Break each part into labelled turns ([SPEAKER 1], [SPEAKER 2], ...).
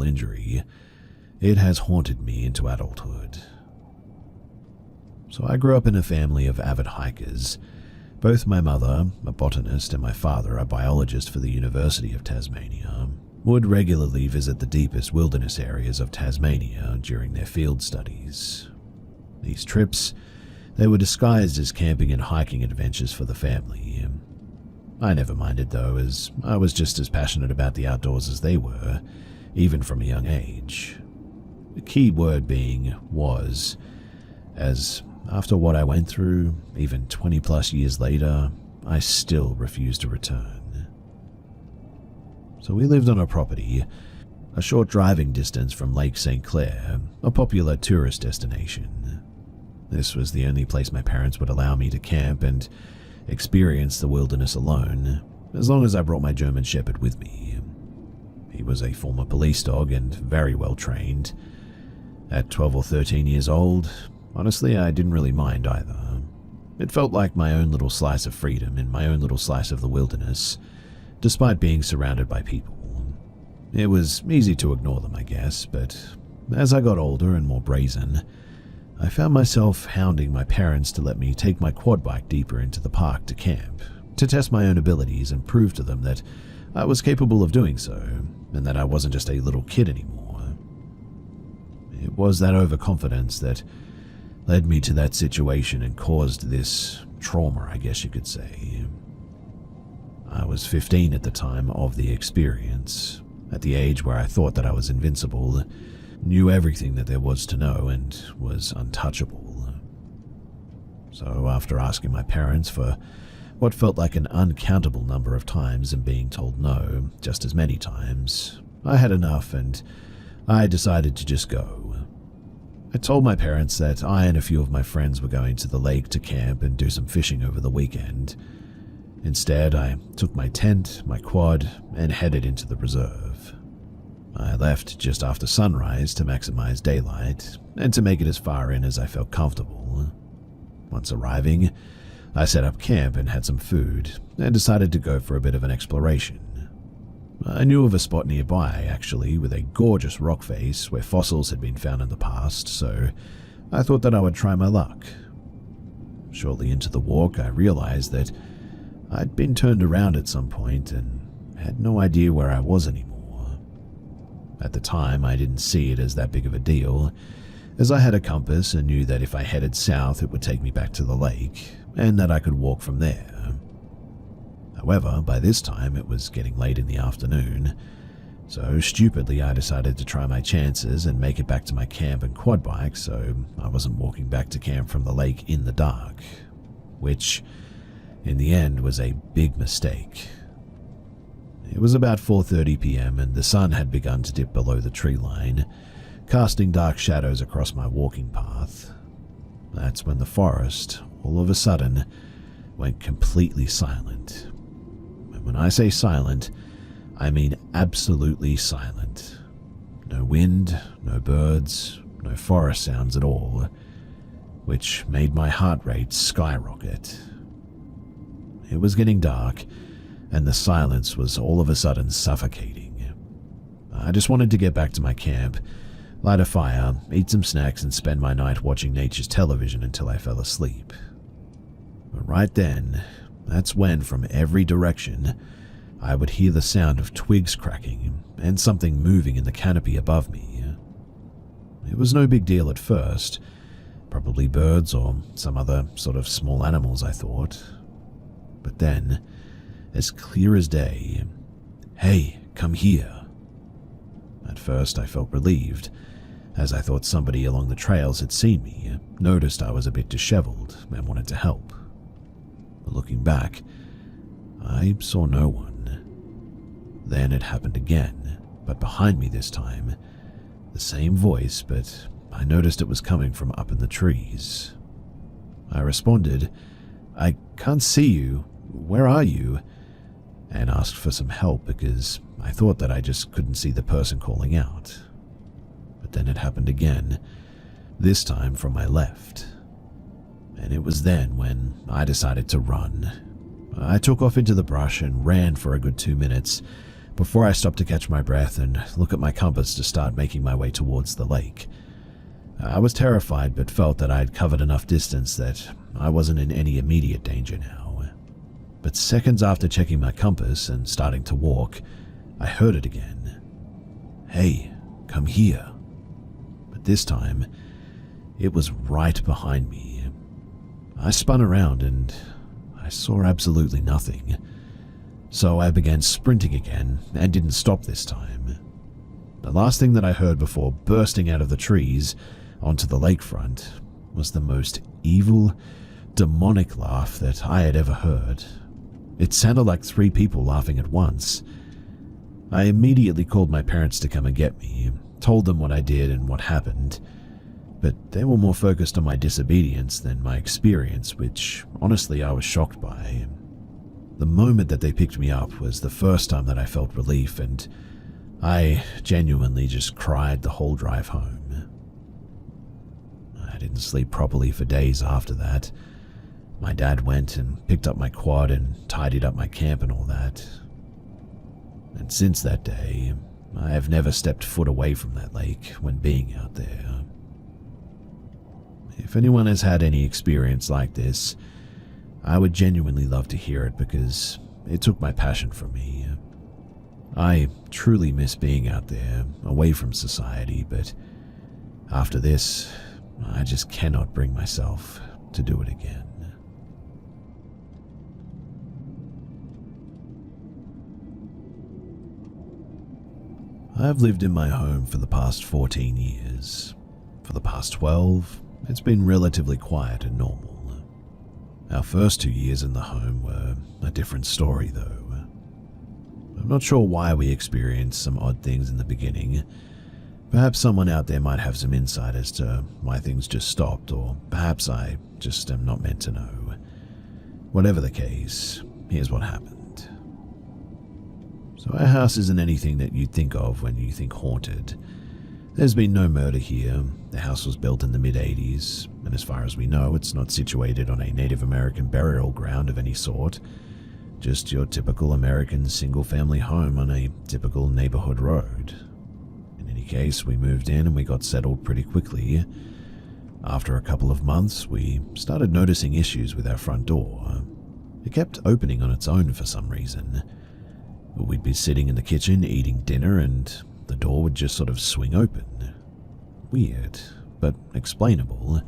[SPEAKER 1] injury, it has haunted me into adulthood. So I grew up in a family of avid hikers. Both my mother, a botanist, and my father, a biologist for the University of Tasmania, would regularly visit the deepest wilderness areas of Tasmania during their field studies. These trips, they were disguised as camping and hiking adventures for the family. I never minded though, as I was just as passionate about the outdoors as they were, even from a young age. The key word being was, as after what I went through, even 20 plus years later, I still refused to return. So we lived on a property, a short driving distance from Lake St. Clair, a popular tourist destination. This was the only place my parents would allow me to camp and experience the wilderness alone, as long as I brought my German Shepherd with me. He was a former police dog and very well trained. At 12 or 13 years old, honestly, I didn't really mind either. It felt like my own little slice of freedom in my own little slice of the wilderness, despite being surrounded by people. It was easy to ignore them, I guess, but as I got older and more brazen, I found myself hounding my parents to let me take my quad bike deeper into the park to camp, to test my own abilities and prove to them that I was capable of doing so, and that I wasn't just a little kid anymore. It was that overconfidence that led me to that situation and caused this trauma, I guess you could say. I was 15 at the time of the experience, at the age where I thought that I was invincible, knew everything that there was to know, and was untouchable. So after asking my parents for what felt like an uncountable number of times and being told no just as many times, I had enough and I decided to just go. I told my parents that I and a few of my friends were going to the lake to camp and do some fishing over the weekend. Instead, I took my tent, my quad, and headed into the reserve. I left just after sunrise to maximize daylight and to make it as far in as I felt comfortable. Once arriving, I set up camp and had some food and decided to go for a bit of an exploration. I knew of a spot nearby, actually, with a gorgeous rock face where fossils had been found in the past, so I thought that I would try my luck. Shortly into the walk, I realized that I'd been turned around at some point and had no idea where I was anymore. At the time, I didn't see it as that big of a deal, as I had a compass and knew that if I headed south it would take me back to the lake, and that I could walk from there. However, by this time it was getting late in the afternoon, so stupidly I decided to try my chances and make it back to my camp and quad bike so I wasn't walking back to camp from the lake in the dark, which in the end was a big mistake. It was about 4:30 p.m. and the sun had begun to dip below the tree line, casting dark shadows across my walking path. That's when the forest, all of a sudden, went completely silent. And when I say silent, I mean absolutely silent. No wind, no birds, no forest sounds at all, which made my heart rate skyrocket. It was getting dark, and the silence was all of a sudden suffocating. I just wanted to get back to my camp, light a fire, eat some snacks, and spend my night watching nature's television until I fell asleep. But right then, that's when from every direction, I would hear the sound of twigs cracking and something moving in the canopy above me. It was no big deal at first, probably birds or some other sort of small animals, I thought. But then, as clear as day, "Hey, come here." At first I felt relieved, as I thought somebody along the trails had seen me, noticed I was a bit disheveled, and wanted to help. But looking back, I saw no one. Then it happened again, but behind me this time. The same voice, but I noticed it was coming from up in the trees. I responded, "I can't see you. Where are you?" and asked for some help because I thought that I just couldn't see the person calling out. But then it happened again, this time from my left. And it was then when I decided to run. I took off into the brush and ran for a good 2 minutes, before I stopped to catch my breath and look at my compass to start making my way towards the lake. I was terrified, but felt that I had covered enough distance that I wasn't in any immediate danger now. But seconds after checking my compass and starting to walk, I heard it again. "Hey, come here." But this time, it was right behind me. I spun around and I saw absolutely nothing. So I began sprinting again and didn't stop this time. The last thing that I heard before bursting out of the trees onto the lakefront was the most evil, demonic laugh that I had ever heard. It sounded like 3 people laughing at once. I immediately called my parents to come and get me, told them what I did and what happened, but they were more focused on my disobedience than my experience, which honestly I was shocked by. The moment that they picked me up was the first time that I felt relief, and I genuinely just cried the whole drive home. I didn't sleep properly for days after that. My dad went and picked up my quad and tidied up my camp and all that. And since that day, I have never stepped foot away from that lake when being out there. If anyone has had any experience like this, I would genuinely love to hear it because it took my passion from me. I truly miss being out there, away from society, but after this, I just cannot bring myself to do it again. I've lived in my home for the past 14 years. For the past 12, it's been relatively quiet and normal. Our first 2 years in the home were a different story, though. I'm not sure why we experienced some odd things in the beginning. Perhaps someone out there might have some insight as to why things just stopped, or perhaps I just am not meant to know. Whatever the case, here's what happened. So our house isn't anything that you'd think of when you think haunted. There's been no murder here. The house was built in the mid-80s, and as far as we know, it's not situated on a Native American burial ground of any sort. Just your typical American single-family home on a typical neighborhood road. In any case, we moved in and we got settled pretty quickly. After a couple of months, we started noticing issues with our front door. It kept opening on its own for some reason. We'd be sitting in the kitchen eating dinner and the door would just sort of swing open. Weird, but explainable.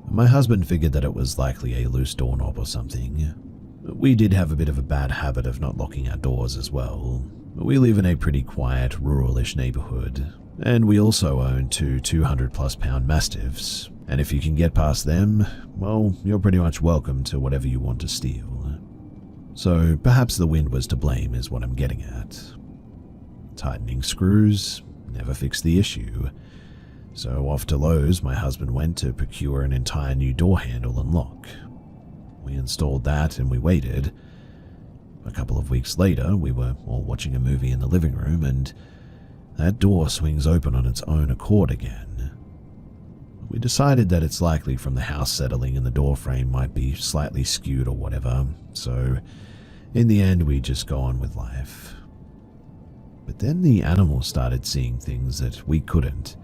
[SPEAKER 1] My husband figured that it was likely a loose doorknob or something. We did have a bit of a bad habit of not locking our doors as well. We live in a pretty quiet, rural-ish neighborhood, and we also own 2 200-plus pound mastiffs, and if you can get past them, well, you're pretty much welcome to whatever you want to steal. So perhaps the wind was to blame is what I'm getting at. Tightening screws never fixed the issue. So off to Lowe's, my husband went to procure an entire new door handle and lock. We installed that and we waited. A couple of weeks later, we were all watching a movie in the living room and that door swings open on its own accord again. We decided that it's likely from the house settling and the door frame might be slightly skewed or whatever, so in the end we just go on with life. But then the animals started seeing things that we couldn't.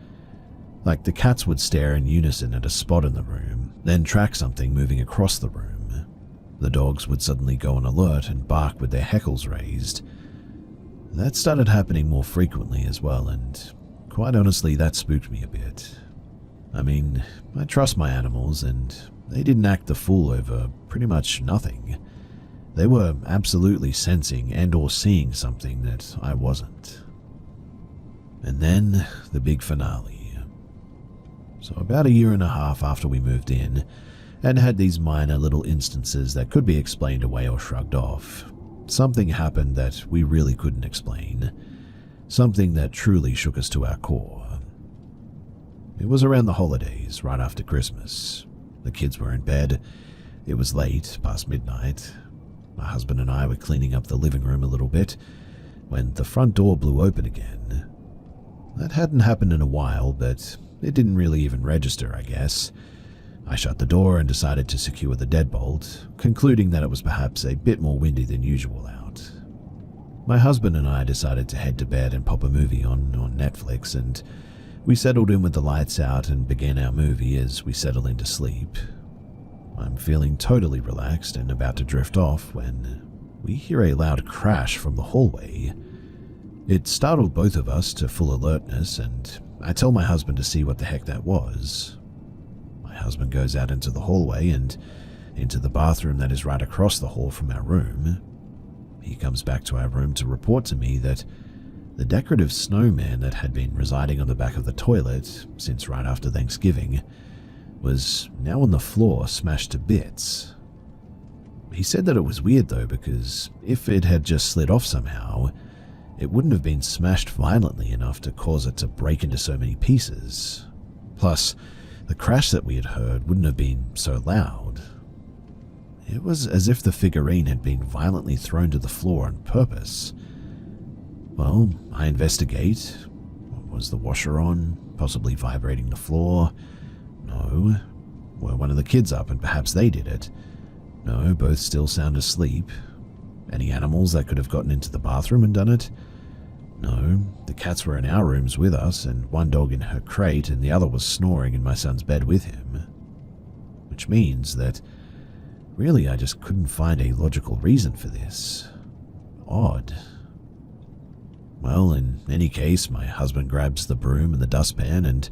[SPEAKER 1] Like the cats would stare in unison at a spot in the room, then track something moving across the room. The dogs would suddenly go on alert and bark with their hackles raised. That started happening more frequently as well, and quite honestly that spooked me a bit. I mean, I trust my animals and they didn't act the fool over pretty much nothing. They were absolutely sensing and or seeing something that I wasn't. And then the big finale. So about 1.5 years after we moved in, and had these minor little instances that could be explained away or shrugged off, something happened that we really couldn't explain. Something that truly shook us to our core. It was around the holidays, right after Christmas. The kids were in bed. It was late, past midnight. My husband and I were cleaning up the living room a little bit when the front door blew open again. That hadn't happened in a while, but it didn't really even register, I guess. I shut the door and decided to secure the deadbolt, concluding that it was perhaps a bit more windy than usual out. My husband and I decided to head to bed and pop a movie on Netflix, and we settled in with the lights out and began our movie as we settled into sleep. I'm feeling totally relaxed and about to drift off when we hear a loud crash from the hallway. It startled both of us to full alertness, and I tell my husband to see what the heck that was. My husband goes out into the hallway and into the bathroom that is right across the hall from our room. He comes back to our room to report to me that the decorative snowman that had been residing on the back of the toilet since right after Thanksgiving was now on the floor, smashed to bits. He said that it was weird though, because if it had just slid off somehow, it wouldn't have been smashed violently enough to cause it to break into so many pieces. Plus, the crash that we had heard wouldn't have been so loud. It was as if the figurine had been violently thrown to the floor on purpose. Well, I investigate. Was the washer on, possibly vibrating the floor? No. Were one of the kids up and perhaps they did it? No, both still sound asleep. Any animals that could have gotten into the bathroom and done it? No, the cats were in our rooms with us, and one dog in her crate and the other was snoring in my son's bed with him. Which means that really I just couldn't find a logical reason for this. Odd. Well, in any case, my husband grabs the broom and the dustpan and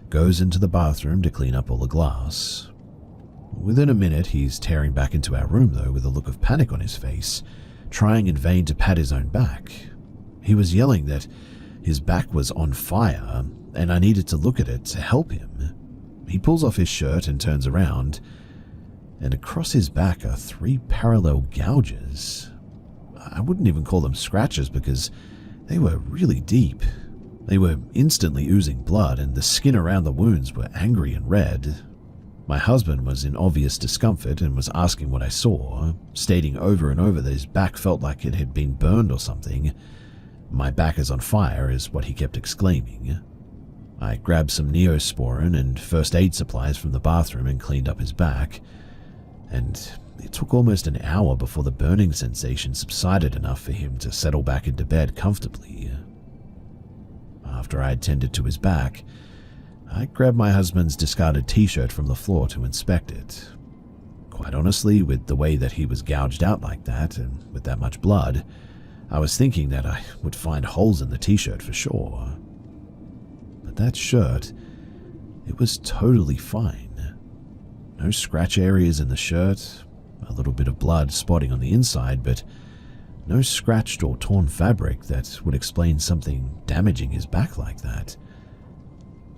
[SPEAKER 1] goes into the bathroom to clean up all the glass. Within a minute, he's tearing back into our room though with a look of panic on his face, trying in vain to pat his own back. He was yelling that his back was on fire and I needed to look at it to help him. He pulls off his shirt and turns around, and across his back are 3 parallel gouges. I wouldn't even call them scratches because they were really deep. They were instantly oozing blood, and the skin around the wounds were angry and red. My husband was in obvious discomfort and was asking what I saw, stating over and over that his back felt like it had been burned or something. "My back is on fire," is what he kept exclaiming. I grabbed some Neosporin and first aid supplies from the bathroom and cleaned up his back, and it took almost an hour before the burning sensation subsided enough for him to settle back into bed comfortably. After I had tended to his back, I grabbed my husband's discarded t-shirt from the floor to inspect it. Quite honestly, with the way that he was gouged out like that, and with that much blood, I was thinking that I would find holes in the t-shirt for sure. But that shirt, it was totally fine. No scratch areas in the shirt, a little bit of blood spotting on the inside, but no scratched or torn fabric that would explain something damaging his back like that.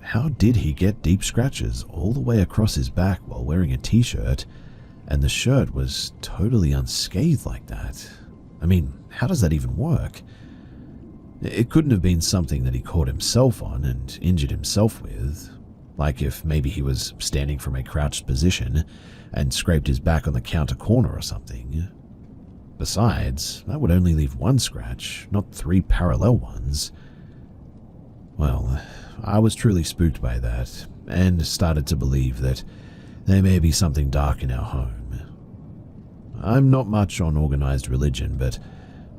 [SPEAKER 1] How did he get deep scratches all the way across his back while wearing a t-shirt, and the shirt was totally unscathed like that? I mean, how does that even work? It couldn't have been something that he caught himself on and injured himself with, like if maybe he was standing from a crouched position and scraped his back on the counter corner or something. Besides, that would only leave one scratch, not 3 parallel ones. Well, I was truly spooked by that, and started to believe that there may be something dark in our home. I'm not much on organized religion, but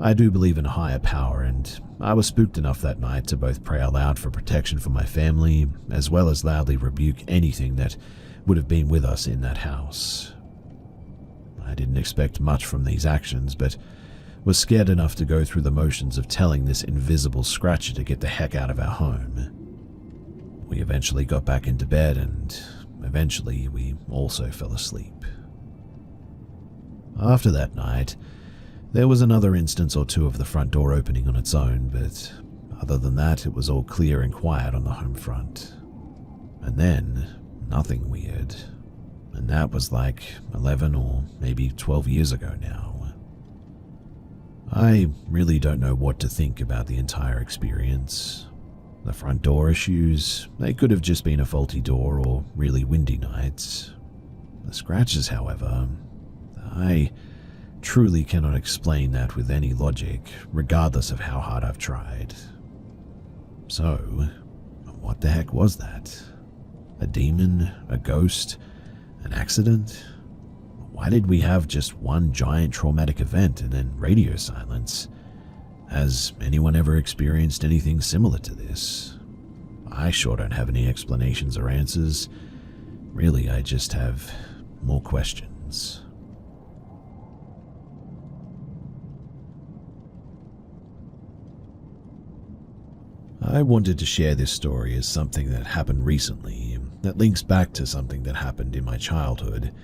[SPEAKER 1] I do believe in a higher power, and I was spooked enough that night to both pray aloud for protection for my family, as well as loudly rebuke anything that would have been with us in that house. I didn't expect much from these actions, but was scared enough to go through the motions of telling this invisible scratcher to get the heck out of our home. We eventually got back into bed, and eventually we also fell asleep. After that night, there was another instance or two of the front door opening on its own, but other than that, it was all clear and quiet on the home front. And then, nothing weird. And that was like 11 or maybe 12 years ago now. I really don't know what to think about the entire experience. The front door issues, they could have just been a faulty door or really windy nights. The scratches, however, I truly cannot explain that with any logic, regardless of how hard I've tried. So, what the heck was that? A demon? A ghost? An accident? Why did we have just one giant traumatic event and then radio silence? Has anyone ever experienced anything similar to this? I sure don't have any explanations or answers. Really, I just have more questions. I wanted to share this story as something that happened recently, that links back to something that happened in my childhood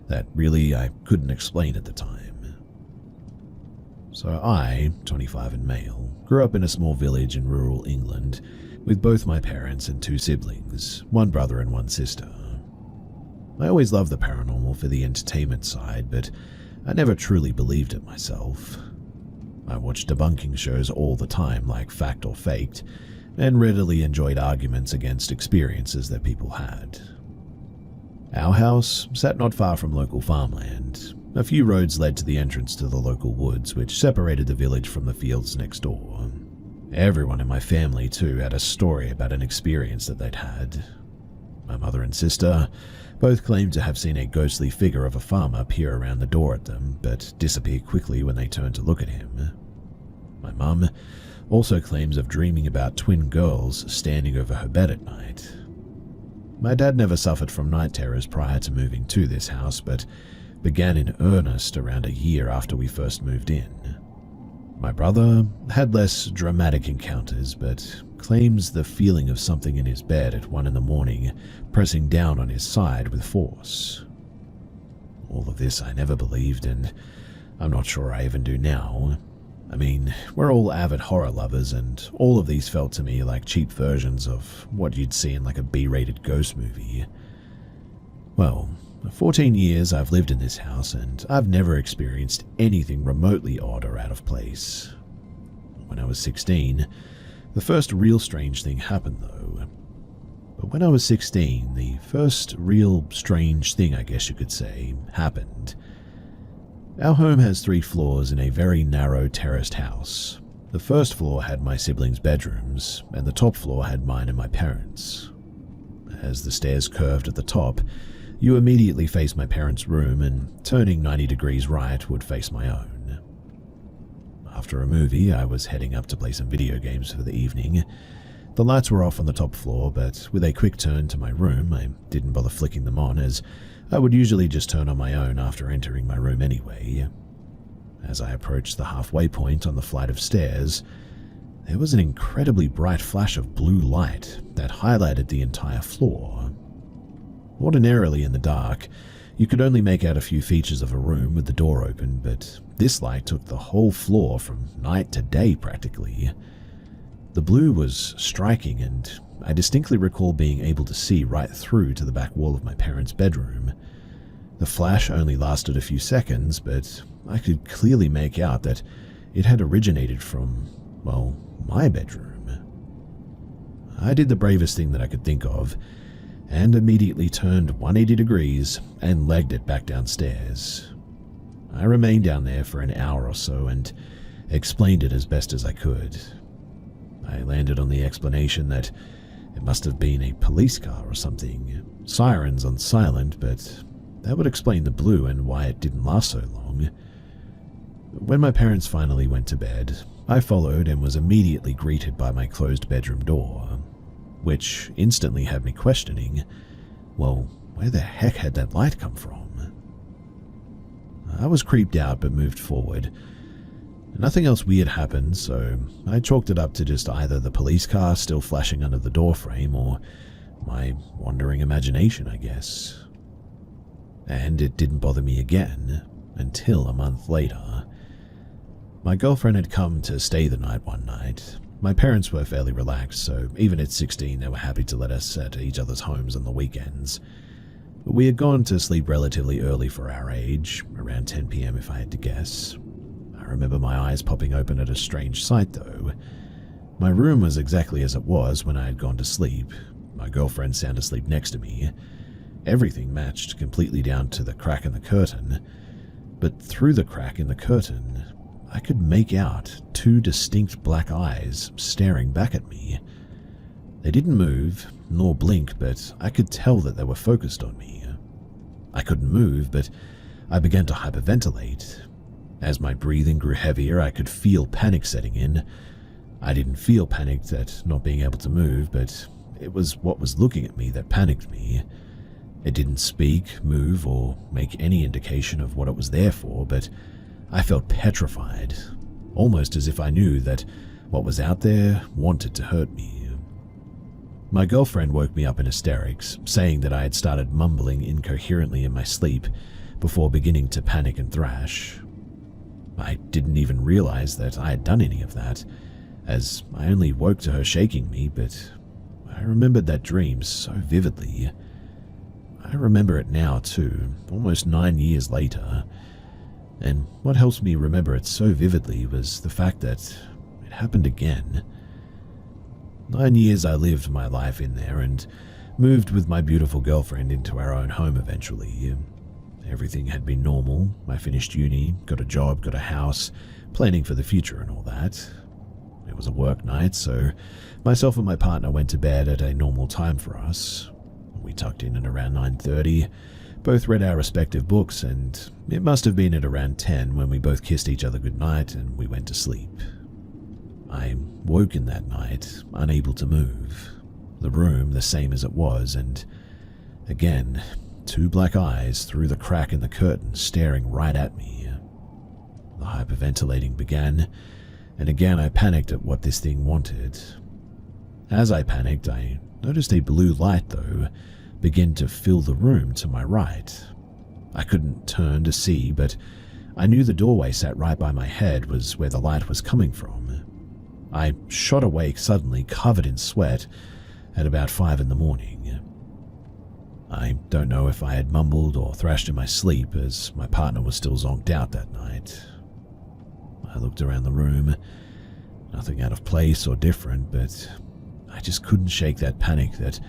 [SPEAKER 1] that really I couldn't explain at the time. So I, 25 and male, grew up in a small village in rural England with both my parents and two siblings, one brother and one sister. I always loved the paranormal for the entertainment side, but I never truly believed it myself. I watched debunking shows all the time, like Fact or Faked, and readily enjoyed arguments against experiences that people had. Our house sat not far from local farmland. A few roads led to the entrance to the local woods, which separated the village from the fields next door. Everyone in my family, too, had a story about an experience that they'd had. My mother and sister both claimed to have seen a ghostly figure of a farmer peer around the door at them, but disappear quickly when they turned to look at him. My mum also claims of dreaming about twin girls standing over her bed at night. My dad never suffered from night terrors prior to moving to this house, but began in earnest around a year after we first moved in. My brother had less dramatic encounters, but claims the feeling of something in his bed at 1 a.m, pressing down on his side with force. All of this I never believed, and I'm not sure I even do now. I mean, we're all avid horror lovers, and all of these felt to me like cheap versions of what you'd see in like a B-rated ghost movie. Well, for 14 years I've lived in this house, and I've never experienced anything remotely odd or out of place. When I was 16, the first real strange thing happened though. But when I was 16, the first real strange thing, I guess you could say, happened. Our home has 3 floors in a very narrow terraced house. The first floor had my siblings' bedrooms, and the top floor had mine and my parents'. As the stairs curved at the top, you immediately face my parents' room, and turning 90 degrees right would face my own. After a movie, I was heading up to play some video games for the evening. The lights were off on the top floor, but with a quick turn to my room, I didn't bother flicking them on, as I would usually just turn on my own after entering my room anyway. As I approached the halfway point on the flight of stairs, there was an incredibly bright flash of blue light that highlighted the entire floor. Ordinarily in the dark, you could only make out a few features of a room with the door open, but this light took the whole floor from night to day practically. The blue was striking, and I distinctly recall being able to see right through to the back wall of my parents' bedroom. The flash only lasted a few seconds, but I could clearly make out that it had originated from, well, my bedroom. I did the bravest thing that I could think of, and immediately turned 180 degrees and legged it back downstairs. I remained down there for an hour or so and explained it as best as I could. I landed on the explanation that it must have been a police car or something, sirens on silent, but that would explain the blue and why it didn't last so long. When my parents finally went to bed, I followed and was immediately greeted by my closed bedroom door, which instantly had me questioning, well, where the heck had that light come from? I was creeped out but moved forward. Nothing else weird happened, so I chalked it up to just either the police car still flashing under the doorframe or my wandering imagination, I guess. And it didn't bother me again until a month later. My girlfriend had come to stay the night one night. My parents were fairly relaxed, so even at 16 they were happy to let us at each other's homes on the weekends. We had gone to sleep relatively early for our age, around 10 p.m. if I had to guess. I remember my eyes popping open at a strange sight though. My room was exactly as it was when I had gone to sleep, my girlfriend sound asleep next to me. Everything matched completely down to the crack in the curtain, but through the crack in the curtain, I could make out 2 distinct black eyes staring back at me. They didn't move, nor blink, but I could tell that they were focused on me. I couldn't move, but I began to hyperventilate. As my breathing grew heavier, I could feel panic setting in. I didn't feel panicked at not being able to move, but it was what was looking at me that panicked me. It didn't speak, move, or make any indication of what it was there for, but I felt petrified, almost as if I knew that what was out there wanted to hurt me. My girlfriend woke me up in hysterics, saying that I had started mumbling incoherently in my sleep before beginning to panic and thrash. I didn't even realize that I had done any of that, as I only woke to her shaking me, but I remembered that dream so vividly. I remember it now too, almost 9 years later, and what helps me remember it so vividly was the fact that it happened again. 9 years I lived my life in there and moved with my beautiful girlfriend into our own home eventually. Everything had been normal. I finished uni, got a job, got a house, planning for the future and all that. It was a work night, so myself and my partner went to bed at a normal time for us. We tucked in at around 9:30, both read our respective books, and it must have been at around 10 when we both kissed each other goodnight and we went to sleep. I woke in that night, unable to move. The room the same as it was, and again, 2 black eyes through the crack in the curtain staring right at me. The hyperventilating began, and again I panicked at what this thing wanted. As I panicked, I noticed a blue light, though, begin to fill the room to my right. I couldn't turn to see, but I knew the doorway sat right by my head was where the light was coming from. I shot awake suddenly, covered in sweat, at about 5 in the morning. I don't know if I had mumbled or thrashed in my sleep, as my partner was still zonked out that night. I looked around the room, nothing out of place or different, but I just couldn't shake that panic that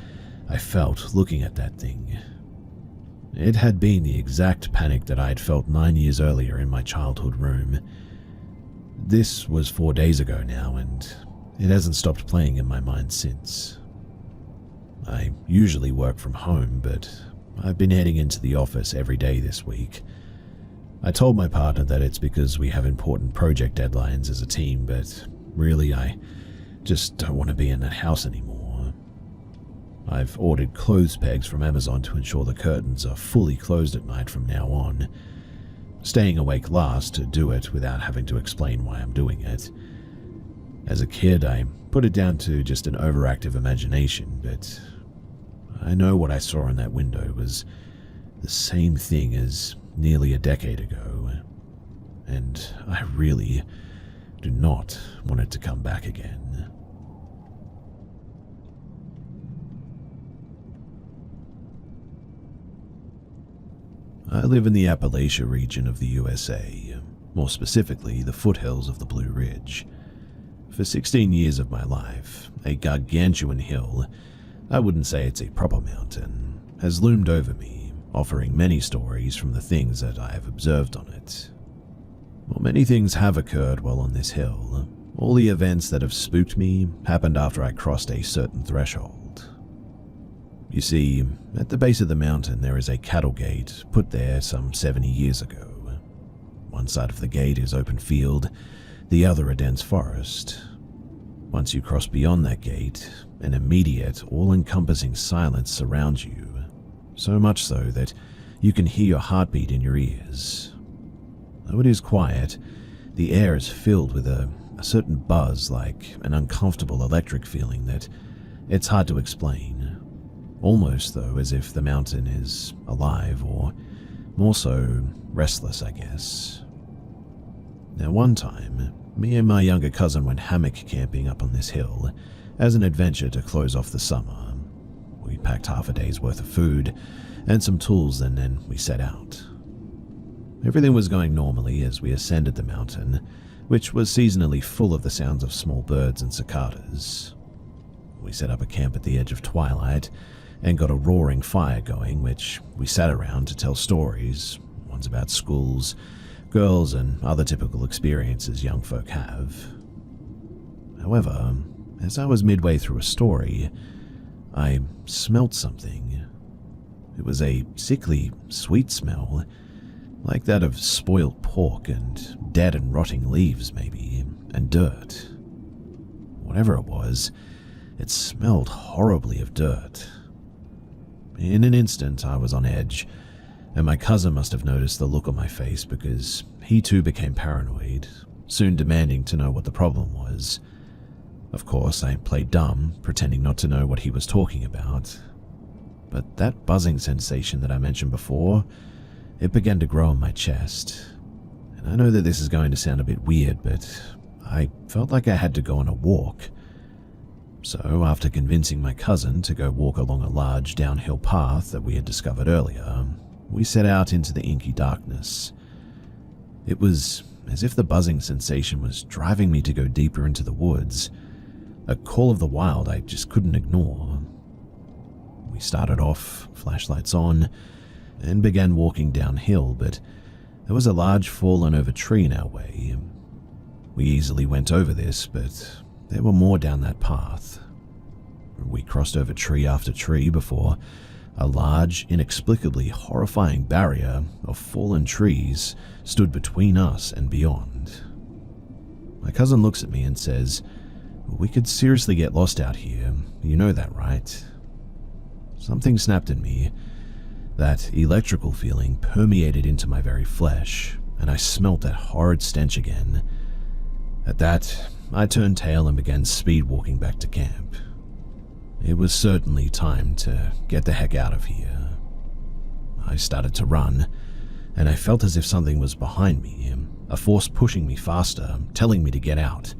[SPEAKER 1] I felt looking at that thing. It had been the exact panic that I had felt 9 years earlier in my childhood room. This was 4 days ago now, and it hasn't stopped playing in my mind since. I usually work from home, but I've been heading into the office every day this week. I told my partner that it's because we have important project deadlines as a team, but really I just don't want to be in that house anymore. I've ordered clothes pegs from Amazon to ensure the curtains are fully closed at night from now on. Staying awake lasts to do it without having to explain why I'm doing it. As a kid, I put it down to just an overactive imagination, but I know what I saw in that window was the same thing as nearly a decade ago, and I really do not want it to come back again. I live in the Appalachia region of the USA, more specifically the foothills of the Blue Ridge. For 16 years of my life, a gargantuan hill, I wouldn't say it's a proper mountain, has loomed over me, offering many stories from the things that I have observed on it. While many things have occurred while on this hill, all the events that have spooked me happened after I crossed a certain threshold. You see, at the base of the mountain there is a cattle gate put there some 70 years ago. One side of the gate is open field, the other a dense forest. Once you cross beyond that gate, an immediate, all-encompassing silence surrounds you, so much so that you can hear your heartbeat in your ears. Though it is quiet, the air is filled with a certain buzz, like an uncomfortable electric feeling that it's hard to explain. Almost, though, as if the mountain is alive, or more so, restless, I guess. Now, one time, me and my younger cousin went hammock camping up on this hill as an adventure to close off the summer. We packed half a day's worth of food and some tools, and then we set out. Everything was going normally as we ascended the mountain, which was seasonally full of the sounds of small birds and cicadas. We set up a camp at the edge of twilight and got a roaring fire going, which we sat around to tell stories, ones about schools, girls, and other typical experiences young folk have. However, as I was midway through a story, I smelt something. It was a sickly, sweet smell. like that of spoiled pork and dead and rotting leaves maybe, and dirt. Whatever it was, it smelled horribly of dirt. In an instant, I was on edge, and my cousin must have noticed the look on my face because he too became paranoid, soon demanding to know what the problem was. Of course, I played dumb, pretending not to know what he was talking about. But that buzzing sensation that I mentioned before, it began to grow in my chest. And I know that this is going to sound a bit weird, but I felt like I had to go on a walk. So, after convincing my cousin to go walk along a large downhill path that we had discovered earlier, we set out into the inky darkness. It was as if the buzzing sensation was driving me to go deeper into the woods, a call of the wild I just couldn't ignore. We started off, flashlights on, and began walking downhill, but there was a large fallen over tree in our way. We easily went over this, but there were more down that path. We crossed over tree after tree before a large, inexplicably horrifying barrier of fallen trees stood between us and beyond. My cousin looks at me and says, "We could seriously get lost out here, you know that, right?" Something snapped in me. That electrical feeling permeated into my very flesh, and I smelt that horrid stench again. At that, I turned tail and began speed walking back to camp. It was certainly time to get the heck out of here. I started to run, and I felt as if something was behind me, a force pushing me faster, telling me to get out.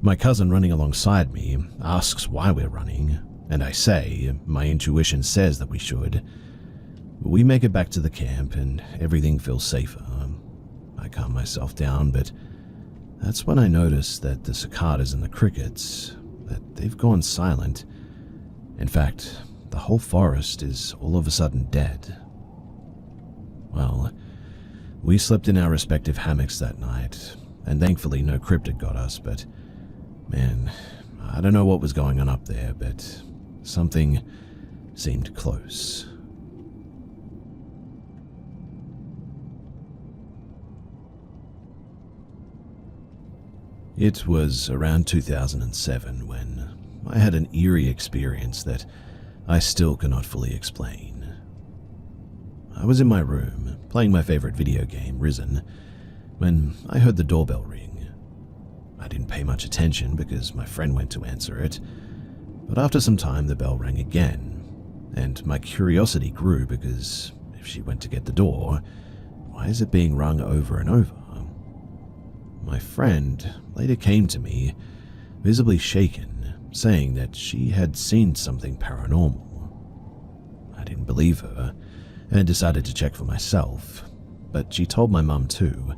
[SPEAKER 1] My cousin running alongside me asks why we're running, and I say my intuition says that we should. We make it back to the camp, and everything feels safer. I calm myself down, but that's when I notice that the cicadas and the crickets, that they've gone silent. In fact, the whole forest is all of a sudden dead. Well, we slept in our respective hammocks that night, and thankfully no cryptid got us, but man, I don't know what was going on up there, but something seemed close. It was around 2007 when I had an eerie experience that I still cannot fully explain. I was in my room, playing my favorite video game, Risen, when I heard the doorbell ring. I didn't pay much attention because my friend went to answer it, but after some time the bell rang again, and my curiosity grew because if she went to get the door, why is it being rung over and over? My friend later came to me, visibly shaken, saying that she had seen something paranormal. I didn't believe her, and decided to check for myself, but she told my mum too.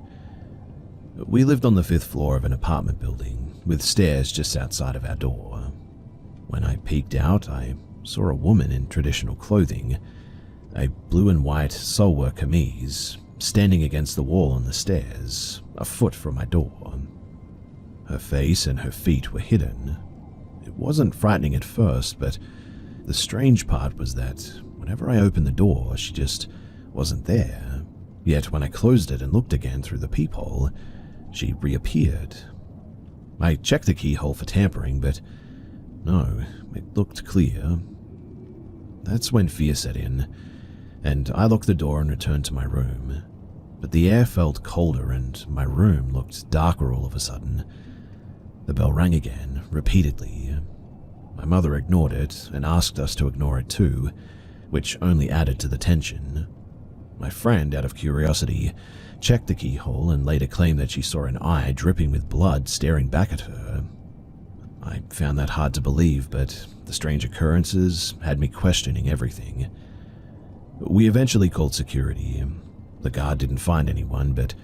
[SPEAKER 1] We lived on the 5th floor of an apartment building, with stairs just outside of our door. When I peeked out, I saw a woman in traditional clothing, a blue and white solwar kameez, standing against the wall on the stairs, a foot from my door. Her face and her feet were hidden. It wasn't frightening at first, but the strange part was that whenever I opened the door, she just wasn't there. Yet when I closed it and looked again through the peephole, she reappeared. I checked the keyhole for tampering, but no, it looked clear. That's when fear set in, and I locked the door and returned to my room. But the air felt colder and my room looked darker all of a sudden. The bell rang again, repeatedly. My mother ignored it and asked us to ignore it too, which only added to the tension. My friend, out of curiosity, checked the keyhole and later claimed that she saw an eye dripping with blood staring back at her. I found that hard to believe, but the strange occurrences had me questioning everything. We eventually called security. The guard didn't find anyone, but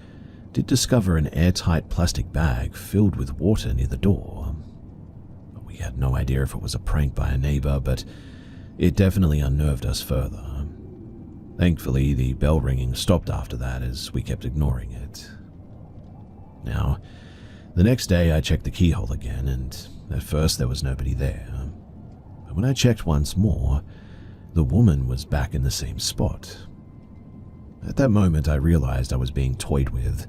[SPEAKER 1] did discover an airtight plastic bag filled with water near the door. We had no idea if it was a prank by a neighbor, but it definitely unnerved us further. Thankfully, the bell ringing stopped after that as we kept ignoring it. Now, the next day I checked the keyhole again, and at first there was nobody there. But when I checked once more, the woman was back in the same spot. At that moment, I realized I was being toyed with.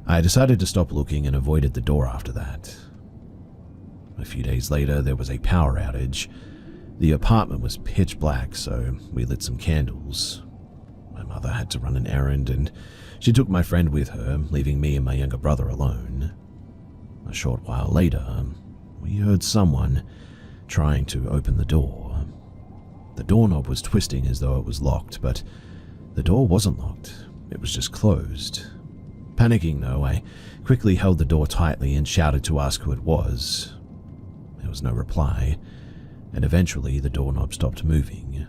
[SPEAKER 1] I decided to stop looking and avoided the door after that. A few days later, there was a power outage. The apartment was pitch black, so we lit some candles. My mother had to run an errand, and she took my friend with her, leaving me and my younger brother alone. A short while later, we heard someone trying to open the door. The doorknob was twisting as though it was locked, but the door wasn't locked. It was just closed. Panicking though, I quickly held the door tightly and shouted to ask who it was. There was no reply, and eventually the doorknob stopped moving.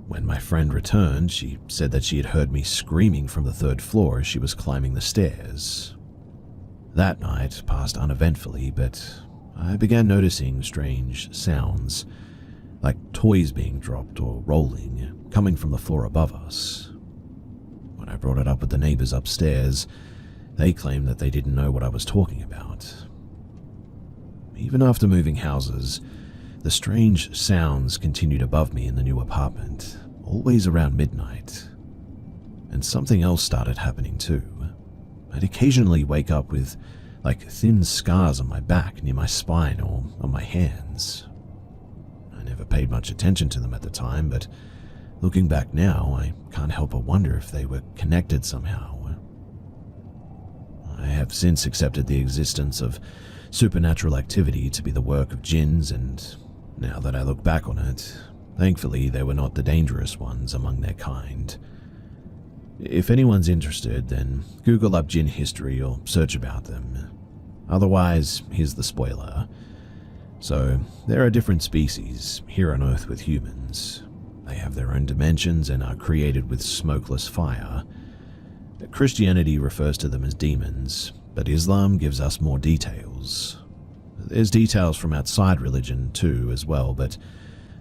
[SPEAKER 1] When my friend returned, she said that she had heard me screaming from the third floor as she was climbing the stairs. That night passed uneventfully, but I began noticing strange sounds, like toys being dropped or rolling, coming from the floor above us. When I brought it up with the neighbors upstairs, they claimed that they didn't know what I was talking about. Even after moving houses, the strange sounds continued above me in the new apartment, always around midnight. And something else started happening too. I'd occasionally wake up with thin scars on my back near my spine or on my hands. I never paid much attention to them at the time, but looking back now, I can't help but wonder if they were connected somehow. I have since accepted the existence of supernatural activity to be the work of jinns, and now that I look back on it, thankfully they were not the dangerous ones among their kind. If anyone's interested, then Google up jinn history or search about them. Otherwise, here's the spoiler. So, there are different species here on Earth with humans. They have their own dimensions and are created with smokeless fire. Christianity refers to them as demons, but Islam gives us more details. There's details from outside religion too as well, but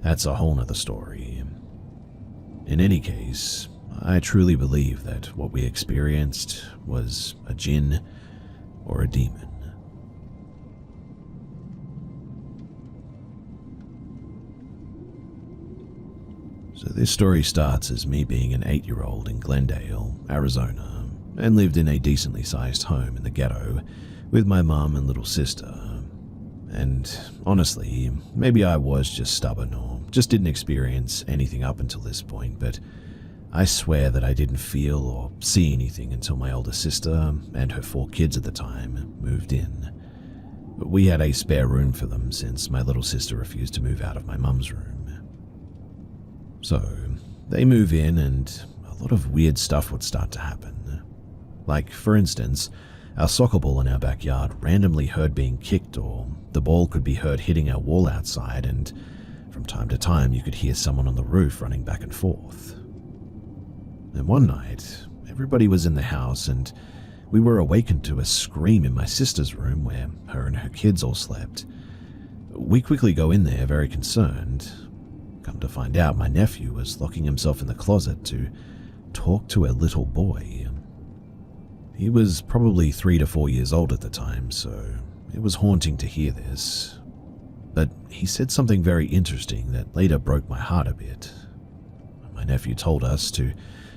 [SPEAKER 1] that's a whole nother story. In any case, I truly believe that what we experienced was a jinn or a demon. So this story starts as me being an 8-year-old in Glendale, Arizona, and lived in a decently sized home in the ghetto with my mom and little sister. And honestly, maybe I was just stubborn or just didn't experience anything up until this point, but I swear that I didn't feel or see anything until my older sister and her 4 kids at the time moved in. We had a spare room for them since my little sister refused to move out of my mum's room. So, they move in and a lot of weird stuff would start to happen. Like, for instance, our soccer ball in our backyard randomly heard being kicked, or the ball could be heard hitting our wall outside, and from time to time you could hear someone on the roof running back and forth. And one night, everybody was in the house and we were awakened to a scream in my sister's room where her and her kids all slept. We quickly go in there very concerned. Come to find out, my nephew was locking himself in the closet to talk to a little boy. He was probably 3 to 4 years old at the time, so it was haunting to hear this. But he said something very interesting that later broke my heart a bit. My nephew told us to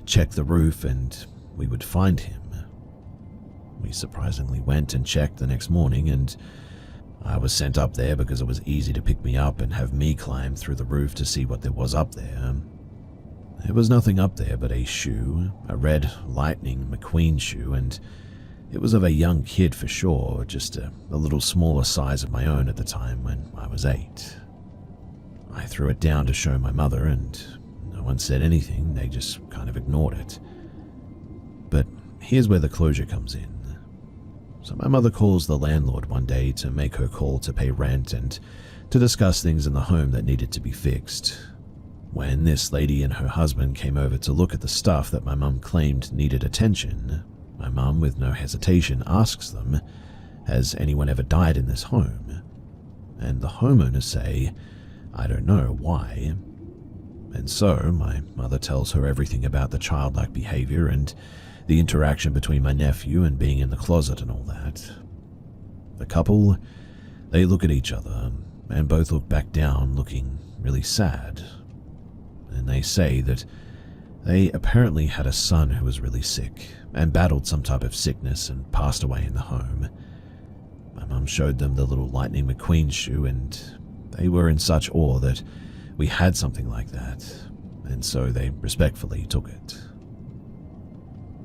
[SPEAKER 1] check the roof and we would find him. We surprisingly went and checked the next morning, and I was sent up there because it was easy to pick me up and have me climb through the roof to see what there was up there. There was nothing up there but a shoe, a red Lightning McQueen shoe, and it was of a young kid for sure, just a little smaller size of my own at the time when I was 8. I threw it down to show my mother, and no one said anything, they just kind of ignored it. But here's where the closure comes in. So my mother calls the landlord one day to make her call to pay rent and to discuss things in the home that needed to be fixed. When this lady and her husband came over to look at the stuff that my mum claimed needed attention, my mum, with no hesitation, asks them, "Has anyone ever died in this home?" And the homeowners say, "I don't know, why?" And so my mother tells her everything about the childlike behavior and the interaction between my nephew and being in the closet and all that. The couple, they look at each other and both look back down, looking really sad. And they say that They apparently had a son who was really sick and battled some type of sickness and passed away in the home. My mum showed them the little Lightning McQueen shoe, and they were in such awe that we had something like that, and so they respectfully took it.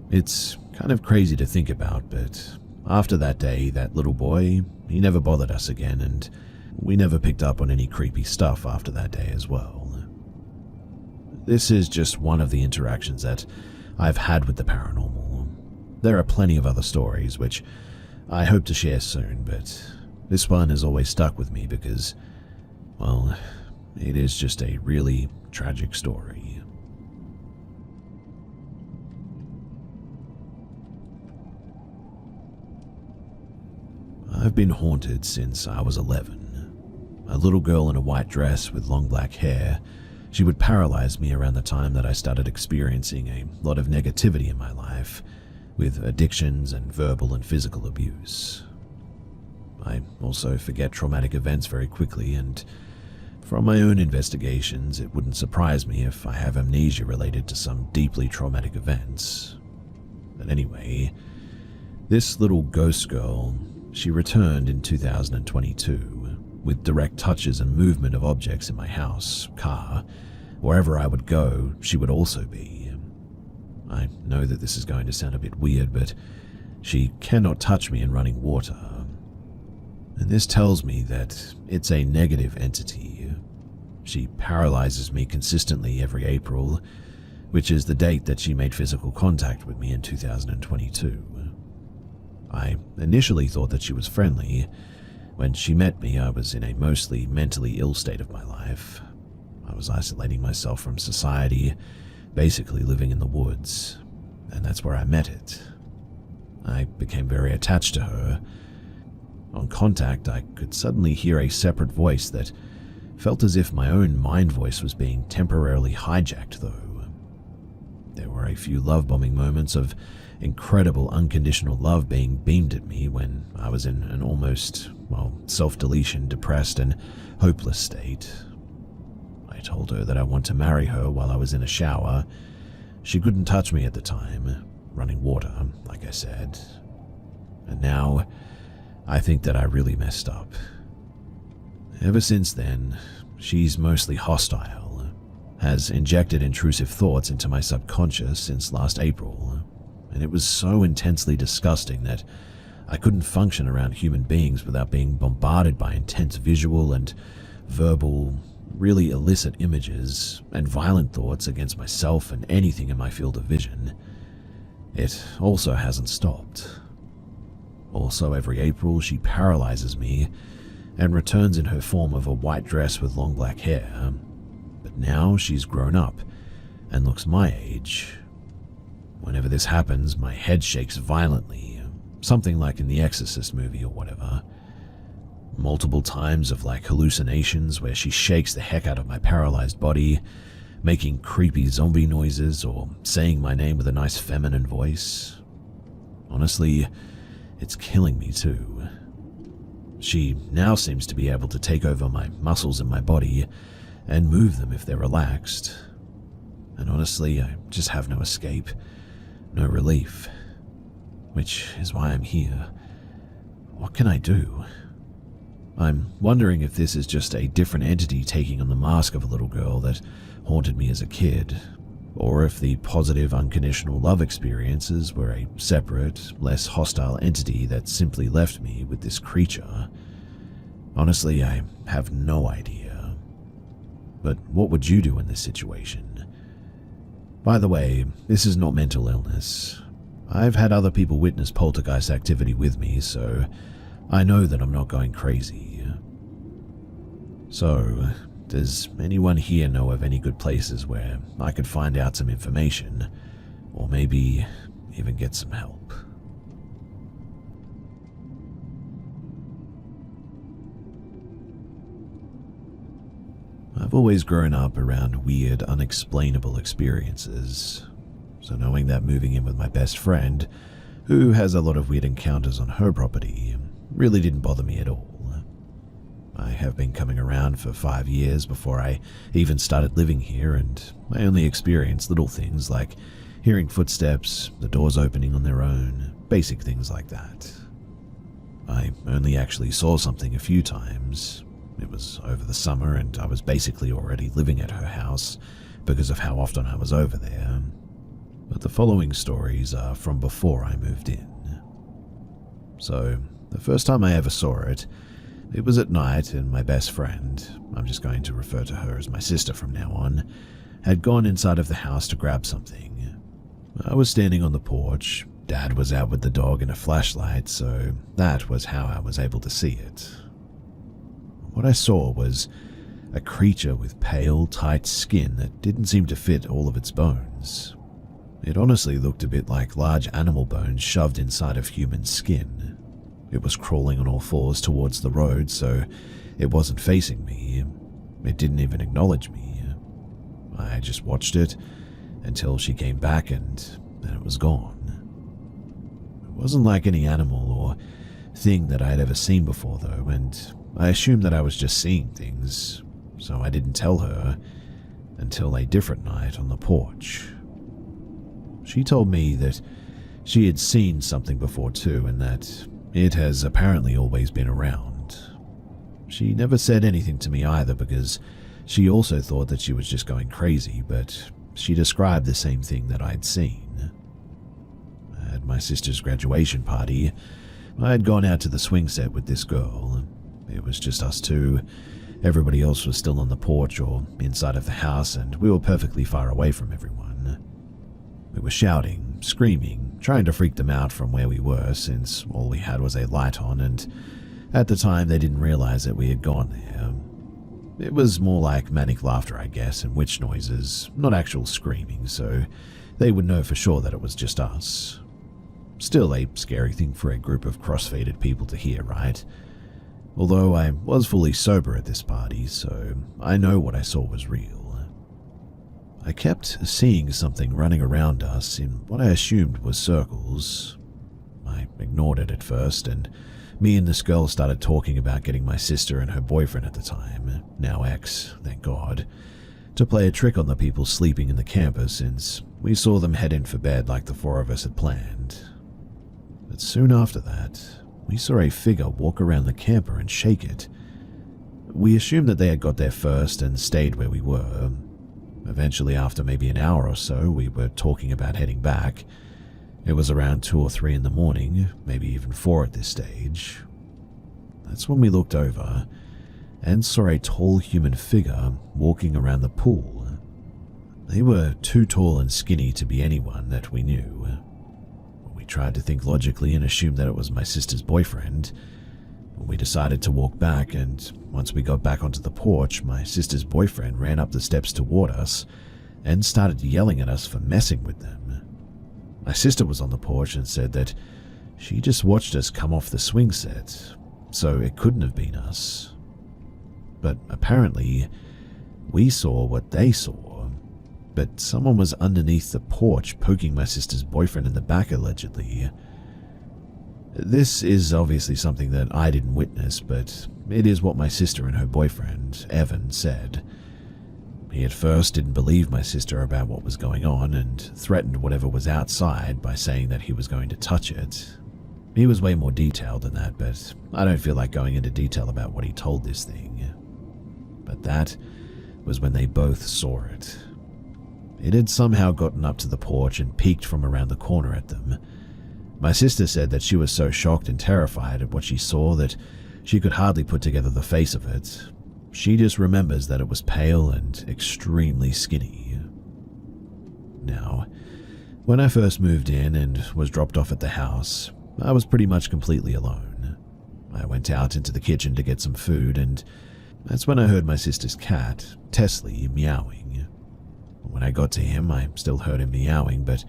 [SPEAKER 1] It's kind of crazy to think about, but after that day, that little boy, he never bothered us again, and we never picked up on any creepy stuff after that day as well. This is just one of the interactions that I've had with the paranormal. There are plenty of other stories which I hope to share soon, but this one has always stuck with me because, well, it is just a really tragic story. I've been haunted since I was 11. A little girl in a white dress with long black hair, she would paralyze me around the time that I started experiencing a lot of negativity in my life, with addictions and verbal and physical abuse. I also forget traumatic events very quickly, and from my own investigations, it wouldn't surprise me if I have amnesia related to some deeply traumatic events. But anyway, this little ghost girl, she returned in 2022 with direct touches and movement of objects in my house, car, wherever I would go, she would also be. I know that this is going to sound a bit weird, but she cannot touch me in running water. And this tells me that it's a negative entity. She paralyzes me consistently every April, which is the date that she made physical contact with me in 2022. I initially thought that she was friendly. When she met me, I was in a mostly mentally ill state of my life. I was isolating myself from society, basically living in the woods, and that's where I met it. I became very attached to her. On contact, I could suddenly hear a separate voice that felt as if my own mind voice was being temporarily hijacked, though. There were a few love-bombing moments of incredible unconditional love being beamed at me when I was in an almost, self-deletion, depressed and hopeless state. I told her that I want to marry her while I was in a shower. She couldn't touch me at the time, running water, like I said. And now, I think that I really messed up. Ever since then, she's mostly hostile, has injected intrusive thoughts into my subconscious since last April, and it was so intensely disgusting that I couldn't function around human beings without being bombarded by intense visual and verbal, really illicit images and violent thoughts against myself and anything in my field of vision. It also hasn't stopped. Also, every April, she paralyzes me and returns in her form of a white dress with long black hair. But now she's grown up and looks my age. Whenever this happens, my head shakes violently, something like in the Exorcist movie or whatever. Multiple times of hallucinations where she shakes the heck out of my paralyzed body, making creepy zombie noises or saying my name with a nice feminine voice. Honestly, it's killing me too. She now seems to be able to take over my muscles in my body and move them if they're relaxed. And honestly, I just have no escape, no relief, which is why I'm here. What can I do? I'm wondering if this is just a different entity taking on the mask of a little girl that haunted me as a kid, or if the positive unconditional love experiences were a separate, less hostile entity that simply left me with this creature. Honestly, I have no idea. But what would you do in this situation? By the way, this is not mental illness. I've had other people witness poltergeist activity with me, so I know that I'm not going crazy. So, does anyone here know of any good places where I could find out some information, or maybe even get some help? I've always grown up around weird, unexplainable experiences, so knowing that moving in with my best friend, who has a lot of weird encounters on her property, really didn't bother me at all. I have been coming around for 5 years before I even started living here, and I only experienced little things like hearing footsteps, the doors opening on their own, basic things like that. I only actually saw something a few times. It was over the summer, and I was basically already living at her house because of how often I was over there. But the following stories are from before I moved in. So, the first time I ever saw it, it was at night, and my best friend, I'm just going to refer to her as my sister from now on, had gone inside of the house to grab something. I was standing on the porch. Dad was out with the dog and a flashlight, so that was how I was able to see it. What I saw was a creature with pale, tight skin that didn't seem to fit all of its bones. It honestly looked a bit like large animal bones shoved inside of human skin. It was crawling on all fours towards the road, so it wasn't facing me. It didn't even acknowledge me. I just watched it until she came back, and then it was gone. It wasn't like any animal or thing that I had ever seen before, though, and I assumed that I was just seeing things, so I didn't tell her until a different night on the porch. She told me that she had seen something before too, and that it has apparently always been around. She never said anything to me either, because she also thought that she was just going crazy, but she described the same thing that I'd seen. At my sister's graduation party, I had gone out to the swing set with this girl. It was just us two. Everybody else was still on the porch or inside of the house, and we were perfectly far away from everyone. We were shouting, screaming, trying to freak them out from where we were, since all we had was a light on, and at the time they didn't realize that we had gone there. It was more like manic laughter, I guess, and witch noises, not actual screaming, so they would know for sure that it was just us. Still a scary thing for a group of cross-faded people to hear, right? Although I was fully sober at this party, so I know what I saw was real. I kept seeing something running around us in what I assumed was circles. I ignored it at first, and me and this girl started talking about getting my sister and her boyfriend at the time, now ex, thank God, to play a trick on the people sleeping in the camper, since we saw them head in for bed like the four of us had planned. But soon after that, we saw a figure walk around the camper and shake it. We assumed that they had got there first and stayed where we were. Eventually, after maybe an hour or so, we were talking about heading back. It was around 2 or 3 in the morning, maybe even 4 at this stage. That's when we looked over and saw a tall human figure walking around the pool. They were too tall and skinny to be anyone that we knew. We tried to think logically and assumed that it was my sister's boyfriend. We decided to walk back, and once we got back onto the porch, my sister's boyfriend ran up the steps toward us and started yelling at us for messing with them. My sister was on the porch and said that she just watched us come off the swing set, so it couldn't have been us. But apparently, we saw what they saw, but someone was underneath the porch poking my sister's boyfriend in the back, allegedly. This is obviously something that I didn't witness, but it is what my sister and her boyfriend, Evan, said. He at first didn't believe my sister about what was going on and threatened whatever was outside by saying that he was going to touch it. He was way more detailed than that, but I don't feel like going into detail about what he told this thing. But that was when they both saw it. It had somehow gotten up to the porch and peeked from around the corner at them. My sister said that she was so shocked and terrified at what she saw that she could hardly put together the face of it. She just remembers that it was pale and extremely skinny. Now, when I first moved in and was dropped off at the house, I was pretty much completely alone. I went out into the kitchen to get some food, and that's when I heard my sister's cat, Teslie, meowing. When I got to him, I still heard him meowing, but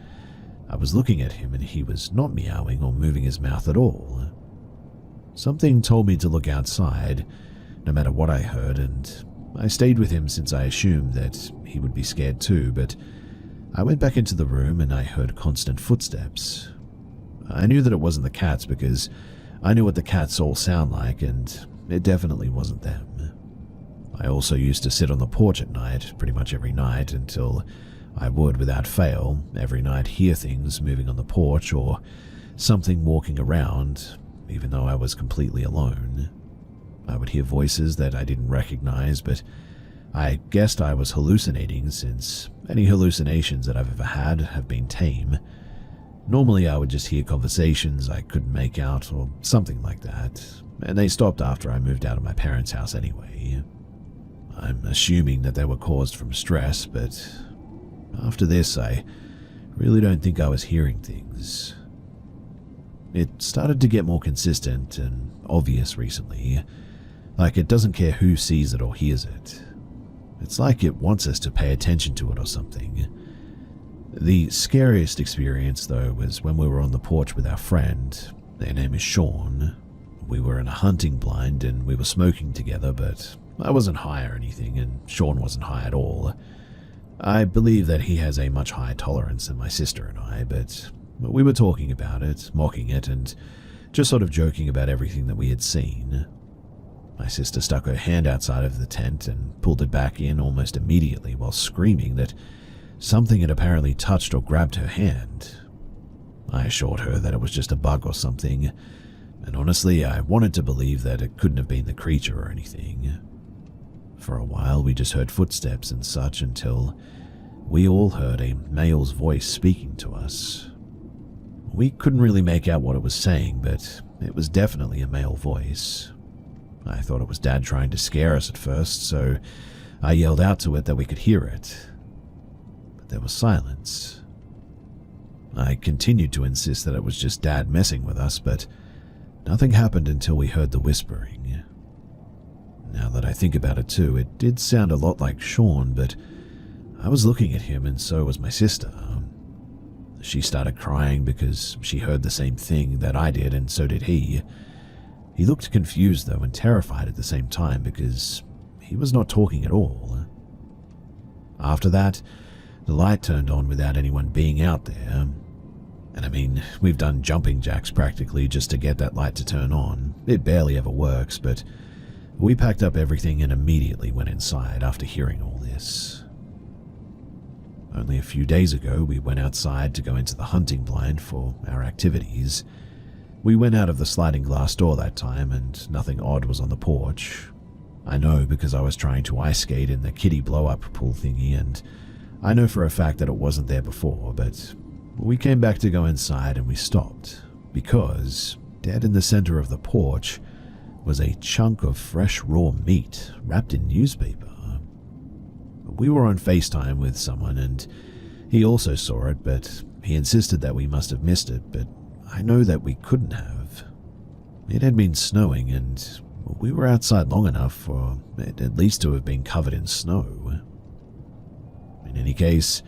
[SPEAKER 1] I was looking at him and he was not meowing or moving his mouth at all. Something told me to look outside, no matter what I heard, and I stayed with him since I assumed that he would be scared too, but I went back into the room and I heard constant footsteps. I knew that it wasn't the cats because I knew what the cats all sound like, and it definitely wasn't them. I also used to sit on the porch at night, pretty much every night, until I would, without fail, every night hear things moving on the porch or something walking around, even though I was completely alone. I would hear voices that I didn't recognize, but I guessed I was hallucinating since any hallucinations that I've ever had have been tame. Normally I would just hear conversations I couldn't make out or something like that, and they stopped after I moved out of my parents' house anyway. I'm assuming that they were caused from stress, but after this I really don't think I was hearing things. It started to get more consistent and obvious recently, like it doesn't care who sees it or hears it. It's like it wants us to pay attention to it or something. The scariest experience, though, was when we were on the porch with our friend. Their name is Sean. We were in a hunting blind and we were smoking together, but I wasn't high or anything, and Sean wasn't high at all. I believe that he has a much higher tolerance than my sister and I, but we were talking about it, mocking it, and just sort of joking about everything that we had seen. My sister stuck her hand outside of the tent and pulled it back in almost immediately while screaming that something had apparently touched or grabbed her hand. I assured her that it was just a bug or something, and honestly, I wanted to believe that it couldn't have been the creature or anything. For a while, we just heard footsteps and such until we all heard a male's voice speaking to us. We couldn't really make out what it was saying, but it was definitely a male voice. I thought it was Dad trying to scare us at first, so I yelled out to it that we could hear it. But there was silence. I continued to insist that it was just Dad messing with us, but nothing happened until we heard the whispering. Now that I think about it too, it did sound a lot like Sean, but I was looking at him and so was my sister. She started crying because she heard the same thing that I did, and so did he. He looked confused though and terrified at the same time because he was not talking at all. After that, the light turned on without anyone being out there. And I mean, we've done jumping jacks practically just to get that light to turn on. It barely ever works, but we packed up everything and immediately went inside after hearing all this. Only a few days ago, we went outside to go into the hunting blind for our activities. We went out of the sliding glass door that time and nothing odd was on the porch. I know because I was trying to ice skate in the kiddie blow-up pool thingy, and I know for a fact that it wasn't there before, but we came back to go inside and we stopped because dead in the center of the porch was a chunk of fresh raw meat wrapped in newspaper. We were on FaceTime with someone and he also saw it, but he insisted that we must have missed it, but I know that we couldn't have. It had been snowing and we were outside long enough for it at least to have been covered in snow. In any case,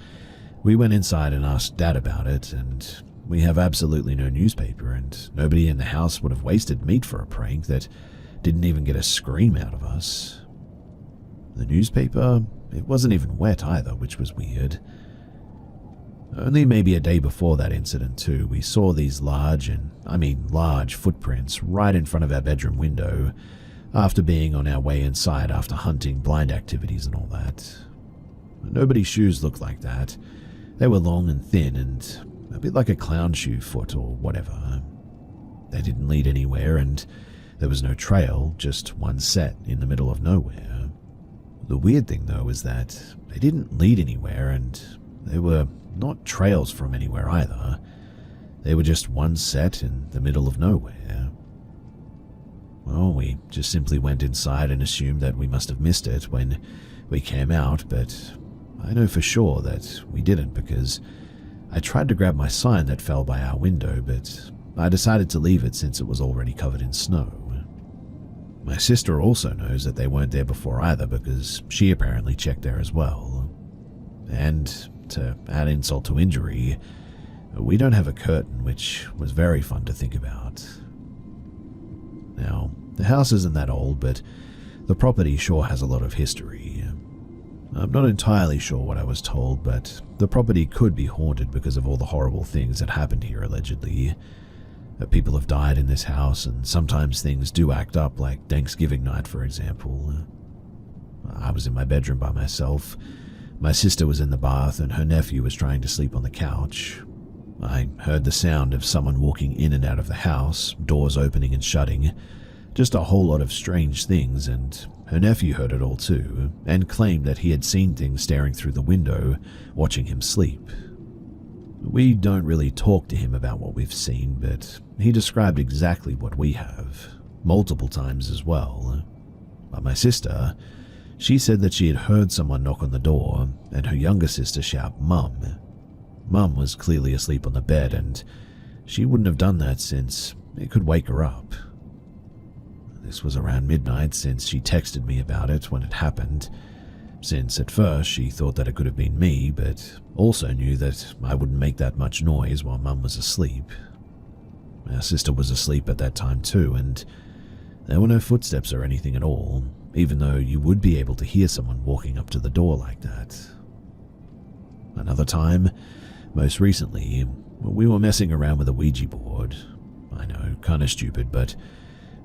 [SPEAKER 1] we went inside and asked Dad about it, and we have absolutely no newspaper, and nobody in the house would have wasted meat for a prank that didn't even get a scream out of us. The newspaper, it wasn't even wet either, which was weird. Only maybe a day before that incident too, we saw these large footprints right in front of our bedroom window after being on our way inside after hunting blind activities and all that. Nobody's shoes looked like that. They were long and thin and a bit like a clown shoe foot or whatever. They didn't lead anywhere and there was no trail, just one set in the middle of nowhere. The weird thing though is that they didn't lead anywhere and they were not trails from anywhere either. They were just one set in the middle of nowhere. Well, we just simply went inside and assumed that we must have missed it when we came out, but I know for sure that we didn't because I tried to grab my sign that fell by our window, but I decided to leave it since it was already covered in snow. My sister also knows that they weren't there before either because she apparently checked there as well. And to add insult to injury, we don't have a curtain, which was very fun to think about. Now, the house isn't that old, but the property sure has a lot of history. I'm not entirely sure what I was told, but the property could be haunted because of all the horrible things that happened here allegedly. People have died in this house, and sometimes things do act up, like Thanksgiving night, for example. I was in my bedroom by myself. My sister was in the bath, and her nephew was trying to sleep on the couch. I heard the sound of someone walking in and out of the house, doors opening and shutting, just a whole lot of strange things, and her nephew heard it all too, and claimed that he had seen things staring through the window, watching him sleep. We don't really talk to him about what we've seen, but he described exactly what we have, multiple times as well. But my sister, she said that she had heard someone knock on the door, and her younger sister shout, "Mum." Mum was clearly asleep on the bed, and she wouldn't have done that since it could wake her up. This was around midnight since she texted me about it when it happened, since at first she thought that it could have been me, but also knew that I wouldn't make that much noise while Mum was asleep. Our sister was asleep at that time too, and there were no footsteps or anything at all, even though you would be able to hear someone walking up to the door like that. Another time, most recently, we were messing around with a Ouija board. I know, kinda stupid, but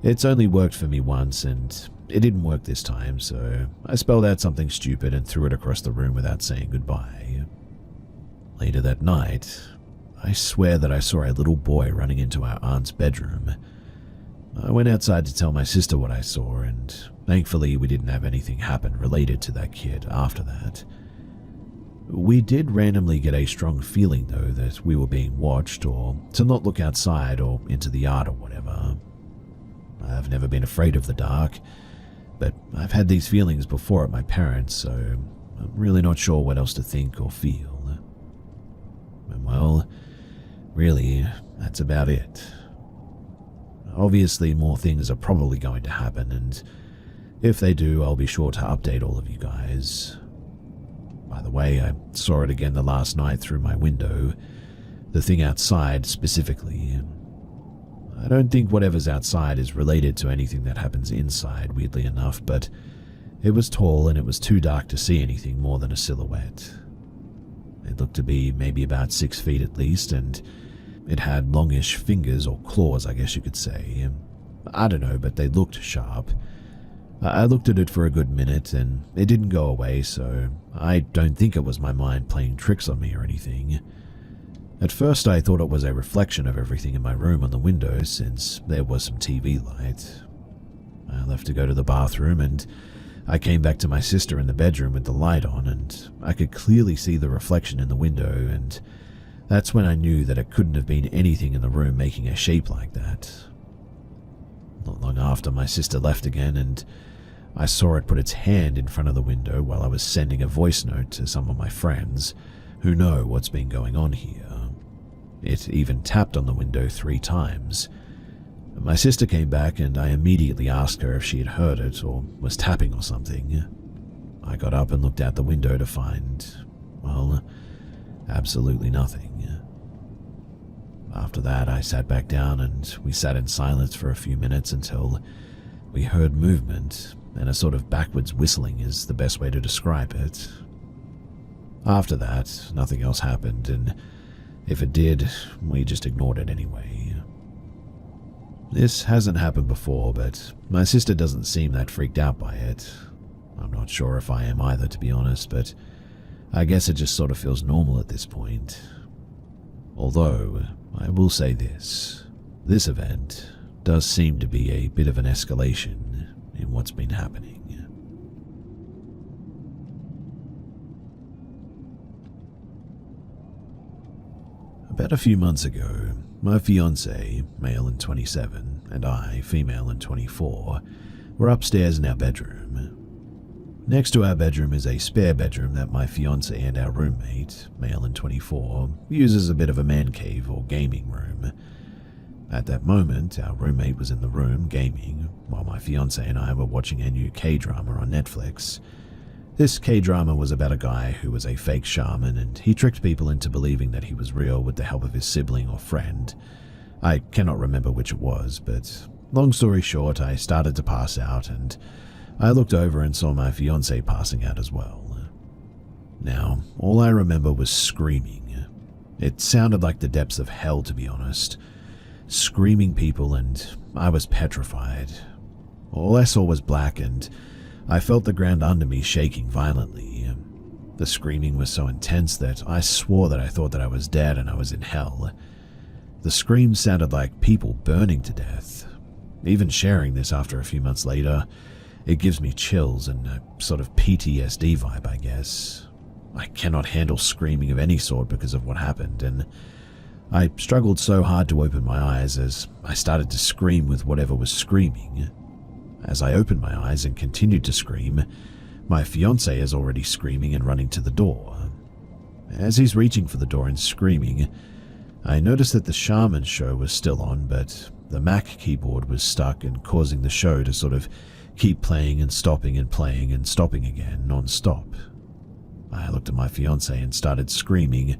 [SPEAKER 1] it's only worked for me once, and it didn't work this time, so I spelled out something stupid and threw it across the room without saying goodbye. Later that night, I swear that I saw a little boy running into our aunt's bedroom. I went outside to tell my sister what I saw, and thankfully we didn't have anything happen related to that kid after that. We did randomly get a strong feeling, though, that we were being watched, or to not look outside or into the yard or whatever. I've never been afraid of the dark, but I've had these feelings before at my parents', so I'm really not sure what else to think or feel. And well, really, that's about it. Obviously, more things are probably going to happen, and if they do, I'll be sure to update all of you guys. By the way, I saw it again the last night through my window, the thing outside specifically. I don't think whatever's outside is related to anything that happens inside, weirdly enough, but it was tall and it was too dark to see anything more than a silhouette. It looked to be maybe about 6 feet at least, and it had longish fingers or claws, I guess you could say. I don't know, but they looked sharp. I looked at it for a good minute, and it didn't go away, so I don't think it was my mind playing tricks on me or anything. At first I thought it was a reflection of everything in my room on the window, since there was some TV light. I left to go to the bathroom, and I came back to my sister in the bedroom with the light on, and I could clearly see the reflection in the window, and that's when I knew that it couldn't have been anything in the room making a shape like that. Not long after, my sister left again, and I saw it put its hand in front of the window while I was sending a voice note to some of my friends who know what's been going on here. It even tapped on the window 3 times. My sister came back, and I immediately asked her if she had heard it or was tapping or something. I got up and looked out the window to find, well, absolutely nothing. After that, I sat back down and we sat in silence for a few minutes until we heard movement, and a sort of backwards whistling is the best way to describe it. After that, nothing else happened, and if it did, we just ignored it anyway. This hasn't happened before, but my sister doesn't seem that freaked out by it. I'm not sure if I am either, to be honest, but I guess it just sort of feels normal at this point. Although, I will say this event does seem to be a bit of an escalation in what's been happening. About a few months ago, my fiancé, male and 27, and I, female and 24, were upstairs in our bedroom. Next to our bedroom is a spare bedroom that my fiancé and our roommate, male and 24, use as a bit of a man cave or gaming room. At that moment, our roommate was in the room gaming, while my fiancé and I were watching a new K-drama on Netflix. This K-drama was about a guy who was a fake shaman, and he tricked people into believing that he was real with the help of his sibling or friend. I cannot remember which it was, but long story short, I started to pass out, and I looked over and saw my fiancé passing out as well. Now, all I remember was screaming. It sounded like the depths of hell, to be honest. screaming people, and I was petrified. All I saw was black, and I felt the ground under me shaking violently. The screaming was so intense that I swore that I thought that I was dead and I was in hell. The screams sounded like people burning to death. Even sharing this after a few months later, it gives me chills and a sort of PTSD vibe, I guess. I cannot handle screaming of any sort because of what happened, and I struggled so hard to open my eyes as I started to scream with whatever was screaming. As I opened my eyes and continued to scream, my fiancé is already screaming and running to the door. As he's reaching for the door and screaming, I noticed that the shaman show was still on, but the Mac keyboard was stuck and causing the show to sort of keep playing and stopping again, non-stop. I looked at my fiancé and started screaming,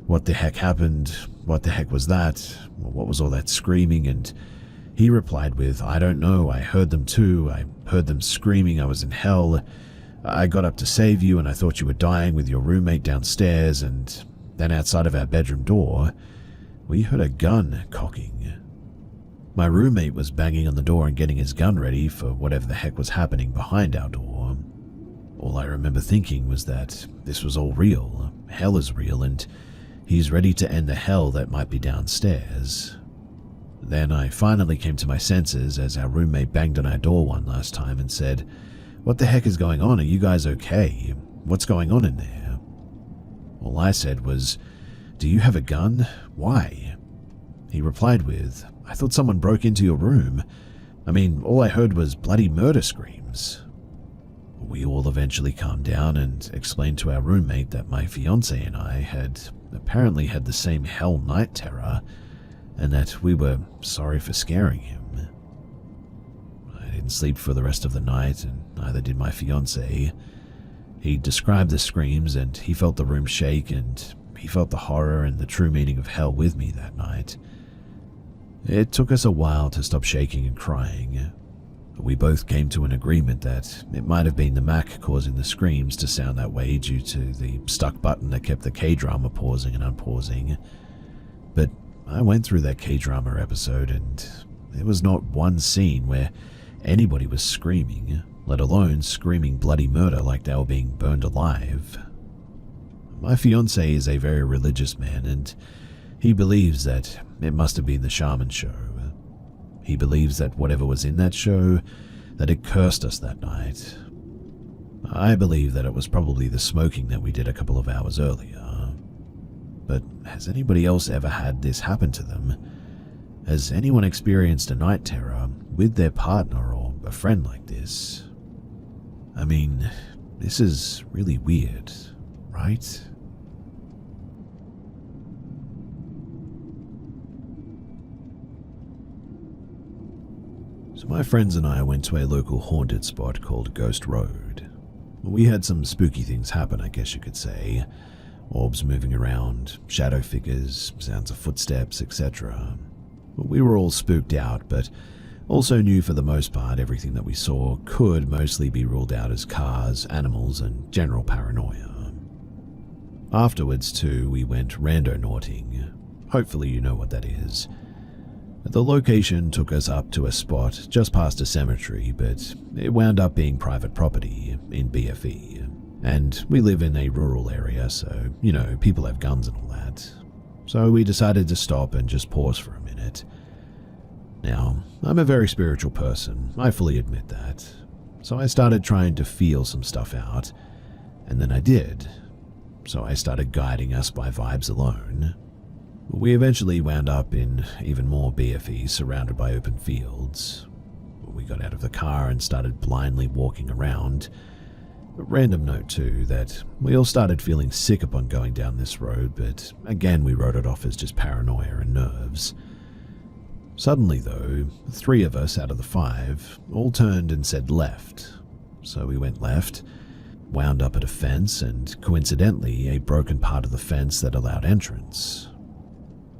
[SPEAKER 1] "What the heck happened? What the heck was that? What was all that screaming?" And he replied with, "I don't know, I heard them too. I heard them screaming, I was in hell. I got up to save you and I thought you were dying with your roommate downstairs, and then outside of our bedroom door, we heard a gun cocking. My roommate was banging on the door and getting his gun ready for whatever the heck was happening behind our door. All I remember thinking was that this was all real, hell is real, and he's ready to end the hell that might be downstairs." Then I finally came to my senses as our roommate banged on our door one last time and said, "What the heck is going on? Are you guys okay? What's going on in there?" All I said was, "Do you have a gun? Why?" He replied with, "I thought someone broke into your room. I mean, all I heard was bloody murder screams." We all eventually calmed down and explained to our roommate that my fiancé and I had apparently had the same hell night terror, and that we were sorry for scaring him. I didn't sleep for the rest of the night, and neither did my fiancé. He described the screams, and he felt the room shake, and he felt the horror and the true meaning of hell with me that night. It took us a while to stop shaking and crying. We both came to an agreement that it might have been the Mac causing the screams to sound that way due to the stuck button that kept the K-drama pausing and unpausing. But I went through that K-drama episode, and there was not one scene where anybody was screaming, let alone screaming bloody murder like they were being burned alive. My fiancé is a very religious man, and he believes that it must have been the shaman show. He believes that whatever was in that show, that it cursed us that night. I believe that it was probably the smoking that we did a couple of hours earlier. But has anybody else ever had this happen to them? Has anyone experienced a night terror with their partner or a friend like this? I mean, this is really weird, right? So my friends and I went to a local haunted spot called Ghost Road. We had some spooky things happen, I guess you could say. Orbs moving around, shadow figures, sounds of footsteps, etc. We were all spooked out, but also knew for the most part everything that we saw could mostly be ruled out as cars, animals, and general paranoia. Afterwards, too, we went randonauting. Hopefully you know what that is. The location took us up to a spot just past a cemetery, but it wound up being private property in BFE. And we live in a rural area, so, people have guns and all that. So we decided to stop and just pause for a minute. Now, I'm a very spiritual person, I fully admit that. So I started trying to feel some stuff out, and then I did. So I started guiding us by vibes alone. We eventually wound up in even more BFE surrounded by open fields. We got out of the car and started blindly walking around. A random note too, that we all started feeling sick upon going down this road, but again we wrote it off as just paranoia and nerves. Suddenly though, 3 of us out of the 5 all turned and said left. So we went left, wound up at a fence, and coincidentally a broken part of the fence that allowed entrance.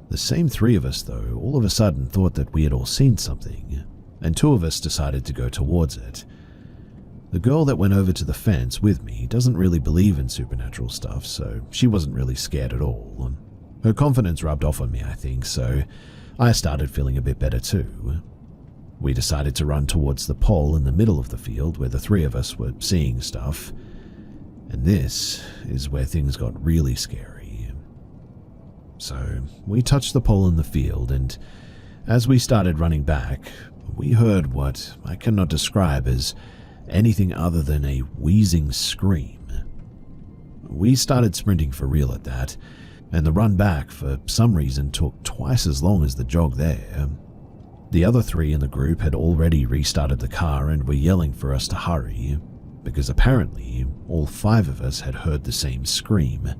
[SPEAKER 1] The same 3 of us, though, all of a sudden thought that we had all seen something, and 2 of us decided to go towards it. The girl that went over to the fence with me doesn't really believe in supernatural stuff, so she wasn't really scared at all. Her confidence rubbed off on me, I think, so I started feeling a bit better too. We decided to run towards the pole in the middle of the field where the three of us were seeing stuff. And this is where things got really scary. So we touched the pole in the field, and as we started running back, we heard what I cannot describe as anything other than a wheezing scream. We started sprinting for real at that, and the run back for some reason took twice as long as the jog there. The other three in the group had already restarted the car and were yelling for us to hurry, because apparently all five of us had heard the same scream.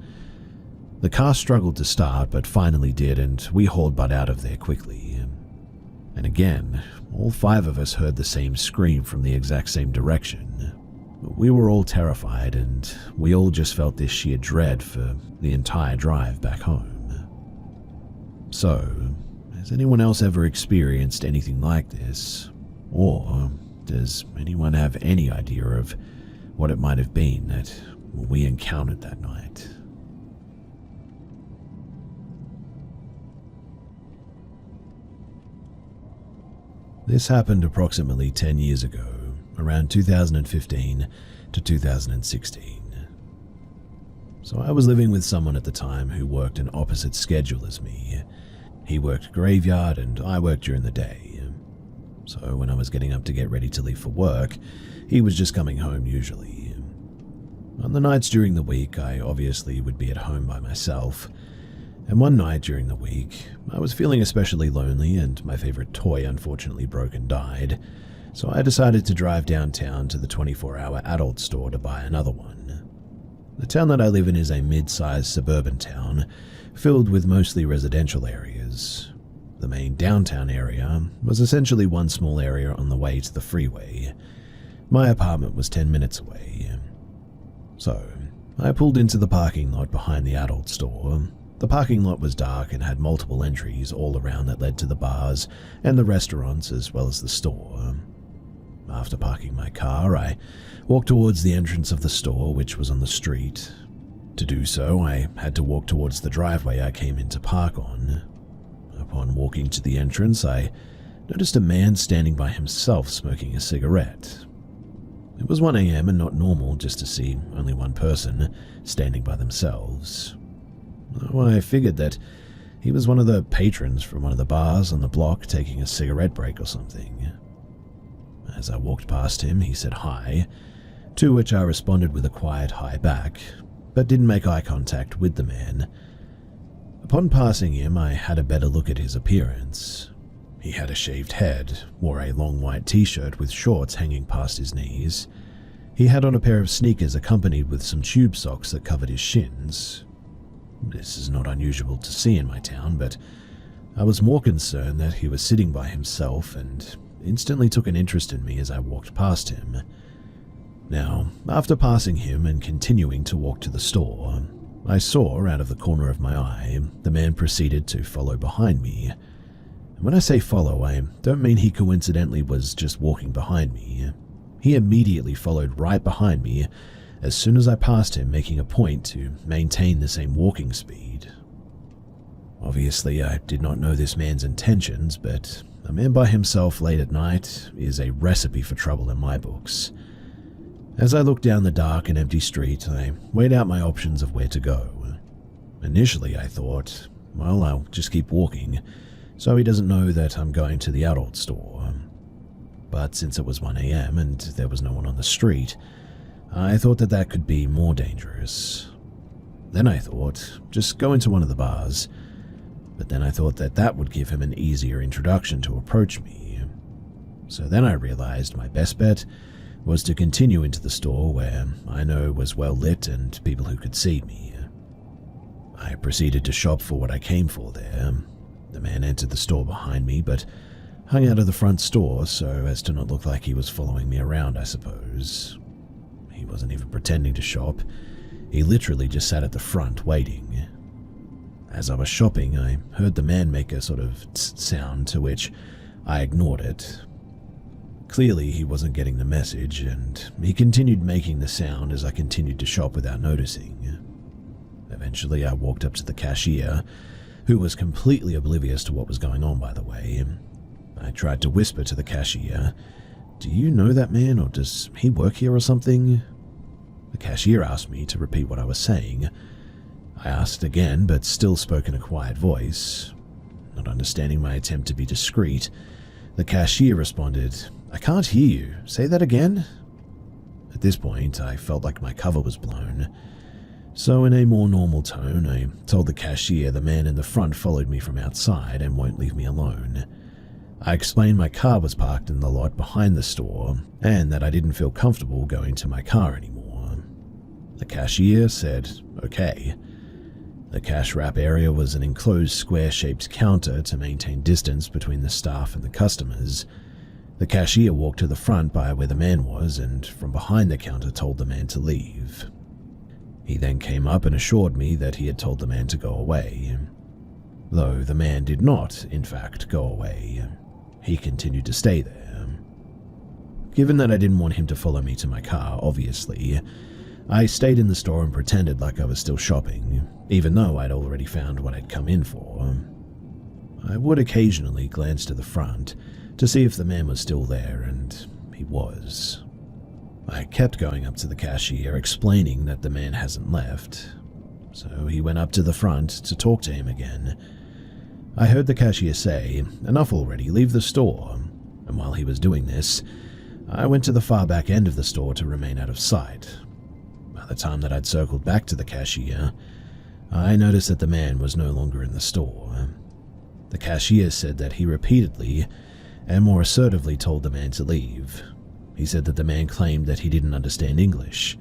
[SPEAKER 1] The car struggled to start but finally did, and we hauled butt out of there quickly. And again, all five of us heard the same scream from the exact same direction. We were all terrified, and we all just felt this sheer dread for the entire drive back home. So, has anyone else ever experienced anything like this? Or does anyone have any idea of what it might have been that we encountered that night? This happened approximately 10 years ago, around 2015 to 2016. So I was living with someone at the time who worked an opposite schedule as me. He worked graveyard and I worked during the day. So when I was getting up to get ready to leave for work, he was just coming home usually. On the nights during the week, I obviously would be at home by myself. And one night during the week, I was feeling especially lonely and my favorite toy unfortunately broke and died. So I decided to drive downtown to the 24-hour adult store to buy another one. The town that I live in is a mid-sized suburban town, filled with mostly residential areas. The main downtown area was essentially one small area on the way to the freeway. My apartment was 10 minutes away. So I pulled into the parking lot behind the adult store. The parking lot was dark and had multiple entries all around that led to the bars and the restaurants as well as the store. After parking my car, I walked towards the entrance of the store, which was on the street. To do so, I had to walk towards the driveway I came in to park on. Upon walking to the entrance, I noticed a man standing by himself smoking a cigarette. It was 1 a.m. and not normal just to see only one person standing by themselves. I figured that he was one of the patrons from one of the bars on the block taking a cigarette break or something. As I walked past him, he said hi, to which I responded with a quiet hi back, but didn't make eye contact with the man. Upon passing him, I had a better look at his appearance. He had a shaved head, wore a long white t-shirt with shorts hanging past his knees. He had on a pair of sneakers accompanied with some tube socks that covered his shins. This is not unusual to see in my town, but I was more concerned that he was sitting by himself and instantly took an interest in me as I walked past him. Now, after passing him and continuing to walk to the store, I saw, out of the corner of my eye, the man proceeded to follow behind me. And when I say follow, I don't mean he coincidentally was just walking behind me. He immediately followed right behind me as soon as I passed him, making a point to maintain the same walking speed. Obviously, I did not know this man's intentions, but a man by himself late at night is a recipe for trouble in my books. As I looked down the dark and empty street, I weighed out my options of where to go. Initially, I thought, well, I'll just keep walking, so he doesn't know that I'm going to the adult store. But since it was 1 a.m. and there was no one on the street, I thought that that could be more dangerous. Then I thought, just go into one of the bars. But then I thought that that would give him an easier introduction to approach me. So then I realized my best bet was to continue into the store where I know was well lit and people who could see me. I proceeded to shop for what I came for there. The man entered the store behind me, but hung out of the front store so as to not look like he was following me around, I suppose. He wasn't even pretending to shop. He literally just sat at the front waiting. As I was shopping, I heard the man make a sort of tss sound, to which I ignored it. Clearly, he wasn't getting the message, and he continued making the sound as I continued to shop without noticing. Eventually, I walked up to the cashier, who was completely oblivious to what was going on, by the way. I tried to whisper to the cashier, "Do you know that man, or does he work here or something?" The cashier asked me to repeat what I was saying. I asked again, but still spoke in a quiet voice. Not understanding my attempt to be discreet, the cashier responded, "I can't hear you. Say that again?" At this point, I felt like my cover was blown. So in a more normal tone, I told the cashier the man in the front followed me from outside and won't leave me alone. I explained my car was parked in the lot behind the store and that I didn't feel comfortable going to my car anymore. The cashier said, "Okay." The cash wrap area was an enclosed square-shaped counter to maintain distance between the staff and the customers. The cashier walked to the front by where the man was and from behind the counter told the man to leave. He then came up and assured me that he had told the man to go away. Though the man did not, in fact, go away. He continued to stay there. Given that I didn't want him to follow me to my car, obviously, I stayed in the store and pretended like I was still shopping, even though I'd already found what I'd come in for. I would occasionally glance to the front to see if the man was still there, and he was. I kept going up to the cashier, explaining that the man hasn't left, so he went up to the front to talk to him again. I heard the cashier say, "Enough already, leave the store," and while he was doing this, I went to the far back end of the store to remain out of sight. By the time that I'd circled back to the cashier, I noticed that the man was no longer in the store. The cashier said that he repeatedly and more assertively told the man to leave. He said that the man claimed that he didn't understand English.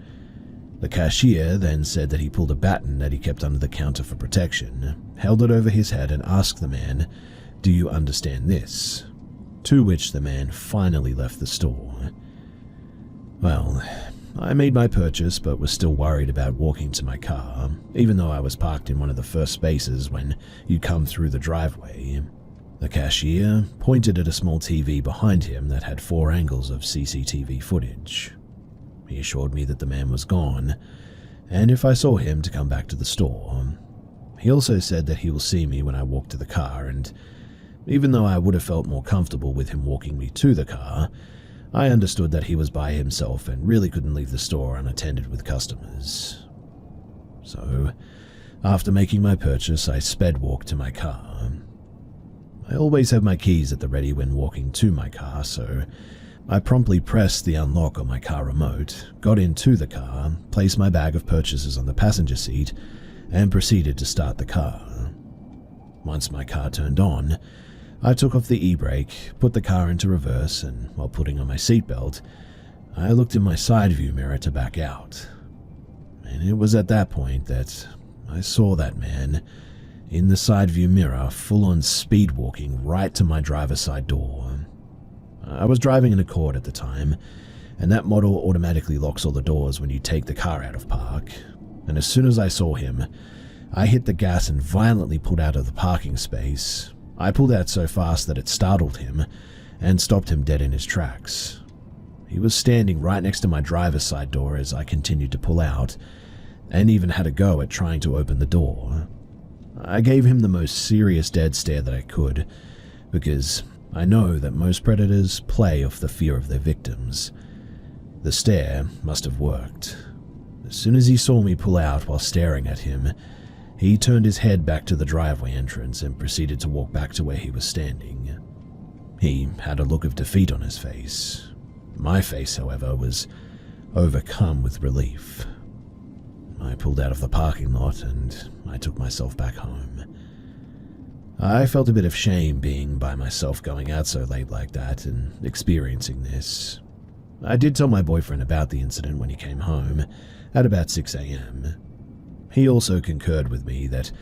[SPEAKER 1] The cashier then said that he pulled a baton that he kept under the counter for protection, held it over his head and asked the man, "Do you understand this?" To which the man finally left the store. Well, I made my purchase but was still worried about walking to my car, even though I was parked in one of the first spaces when you come through the driveway. The cashier pointed at a small TV behind him that had 4 angles of CCTV footage. He assured me that the man was gone, and if I saw him to come back to the store. He also said that he will see me when I walk to the car, and even though I would have felt more comfortable with him walking me to the car, I understood that he was by himself and really couldn't leave the store unattended with customers. So, after making my purchase, I sped walked to my car. I always have my keys at the ready when walking to my car, so I promptly pressed the unlock on my car remote, got into the car, placed my bag of purchases on the passenger seat, and proceeded to start the car. Once my car turned on, I took off the e-brake, put the car into reverse, and while putting on my seatbelt, I looked in my side view mirror to back out. And it was at that point that I saw that man in the side view mirror, full-on speed walking right to my driver's side door. I was driving an Accord at the time, and that model automatically locks all the doors when you take the car out of park. And as soon as I saw him, I hit the gas and violently pulled out of the parking space. I pulled out so fast that it startled him and stopped him dead in his tracks. He was standing right next to my driver's side door as I continued to pull out, and even had a go at trying to open the door. I gave him the most serious dead stare that I could, because I know that most predators play off the fear of their victims. The stare must have worked. As soon as he saw me pull out while staring at him, he turned his head back to the driveway entrance and proceeded to walk back to where he was standing. He had a look of defeat on his face. My face, however, was overcome with relief. I pulled out of the parking lot and I took myself back home. I felt a bit of shame being by myself going out so late like that and experiencing this. I did tell my boyfriend about the incident when he came home at about 6 a.m. He also concurred with me that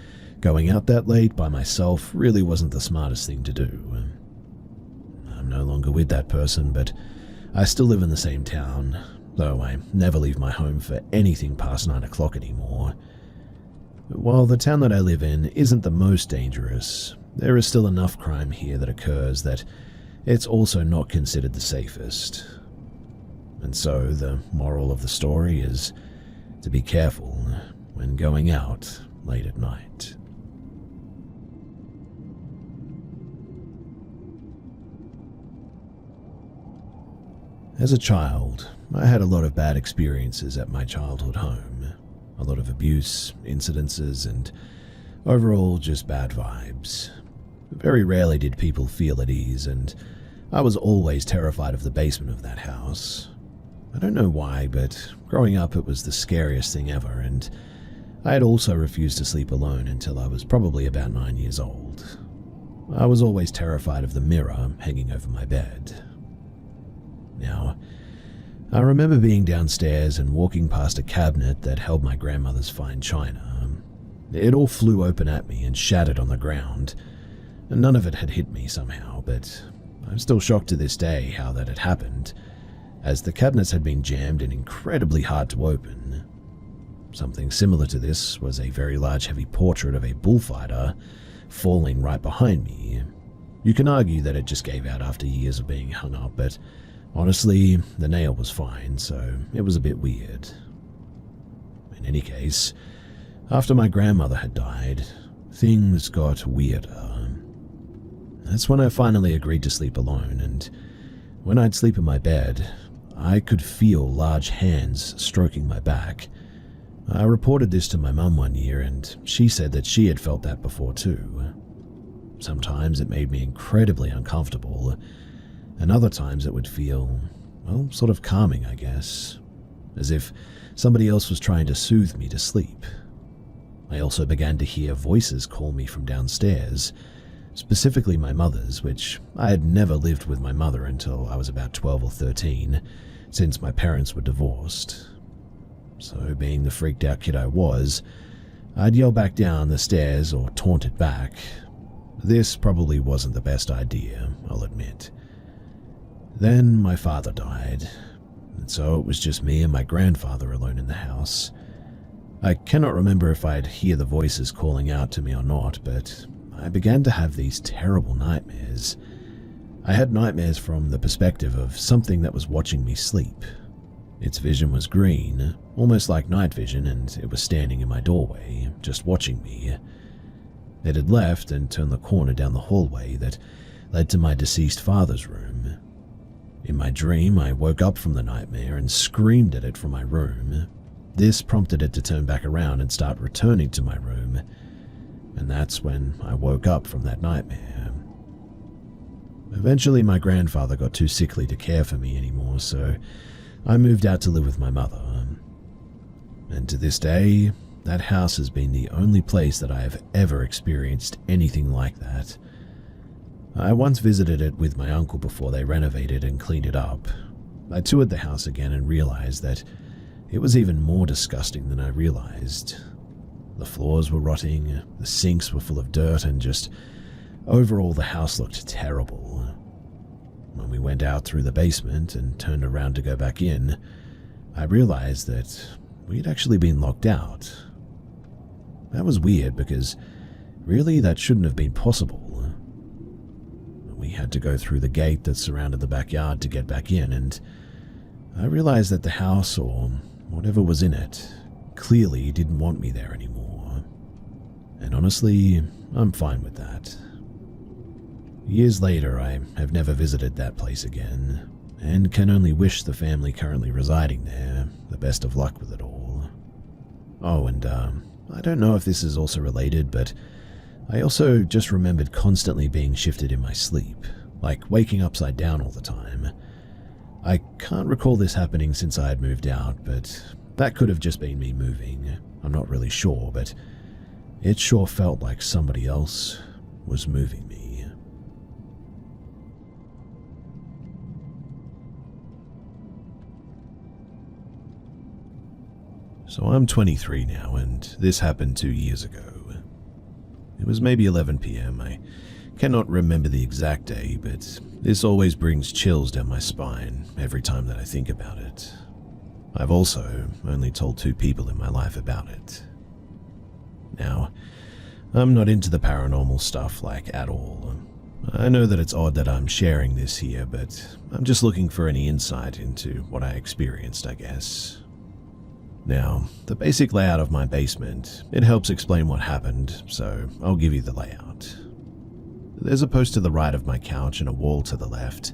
[SPEAKER 1] going out that late by myself really wasn't the smartest thing to do. I'm no longer with that person, but I still live in the same town, though I never leave my home for anything past 9 o'clock anymore. While the town that I live in isn't the most dangerous, there is still enough crime here that occurs that it's also not considered the safest. And so the moral of the story is to be careful when going out late at night. As a child, I had a lot of bad experiences at my childhood home. A lot of abuse, incidences, and overall just bad vibes. Very rarely did people feel at ease, and I was always terrified of the basement of that house. I don't know why, but growing up it was the scariest thing ever, and I had also refused to sleep alone until I was probably about 9 years old. I was always terrified of the mirror hanging over my bed. Now, I remember being downstairs and walking past a cabinet that held my grandmother's fine china. It all flew open at me and shattered on the ground, and none of it had hit me somehow, but I'm still shocked to this day how that had happened, as the cabinets had been jammed and incredibly hard to open. Something similar to this was a very large heavy portrait of a bullfighter falling right behind me. You can argue that it just gave out after years of being hung up, but honestly, the nail was fine, so it was a bit weird. In any case, after my grandmother had died, things got weirder. That's when I finally agreed to sleep alone, and when I'd sleep in my bed, I could feel large hands stroking my back. I reported this to my mum one year, and she said that she had felt that before too. Sometimes it made me incredibly uncomfortable, and other times it would feel, well, sort of calming, I guess, as if somebody else was trying to soothe me to sleep. I also began to hear voices call me from downstairs, specifically my mother's, which I had never lived with my mother until I was about 12 or 13, since my parents were divorced. So, being the freaked out kid I was, I'd yell back down the stairs or taunt it back. This probably wasn't the best idea, I'll admit. Then my father died, and so it was just me and my grandfather alone in the house. I cannot remember if I'd hear the voices calling out to me or not, but I began to have these terrible nightmares. I had nightmares from the perspective of something that was watching me sleep. Its vision was green, almost like night vision, and it was standing in my doorway, just watching me. It had left and turned the corner down the hallway that led to my deceased father's room. In my dream, I woke up from the nightmare and screamed at it from my room. This prompted it to turn back around and start returning to my room, and that's when I woke up from that nightmare. Eventually, my grandfather got too sickly to care for me anymore, so I moved out to live with my mother. And to this day, that house has been the only place that I have ever experienced anything like that. I once visited it with my uncle before they renovated and cleaned it up. I toured the house again and realized that it was even more disgusting than I realized. The floors were rotting, the sinks were full of dirt, and just overall the house looked terrible. When we went out through the basement and turned around to go back in, I realized that we'd actually been locked out. That was weird because really that shouldn't have been possible. We had to go through the gate that surrounded the backyard to get back in, and I realized that the house, or whatever was in it, clearly didn't want me there anymore. And honestly, I'm fine with that. Years later, I have never visited that place again, and can only wish the family currently residing there the best of luck with it all. Oh, and I don't know if this is also related, but I also just remembered constantly being shifted in my sleep, like waking upside down all the time. I can't recall this happening since I had moved out, but that could have just been me moving. I'm not really sure, but it sure felt like somebody else was moving me. So I'm 23 now, and this happened 2 years ago. It was maybe 11 p.m. I cannot remember the exact day, but this always brings chills down my spine every time that I think about it. I've also only told 2 people in my life about it. Now, I'm not into the paranormal stuff at all. I know that it's odd that I'm sharing this here, but I'm just looking for any insight into what I experienced, I guess. Now, the basic layout of my basement, it helps explain what happened, so I'll give you the layout. There's a post to the right of my couch and a wall to the left.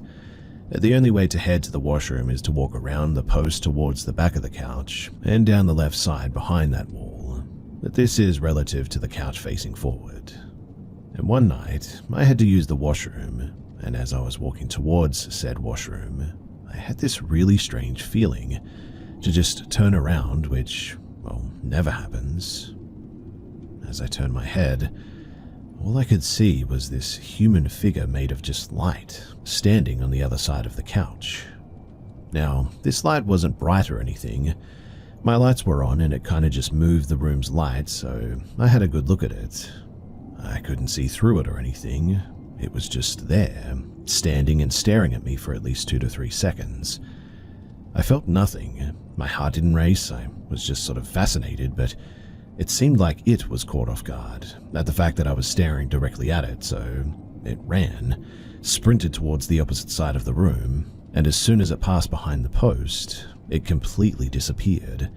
[SPEAKER 1] The only way to head to the washroom is to walk around the post towards the back of the couch and down the left side behind that wall. But this is relative to the couch facing forward. And one night, I had to use the washroom, and as I was walking towards said washroom, I had this really strange feeling to just turn around, which, well, never happens. As I turned my head, all I could see was this human figure made of just light, standing on the other side of the couch. Now, this light wasn't bright or anything. My lights were on and it kind of just moved the room's light, so I had a good look at it. I couldn't see through it or anything. It was just there, standing and staring at me for at least 2 to 3 seconds. I felt nothing. My heart didn't race. I was just sort of fascinated, but it seemed like it was caught off guard at the fact that I was staring directly at it, so it ran, sprinted towards the opposite side of the room, and as soon as it passed behind the post, it completely disappeared.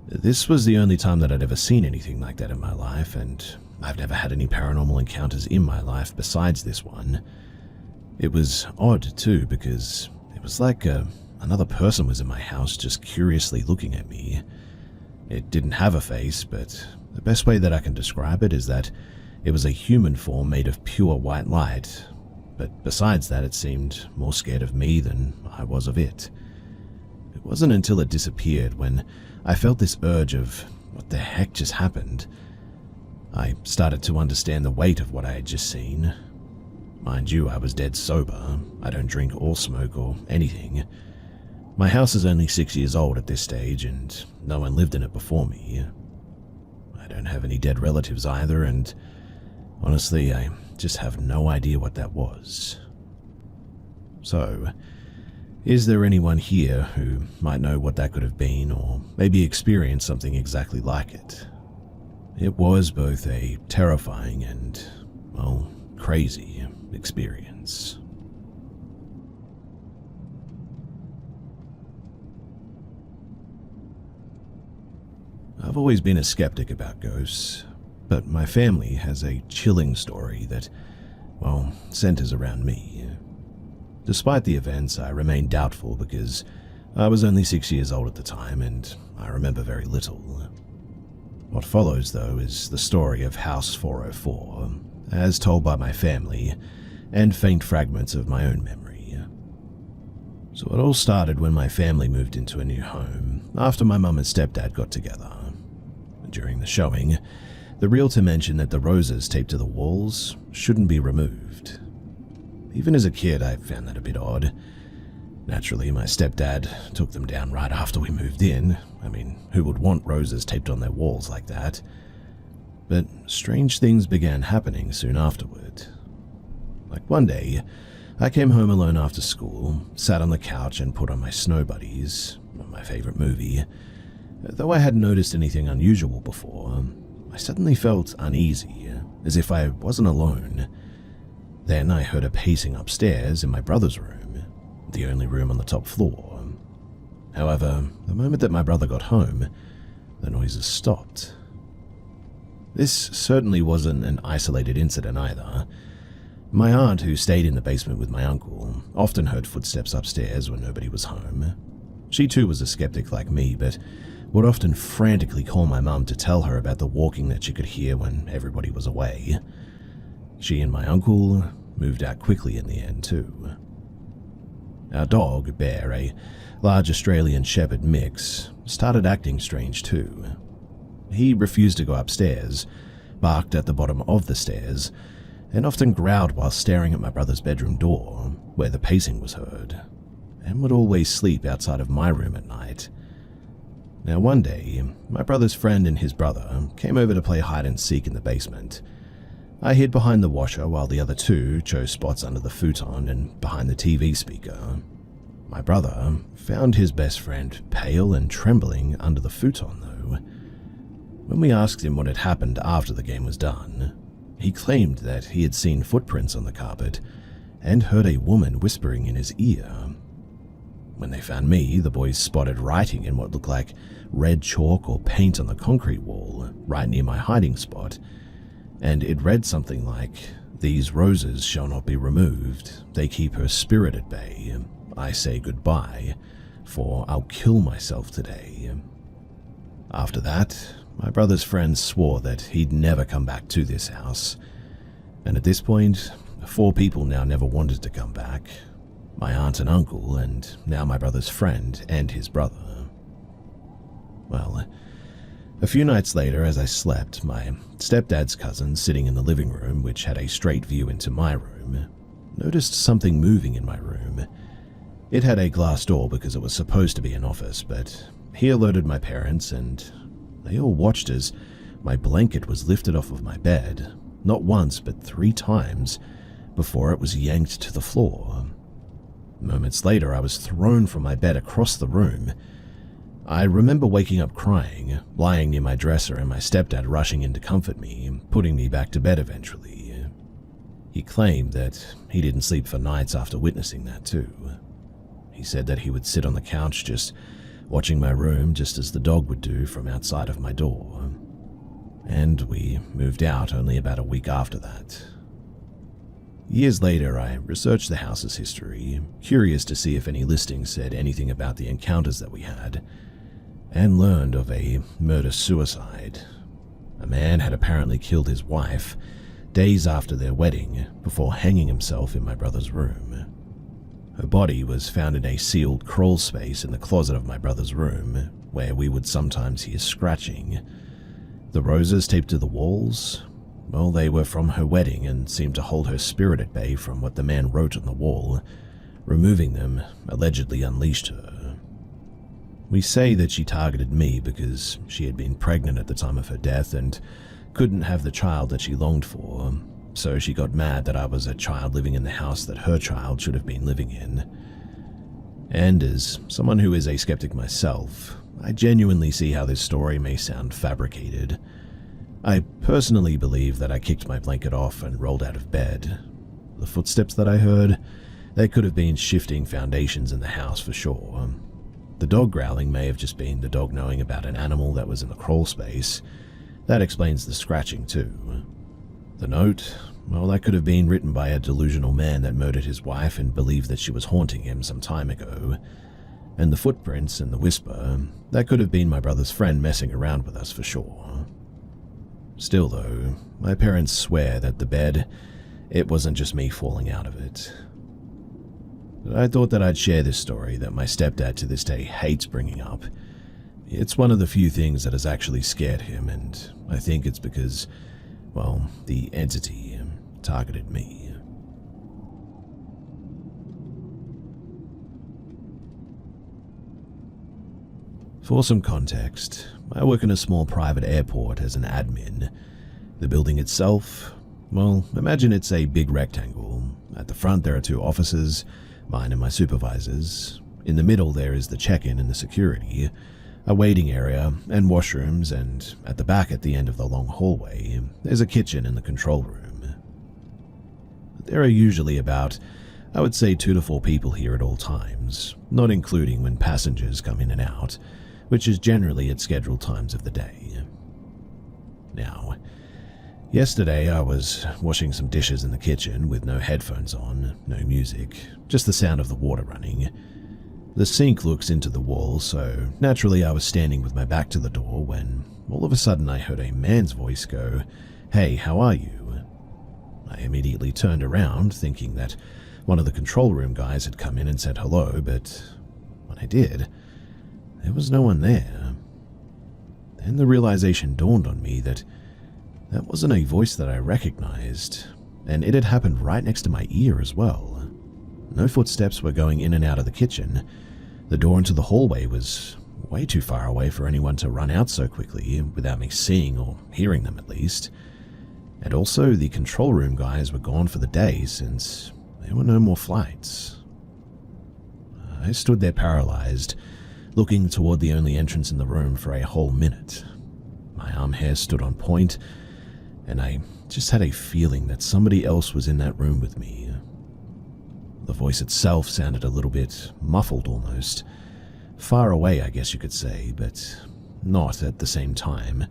[SPEAKER 1] This was the only time that I'd ever seen anything like that in my life, and I've never had any paranormal encounters in my life besides this one. It was odd too, because it was like another person was in my house just curiously looking at me. It didn't have a face, but the best way that I can describe it is that it was a human form made of pure white light, but besides that it seemed more scared of me than I was of it. It wasn't until it disappeared when I felt this urge of, what the heck just happened? I started to understand the weight of what I had just seen. Mind you, I was dead sober. I don't drink or smoke or anything. My house is only 6 years old at this stage, and no one lived in it before me. I don't have any dead relatives either, and honestly, I just have no idea what that was. So, is there anyone here who might know what that could have been, or maybe experienced something exactly like it? It was both a terrifying and, well, crazy experience. I've always been a skeptic about ghosts, but my family has a chilling story that, well, centers around me. Despite the events, I remain doubtful because I was only 6 years old at the time and I remember very little. What follows, though, is the story of House 404, as told by my family, and faint fragments of my own memory. So it all started when my family moved into a new home after my mum and stepdad got together. During the showing, the realtor mentioned that the roses taped to the walls shouldn't be removed. Even as a kid, I found that a bit odd. Naturally, my stepdad took them down right after we moved in. I mean, who would want roses taped on their walls like that? But strange things began happening soon afterward. Like one day, I came home alone after school, sat on the couch and put on my Snow Buddies, my favorite movie. Though I hadn't noticed anything unusual before, I suddenly felt uneasy, as if I wasn't alone. Then I heard a pacing upstairs in my brother's room, the only room on the top floor. However, the moment that my brother got home, the noises stopped. This certainly wasn't an isolated incident either. My aunt, who stayed in the basement with my uncle, often heard footsteps upstairs when nobody was home. She too was a skeptic like me, but would often frantically call my mum to tell her about the walking that she could hear when everybody was away. She and my uncle moved out quickly in the end too. Our dog, Bear, a large Australian Shepherd mix, started acting strange too. He refused to go upstairs, barked at the bottom of the stairs, and often growled while staring at my brother's bedroom door, where the pacing was heard, and would always sleep outside of my room at night. Now one day, my brother's friend and his brother came over to play hide and seek in the basement. I hid behind the washer while the other two chose spots under the futon and behind the TV speaker. My brother found his best friend pale and trembling under the futon though. When we asked him what had happened after the game was done, he claimed that he had seen footprints on the carpet and heard a woman whispering in his ear. When they found me, the boys spotted writing in what looked like red chalk or paint on the concrete wall right near my hiding spot, and it read something like, These roses shall not be removed. They keep her spirit at bay. I say goodbye, for I'll kill myself today. After that, my brother's friends swore that he'd never come back to this house. And at this point, 4 people now never wanted to come back. My aunt and uncle, and now my brother's friend and his brother. Well, a few nights later, as I slept, my stepdad's cousin, sitting in the living room, which had a straight view into my room, noticed something moving in my room. It had a glass door because it was supposed to be an office, but he alerted my parents, and they all watched as my blanket was lifted off of my bed, not once but 3 times, before it was yanked to the floor. Moments later, I was thrown from my bed across the room. I remember waking up crying, lying near my dresser, and my stepdad rushing in to comfort me, putting me back to bed eventually. He claimed that he didn't sleep for nights after witnessing that too. He said that he would sit on the couch just watching my room, just as the dog would do from outside of my door. And we moved out only about a week after that. Years later, I researched the house's history, curious to see if any listings said anything about the encounters that we had, and learned of a murder-suicide. A man had apparently killed his wife days after their wedding before hanging himself in my brother's room. Her body was found in a sealed crawl space in the closet of my brother's room, where we would sometimes hear scratching. The roses taped to the walls, well, they were from her wedding and seemed to hold her spirit at bay from what the man wrote on the wall. Removing them allegedly unleashed her. We say that she targeted me because she had been pregnant at the time of her death and couldn't have the child that she longed for, so she got mad that I was a child living in the house that her child should have been living in. And as someone who is a skeptic myself, I genuinely see how this story may sound fabricated. I personally believe that I kicked my blanket off and rolled out of bed. The footsteps that I heard, they could have been shifting foundations in the house for sure. The dog growling may have just been the dog knowing about an animal that was in the crawl space. That explains the scratching too. The note, well, that could have been written by a delusional man that murdered his wife and believed that she was haunting him some time ago. And the footprints and the whisper, that could have been my brother's friend messing around with us for sure. Still though, my parents swear that the bed, it wasn't just me falling out of it. I thought that I'd share this story that my stepdad to this day hates bringing up. It's one of the few things that has actually scared him, and I think it's because, well, the entity targeted me. For some context, I work in a small private airport as an admin. The building itself, well, imagine it's a big rectangle. At the front there are 2 offices, mine and my supervisor's. In the middle there is the check-in and the security, a waiting area and washrooms, and at the back at the end of the long hallway, there's a kitchen and the control room. There are usually about, I would say 2 to 4 people here at all times, not including when passengers come in and out, which is generally at scheduled times of the day. Now, yesterday I was washing some dishes in the kitchen with no headphones on, no music, just the sound of the water running. The sink looks into the wall, so naturally I was standing with my back to the door when all of a sudden I heard a man's voice go, "Hey, how are you?" I immediately turned around, thinking that one of the control room guys had come in and said hello, but when I did, there was no one there. Then the realization dawned on me that that wasn't a voice that I recognized, and it had happened right next to my ear as well. No footsteps were going in and out of the kitchen. The door into the hallway was way too far away for anyone to run out so quickly without me seeing or hearing them at least. And also, the control room guys were gone for the day since there were no more flights. I stood there paralyzed, looking toward the only entrance in the room for a whole minute. My arm hair stood on point, and I just had a feeling that somebody else was in that room with me. The voice itself sounded a little bit muffled almost. Far away, I guess you could say, but not at the same time.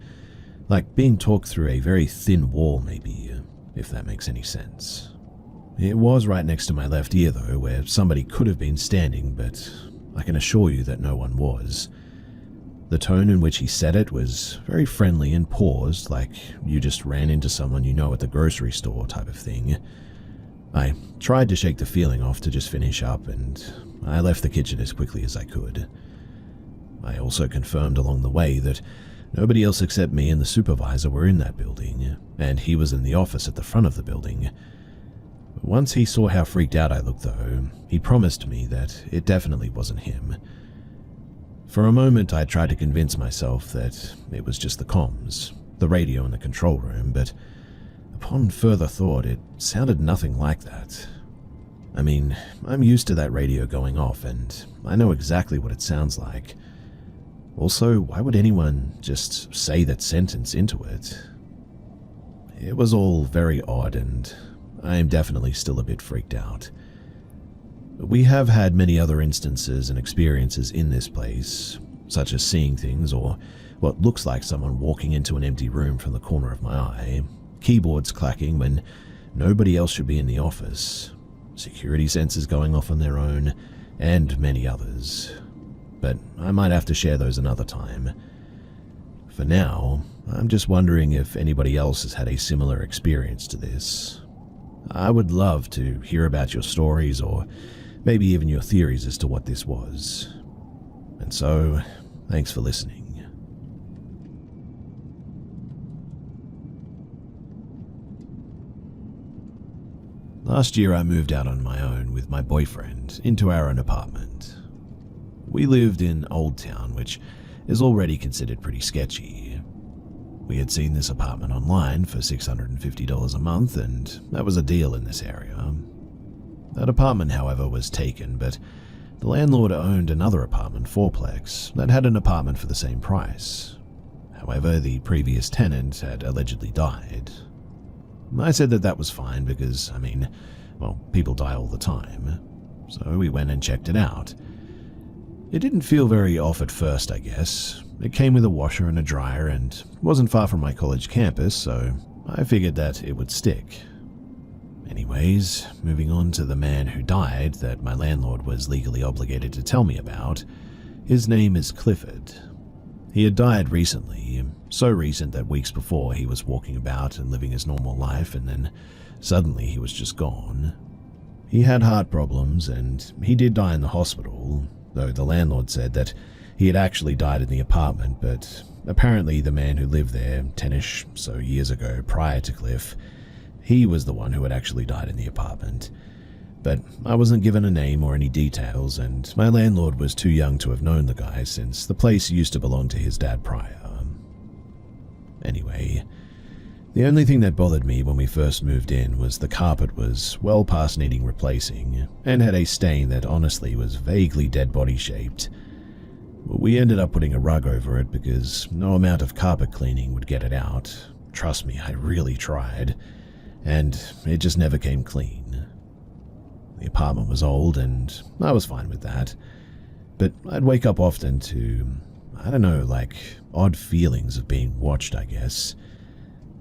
[SPEAKER 1] Like being talked through a very thin wall, maybe. if that makes any sense. It was right next to my left ear though, where somebody could have been standing, but I can assure you that no one was. The tone in which he said it was very friendly and paused, like you just ran into someone you know at the grocery store type of thing. I tried to shake the feeling off to just finish up, and I left the kitchen as quickly as I could. I also confirmed along the way that nobody else except me and the supervisor were in that building, and he was in the office at the front of the building. Once he saw how freaked out I looked though, he promised me that it definitely wasn't him. For a moment I tried to convince myself that it was just the comms, the radio in the control room, but upon further thought it sounded nothing like that. I mean, I'm used to that radio going off and I know exactly what it sounds like. Also, why would anyone just say that sentence into it? It was all very odd and I am definitely still a bit freaked out. We have had many other instances and experiences in this place, such as seeing things or what looks like someone walking into an empty room from the corner of my eye, keyboards clacking when nobody else should be in the office, security sensors going off on their own, and many others. But I might have to share those another time. For now, I'm just wondering if anybody else has had a similar experience to this. I would love to hear about your stories or maybe even your theories as to what this was. And so, thanks for listening. Last year I moved out on my own with my boyfriend into our own apartment. We lived in Old Town, which is already considered pretty sketchy. We had seen this apartment online for $650 a month, and that was a deal in this area. That apartment, however, was taken, but the landlord owned another apartment fourplex that had an apartment for the same price. However, the previous tenant had allegedly died. I said that was fine because, people die all the time. So we went and checked it out. It didn't feel very off at first, I guess. It came with a washer and a dryer and wasn't far from my college campus, so I figured that it would stick. Anyways, moving on to the man who died that my landlord was legally obligated to tell me about. His name is Clifford. He had died recently, so recent that weeks before he was walking about and living his normal life, and then suddenly he was just gone. He had heart problems and he did die in the hospital, though the landlord said that he had actually died in the apartment, but apparently the man who lived there 10-ish so years ago prior to Cliff, he was the one who had actually died in the apartment. But I wasn't given a name or any details, and my landlord was too young to have known the guy since the place used to belong to his dad prior. Anyway, the only thing that bothered me when we first moved in was the carpet was well past needing replacing and had a stain that honestly was vaguely dead body shaped. We ended up putting a rug over it because no amount of carpet cleaning would get it out. Trust me, I really tried. And it just never came clean. The apartment was old and I was fine with that. But I'd wake up often to, odd feelings of being watched, I guess.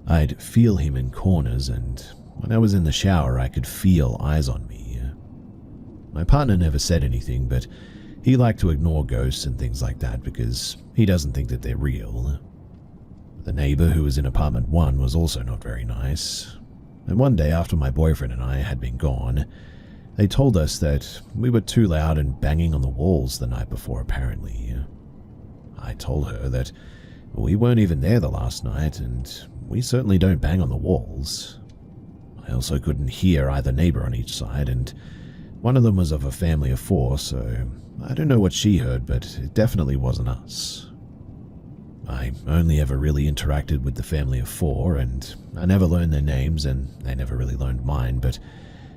[SPEAKER 1] I'd feel him in corners, and when I was in the shower I could feel eyes on me. My partner never said anything, but he liked to ignore ghosts and things like that because he doesn't think that they're real. The neighbor who was in apartment 1 was also not very nice. And one day after my boyfriend and I had been gone, they told us that we were too loud and banging on the walls the night before apparently. I told her that we weren't even there the last night and we certainly don't bang on the walls. I also couldn't hear either neighbor on each side, and one of them was of a family of 4, so I don't know what she heard, but it definitely wasn't us. I only ever really interacted with the family of 4, and I never learned their names, and they never really learned mine, but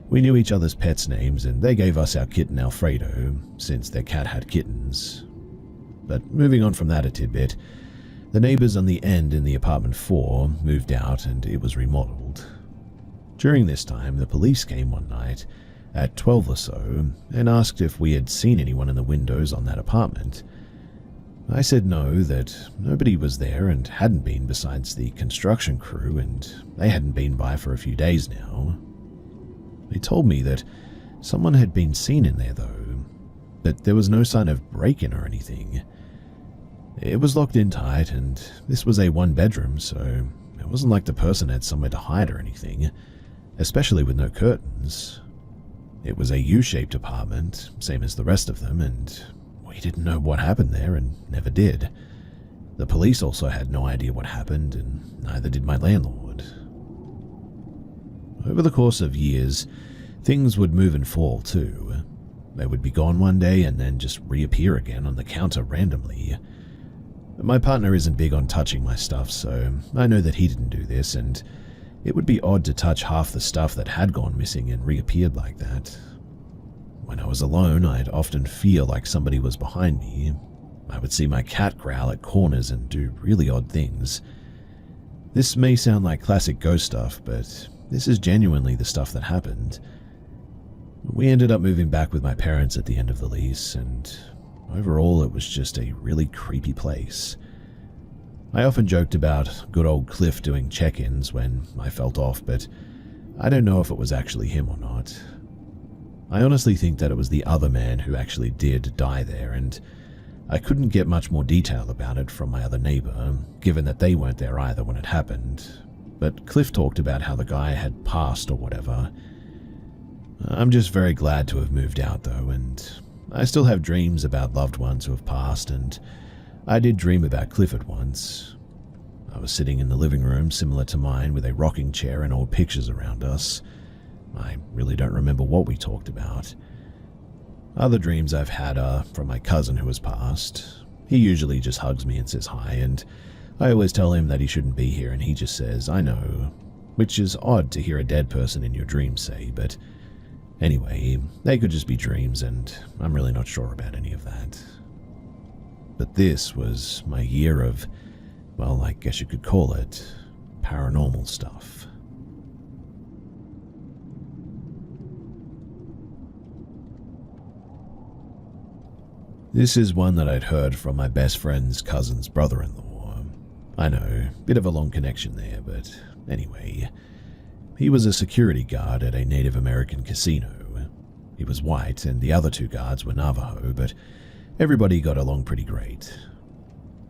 [SPEAKER 1] we knew each other's pets' names, and they gave us our kitten Alfredo, since their cat had kittens. But moving on from that a tidbit, the neighbors on the end in the apartment 4 moved out and it was remodeled. During this time, the police came one night at 12 or so and asked if we had seen anyone in the windows on that apartment. I said no, that nobody was there and hadn't been besides the construction crew, and they hadn't been by for a few days now. They told me that someone had been seen in there though, but there was no sign of break-in or anything. It was locked in tight, and this was a one-bedroom, so it wasn't like the person had somewhere to hide or anything, especially with no curtains. It was a U-shaped apartment, same as the rest of them, and we didn't know what happened there and never did. The police also had no idea what happened, and neither did my landlord. Over the course of years, things would move and fall too. They would be gone one day and then just reappear again on the counter randomly. My partner isn't big on touching my stuff, so I know that he didn't do this, and it would be odd to touch half the stuff that had gone missing and reappeared like that. When I was alone, I'd often feel like somebody was behind me. I would see my cat growl at corners and do really odd things. This may sound like classic ghost stuff, but this is genuinely the stuff that happened. We ended up moving back with my parents at the end of the lease, and overall it was just a really creepy place. I often joked about good old Cliff doing check-ins when I felt off, but I don't know if it was actually him or not. I honestly think that it was the other man who actually did die there, and I couldn't get much more detail about it from my other neighbor, given that they weren't there either when it happened. But Cliff talked about how the guy had passed or whatever. I'm just very glad to have moved out though, and I still have dreams about loved ones who have passed, and I did dream about Cliff at once. I was sitting in the living room similar to mine with a rocking chair and old pictures around us. I really don't remember what we talked about. Other dreams I've had are from my cousin who has passed. He usually just hugs me and says hi, and I always tell him that he shouldn't be here, and he just says, "I know," which is odd to hear a dead person in your dreams say, but anyway, they could just be dreams, and I'm really not sure about any of that. But this was my year of, well, I guess you could call it, paranormal stuff. This is one that I'd heard from my best friend's cousin's brother-in-law. I know, bit of a long connection there, but anyway. He was a security guard at a Native American casino. He was white, and the other two guards were Navajo, but everybody got along pretty great.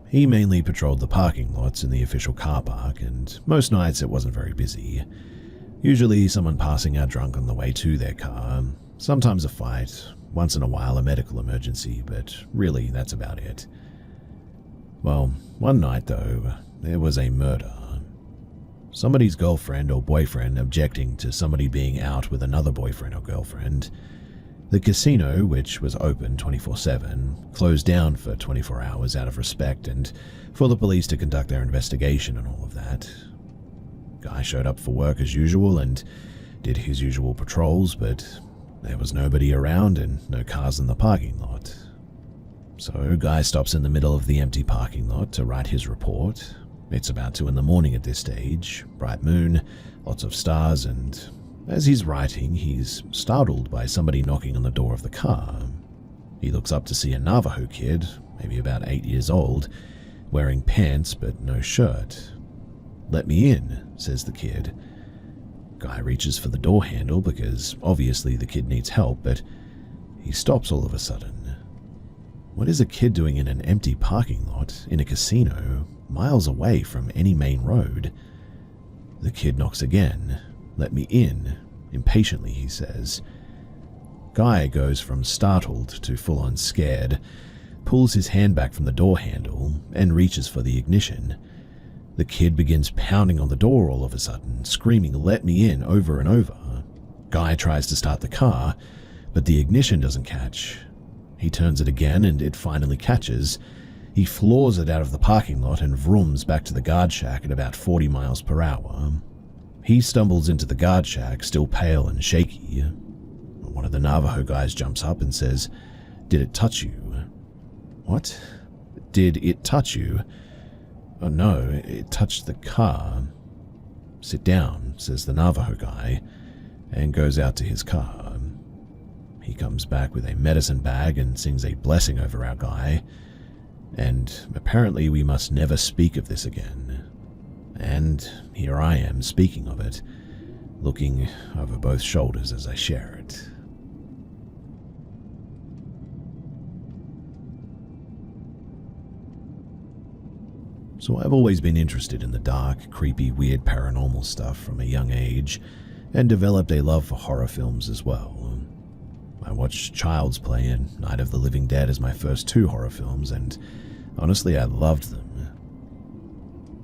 [SPEAKER 1] He mainly patrolled the parking lots in the official car park, and most nights it wasn't very busy. Usually someone passing out drunk on the way to their car, sometimes a fight, once in a while a medical emergency, but really that's about it. Well, one night though, there was a murder. Somebody's girlfriend or boyfriend objecting to somebody being out with another boyfriend or girlfriend. The casino, which was open 24/7, closed down for 24 hours out of respect and for the police to conduct their investigation and all of that. Guy showed up for work as usual and did his usual patrols, but there was nobody around and no cars in the parking lot. So Guy stops in the middle of the empty parking lot to write his report. It's about 2 a.m. at this stage, bright moon, lots of stars, and as he's writing, he's startled by somebody knocking on the door of the car. He looks up to see a Navajo kid, maybe about 8 years old, wearing pants but no shirt. "Let me in," says the kid. Guy reaches for the door handle because obviously the kid needs help, but he stops all of a sudden. What is a kid doing in an empty parking lot in a casino, miles away from any main road? The kid knocks again. "Let me in," impatiently he says. Guy goes from startled to full-on scared, pulls his hand back from the door handle, and reaches for the ignition. The kid begins pounding on the door all of a sudden, screaming "let me in" over and over. Guy tries to start the car, but the ignition doesn't catch. He turns it again and it finally catches. He floors it out of the parking lot and vrooms back to the guard shack at about 40 miles per hour. He stumbles into the guard shack, still pale and shaky. One of the Navajo guys jumps up and says, "Did it touch you?" "What? Did it touch you?" "Oh no, it touched the car." "Sit down," says the Navajo guy, and goes out to his car. He comes back with a medicine bag and sings a blessing over our guy. and apparently we must never speak of this again. And here I am speaking of it, looking over both shoulders as I share it. So I've always been interested in the dark, creepy, weird paranormal stuff from a young age, and developed a love for horror films as well. I watched Child's Play and Night of the Living Dead as my first two horror films, and honestly I loved them.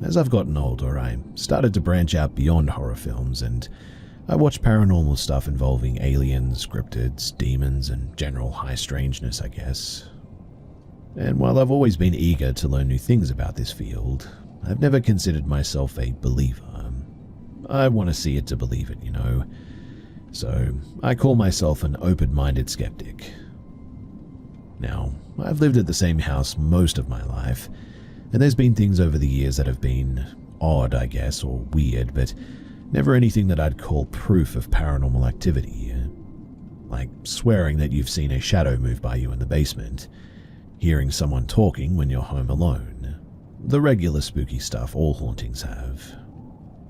[SPEAKER 1] As I've gotten older, I started to branch out beyond horror films, and I watched paranormal stuff involving aliens, cryptids, demons, and general high strangeness, I guess. And while I've always been eager to learn new things about this field, I've never considered myself a believer. I want to see it to believe it, you know. So I call myself an open-minded skeptic. Now, I've lived at the same house most of my life, and there's been things over the years that have been odd, I guess, or weird, but never anything that I'd call proof of paranormal activity. Like swearing that you've seen a shadow move by you in the basement, hearing someone talking when you're home alone. The regular spooky stuff all hauntings have.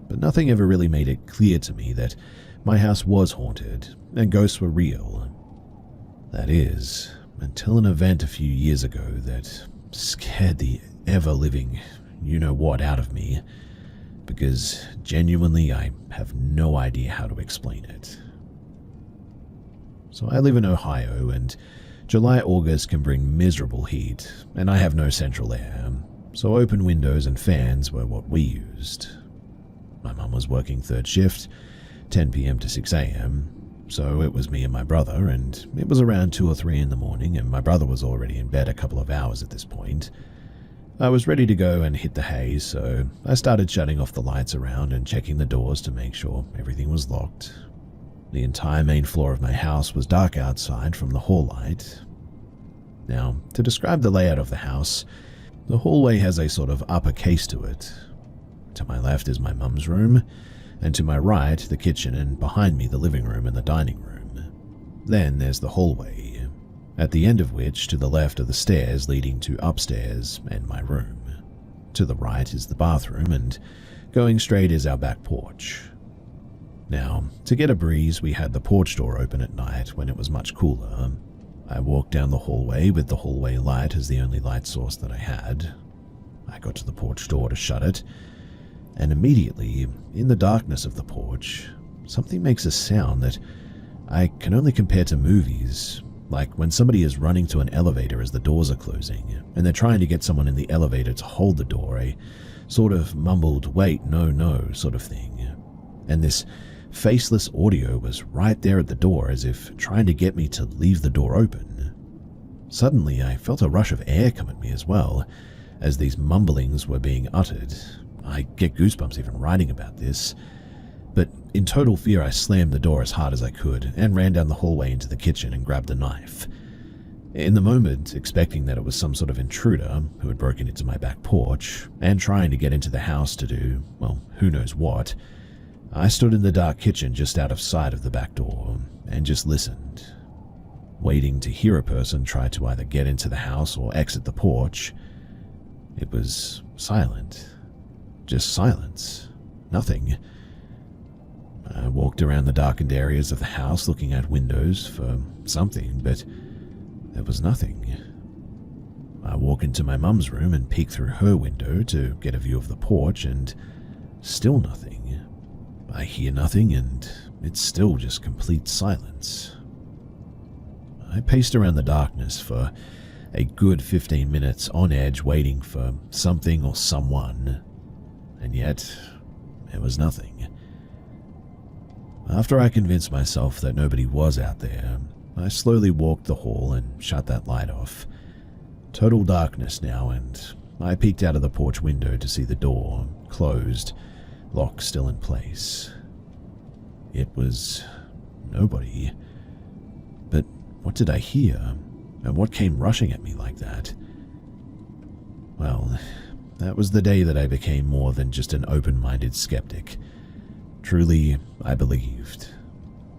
[SPEAKER 1] But nothing ever really made it clear to me that my house was haunted and ghosts were real. That is, until an event a few years ago that scared the ever-living you-know-what out of me, because genuinely I have no idea how to explain it. So I live in Ohio, and July-August can bring miserable heat, and I have no central air, so open windows and fans were what we used. My mum was working third shift, 10 p.m. to 6 a.m., so it was me and my brother, and it was around 2 or 3 in the morning, and my brother was already in bed a couple of hours at this point. I was ready to go and hit the hay, so I started shutting off the lights around and checking the doors to make sure everything was locked. The entire main floor of my house was dark outside from the hall light. Now, to describe the layout of the house, the hallway has a sort of upper case to it. To my left is my mum's room, and to my right the kitchen, and behind me the living room and the dining room. Then there's the hallway, at the end of which to the left are the stairs leading to upstairs and my room. To the right is the bathroom, and going straight is our back porch. Now, to get a breeze, we had the porch door open at night when it was much cooler. I walked down the hallway with the hallway light as the only light source that I had. I got to the porch door to shut it, and immediately, in the darkness of the porch, something makes a sound that I can only compare to movies, like when somebody is running to an elevator as the doors are closing, and they're trying to get someone in the elevator to hold the door, a sort of mumbled, wait, no, no sort of thing. And this faceless audio was right there at the door as if trying to get me to leave the door open. Suddenly, I felt a rush of air come at me as well, as these mumblings were being uttered. I get goosebumps even writing about this, but in total fear I slammed the door as hard as I could and ran down the hallway into the kitchen and grabbed a knife. In the moment, expecting that it was some sort of intruder who had broken into my back porch and trying to get into the house to do, well, who knows what, I stood in the dark kitchen just out of sight of the back door and just listened, waiting to hear a person try to either get into the house or exit the porch. It was silent. Just silence. Nothing. I walked around the darkened areas of the house looking out windows for something, but there was nothing. I walk into my mum's room and peek through her window to get a view of the porch, and still nothing. I hear nothing, and it's still just complete silence. I paced around the darkness for a good 15 minutes on edge, waiting for something or someone. And yet, there was nothing. After I convinced myself that nobody was out there, I slowly walked the hall and shut that light off. Total darkness now, and I peeked out of the porch window to see the door, closed, lock still in place. It was nobody. But what did I hear? And what came rushing at me like that? Well, that was the day that I became more than just an open-minded skeptic. Truly, I believed.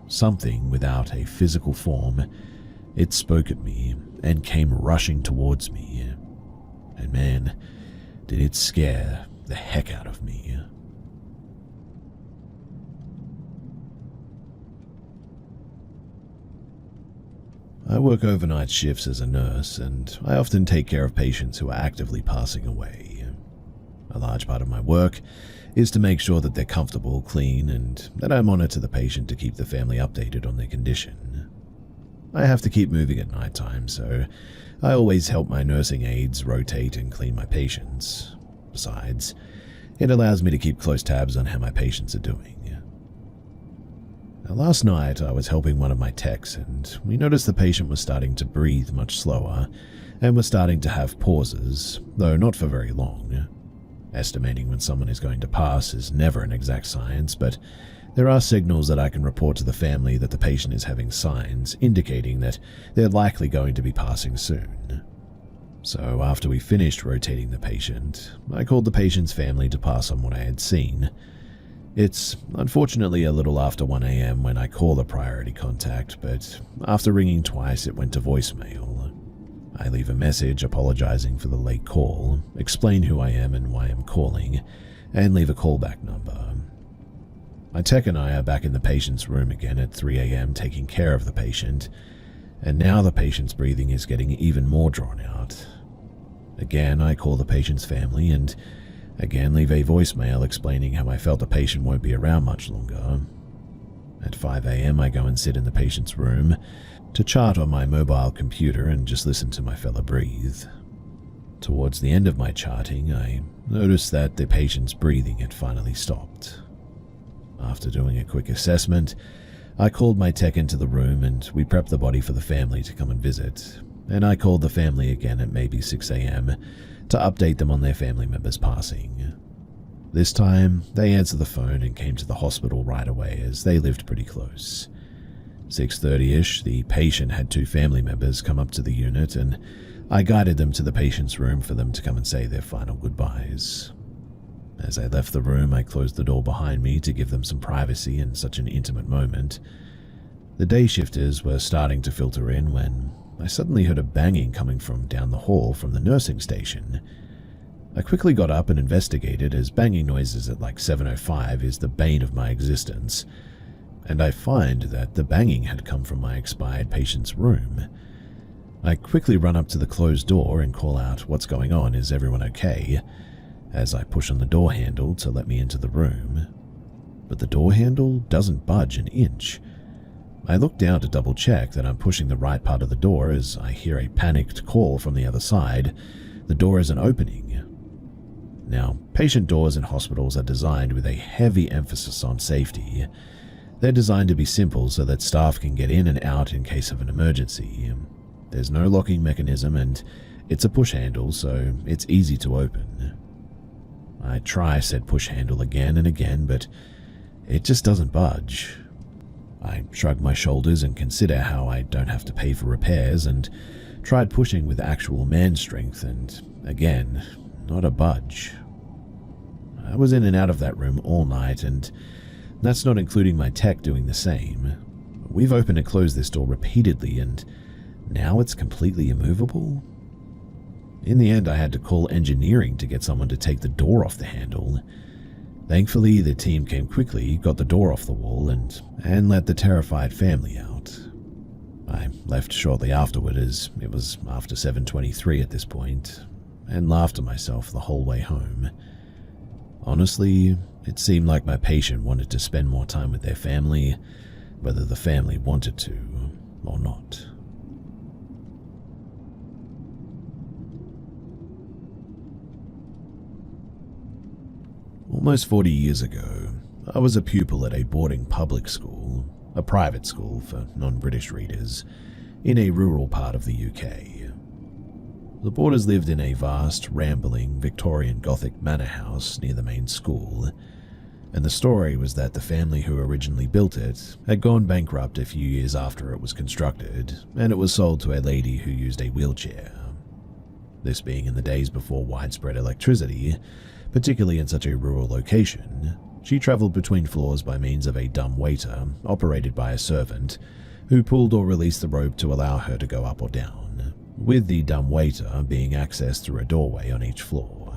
[SPEAKER 1] Something without a physical form, it spoke at me and came rushing towards me. and man, did it scare the heck out of me. I work overnight shifts as a nurse, and I often take care of patients who are actively passing away. A large part of my work is to make sure that they're comfortable, clean, and that I monitor the patient to keep the family updated on their condition. I have to keep moving at night time, so I always help my nursing aides rotate and clean my patients. Besides, it allows me to keep close tabs on how my patients are doing. Now, last night, I was helping one of my techs, and we noticed the patient was starting to breathe much slower and was starting to have pauses, though not for very long. Estimating when someone is going to pass is never an exact science, but there are signals that I can report to the family that the patient is having signs indicating that they're likely going to be passing soon. So after we finished rotating the patient, I called the patient's family to pass on what I had seen. It's unfortunately a little after 1 a.m. when I call the priority contact, but after ringing twice it went to voicemail. I leave a message apologizing for the late call, explain who I am and why I'm calling, and leave a callback number. My tech and I are back in the patient's room again at 3 a.m. taking care of the patient, and now the patient's breathing is getting even more drawn out. Again, I call the patient's family and again leave a voicemail explaining how I felt the patient won't be around much longer. At 5 a.m. I go and sit in the patient's room to chart on my mobile computer and just listen to my fella breathe. Towards the end of my charting, I noticed that the patient's breathing had finally stopped. After doing a quick assessment, I called my tech into the room and we prepped the body for the family to come and visit, and I called the family again at maybe 6 a.m. to update them on their family members passing. This time, they answered the phone and came to the hospital right away as they lived pretty close. 6:30ish, the patient had 2 family members come up to the unit and I guided them to the patient's room for them to come and say their final goodbyes. As I left the room, I closed the door behind me to give them some privacy in such an intimate moment. The day shifters were starting to filter in when I suddenly heard a banging coming from down the hall from the nursing station. I quickly got up and investigated, as banging noises at like 7:05 is the bane of my existence, and I find that the banging had come from my expired patient's room. I quickly run up to the closed door and call out, "What's going on? Is everyone okay?" as I push on the door handle to let me into the room. But the door handle doesn't budge an inch. I look down to double check that I'm pushing the right part of the door as I hear a panicked call from the other side. The door isn't opening. Now, patient doors in hospitals are designed with a heavy emphasis on safety. They're designed to be simple so that staff can get in and out in case of an emergency. There's no locking mechanism and it's a push handle, so it's easy to open. I try said push handle again and again, but it just doesn't budge. I shrug my shoulders and consider how I don't have to pay for repairs and tried pushing with actual man strength and, again, not a budge. I was in and out of that room all night, and that's not including my tech doing the same. We've opened and closed this door repeatedly, and now it's completely immovable? In the end, I had to call engineering to get someone to take the door off the handle. Thankfully, the team came quickly, got the door off the wall, and let the terrified family out. I left shortly afterward, as it was after 7:23 at this point, and laughed to myself the whole way home. Honestly, it seemed like my patient wanted to spend more time with their family, whether the family wanted to or not. Almost 40 years ago, I was a pupil at a boarding public school, a private school for non-British readers, in a rural part of the UK. The boarders lived in a vast, rambling, Victorian Gothic manor house near the main school, and the story was that the family who originally built it had gone bankrupt a few years after it was constructed, and it was sold to a lady who used a wheelchair. This being in the days before widespread electricity, particularly in such a rural location, she travelled between floors by means of a dumb waiter operated by a servant who pulled or released the rope to allow her to go up or down. with the dumbwaiter being accessed through a doorway on each floor.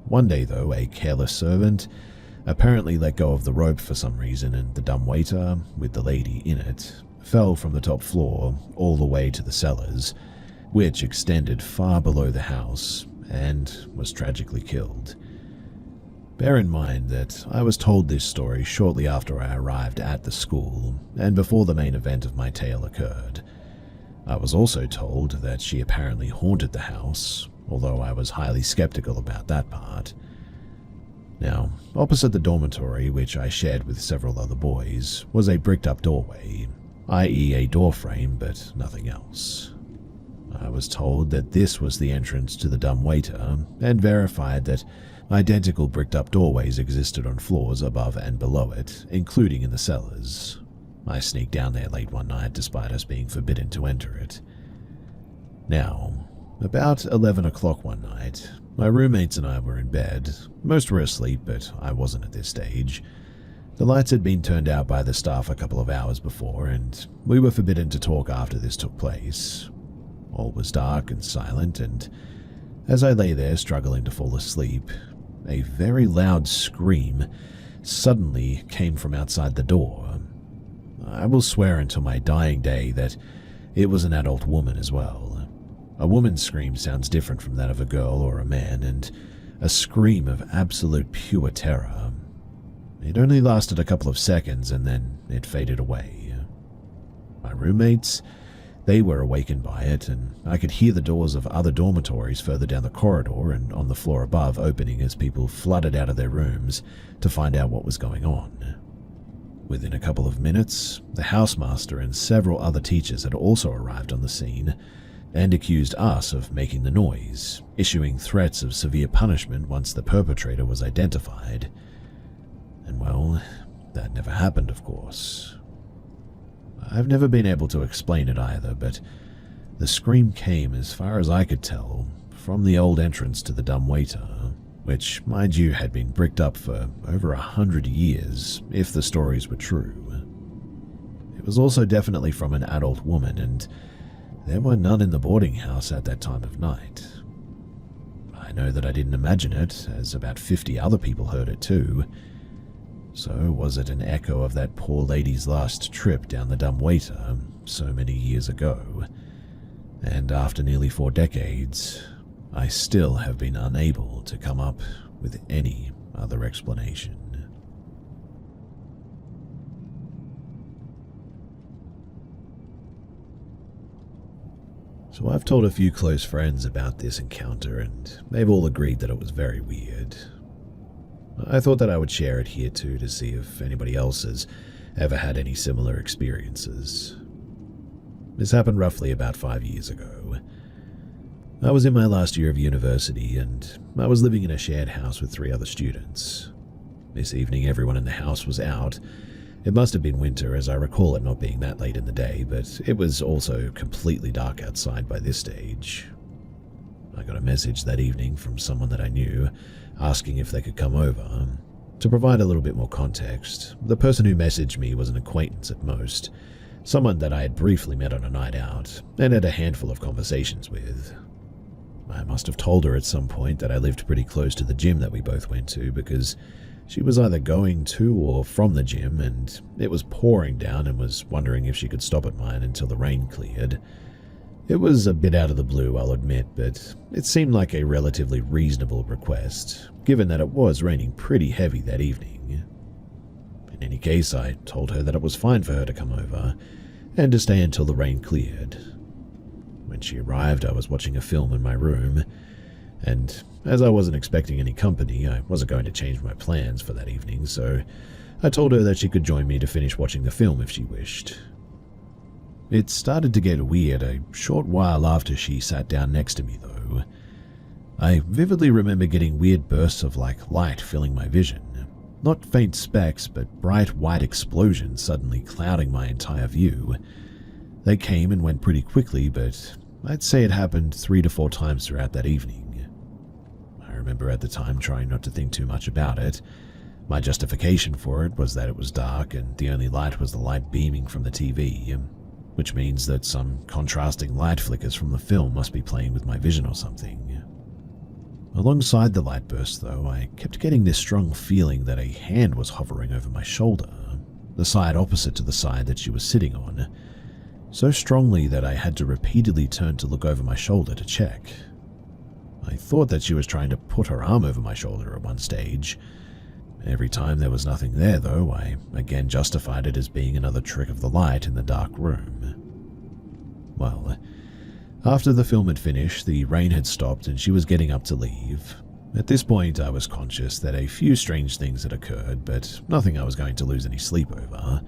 [SPEAKER 1] One day, though, a careless servant apparently let go of the rope for some reason, and the dumbwaiter, with the lady in it, fell from the top floor all the way to the cellars, which extended far below the house, and was tragically killed. Bear in mind that I was told this story shortly after I arrived at the school, and before the main event of my tale occurred. I was also told that she apparently haunted the house, although I was highly skeptical about that part. Now, opposite the dormitory, which I shared with several other boys, was a bricked-up doorway, i.e. a door frame, but nothing else. I was told that this was the entrance to the dumbwaiter, and verified that identical bricked-up doorways existed on floors above and below it, including in the cellars. I sneaked down there late one night despite us being forbidden to enter it. Now, about 11 o'clock one night, my roommates and I were in bed. Most were asleep, but I wasn't at this stage. The lights had been turned out by the staff a couple of hours before, and we were forbidden to talk after this took place. All was dark and silent, and as I lay there struggling to fall asleep, a very loud scream suddenly came from outside the door. I will swear until my dying day that it was an adult woman as well. A woman's scream sounds different from that of a girl or a man, and a scream of absolute pure terror. It only lasted a couple of seconds and then it faded away. My roommates, they were awakened by it, and I could hear the doors of other dormitories further down the corridor and on the floor above opening as people flooded out of their rooms to find out what was going on. Within a couple of minutes, the housemaster and several other teachers had also arrived on the scene and accused us of making the noise, issuing threats of severe punishment once the perpetrator was identified. And well, that never happened, of course. I've never been able to explain it either, but the scream came, as far as I could tell, from the old entrance to the dumbwaiter, which, mind you, had been bricked up for over 100 years, if the stories were true. It was also definitely from an adult woman, and there were none in the boarding house at that time of night. I know that I didn't imagine it, as about 50 other people heard it too. So was it an echo of that poor lady's last trip down the dumbwaiter so many years ago? And after nearly 4 decades, I still have been unable to come up with any other explanation. So I've told a few close friends about this encounter, and they've all agreed that it was very weird. I thought that I would share it here too to see if anybody else has ever had any similar experiences. This happened roughly about 5 years ago. I was in my last year of university, and I was living in a shared house with 3 other students. This evening everyone in the house was out. It must have been winter, as I recall it not being that late in the day, but it was also completely dark outside by this stage. I got a message that evening from someone that I knew, asking if they could come over. To provide a little bit more context, the person who messaged me was an acquaintance at most, someone that I had briefly met on a night out and had a handful of conversations with. I must have told her at some point that I lived pretty close to the gym that we both went to, because she was either going to or from the gym, and it was pouring down, and was wondering if she could stop at mine until the rain cleared. It was a bit out of the blue, I'll admit, but it seemed like a relatively reasonable request, given that it was raining pretty heavy that evening. In any case, I told her that it was fine for her to come over, and to stay until the rain cleared. When she arrived, I was watching a film in my room, and as I wasn't expecting any company, I wasn't going to change my plans for that evening, so I told her that she could join me to finish watching the film if she wished. It started to get weird a short while after she sat down next to me, though. I vividly remember getting weird bursts of light filling my vision. Not faint specks, but bright white explosions suddenly clouding my entire view. They came and went pretty quickly, but I'd say it happened 3 to 4 times throughout that evening. I remember at the time trying not to think too much about it. My justification for it was that it was dark and the only light was the light beaming from the TV. which means that some contrasting light flickers from the film must be playing with my vision or something. Alongside the light burst, though, I kept getting this strong feeling that a hand was hovering over my shoulder, the side opposite to the side that she was sitting on, so strongly that I had to repeatedly turn to look over my shoulder to check. I thought that she was trying to put her arm over my shoulder at one stage. Every time there was nothing there, though, I again justified it as being another trick of the light in the dark room. Well, after the film had finished, the rain had stopped and she was getting up to leave. At this point, I was conscious that a few strange things had occurred, but nothing I was going to lose any sleep over.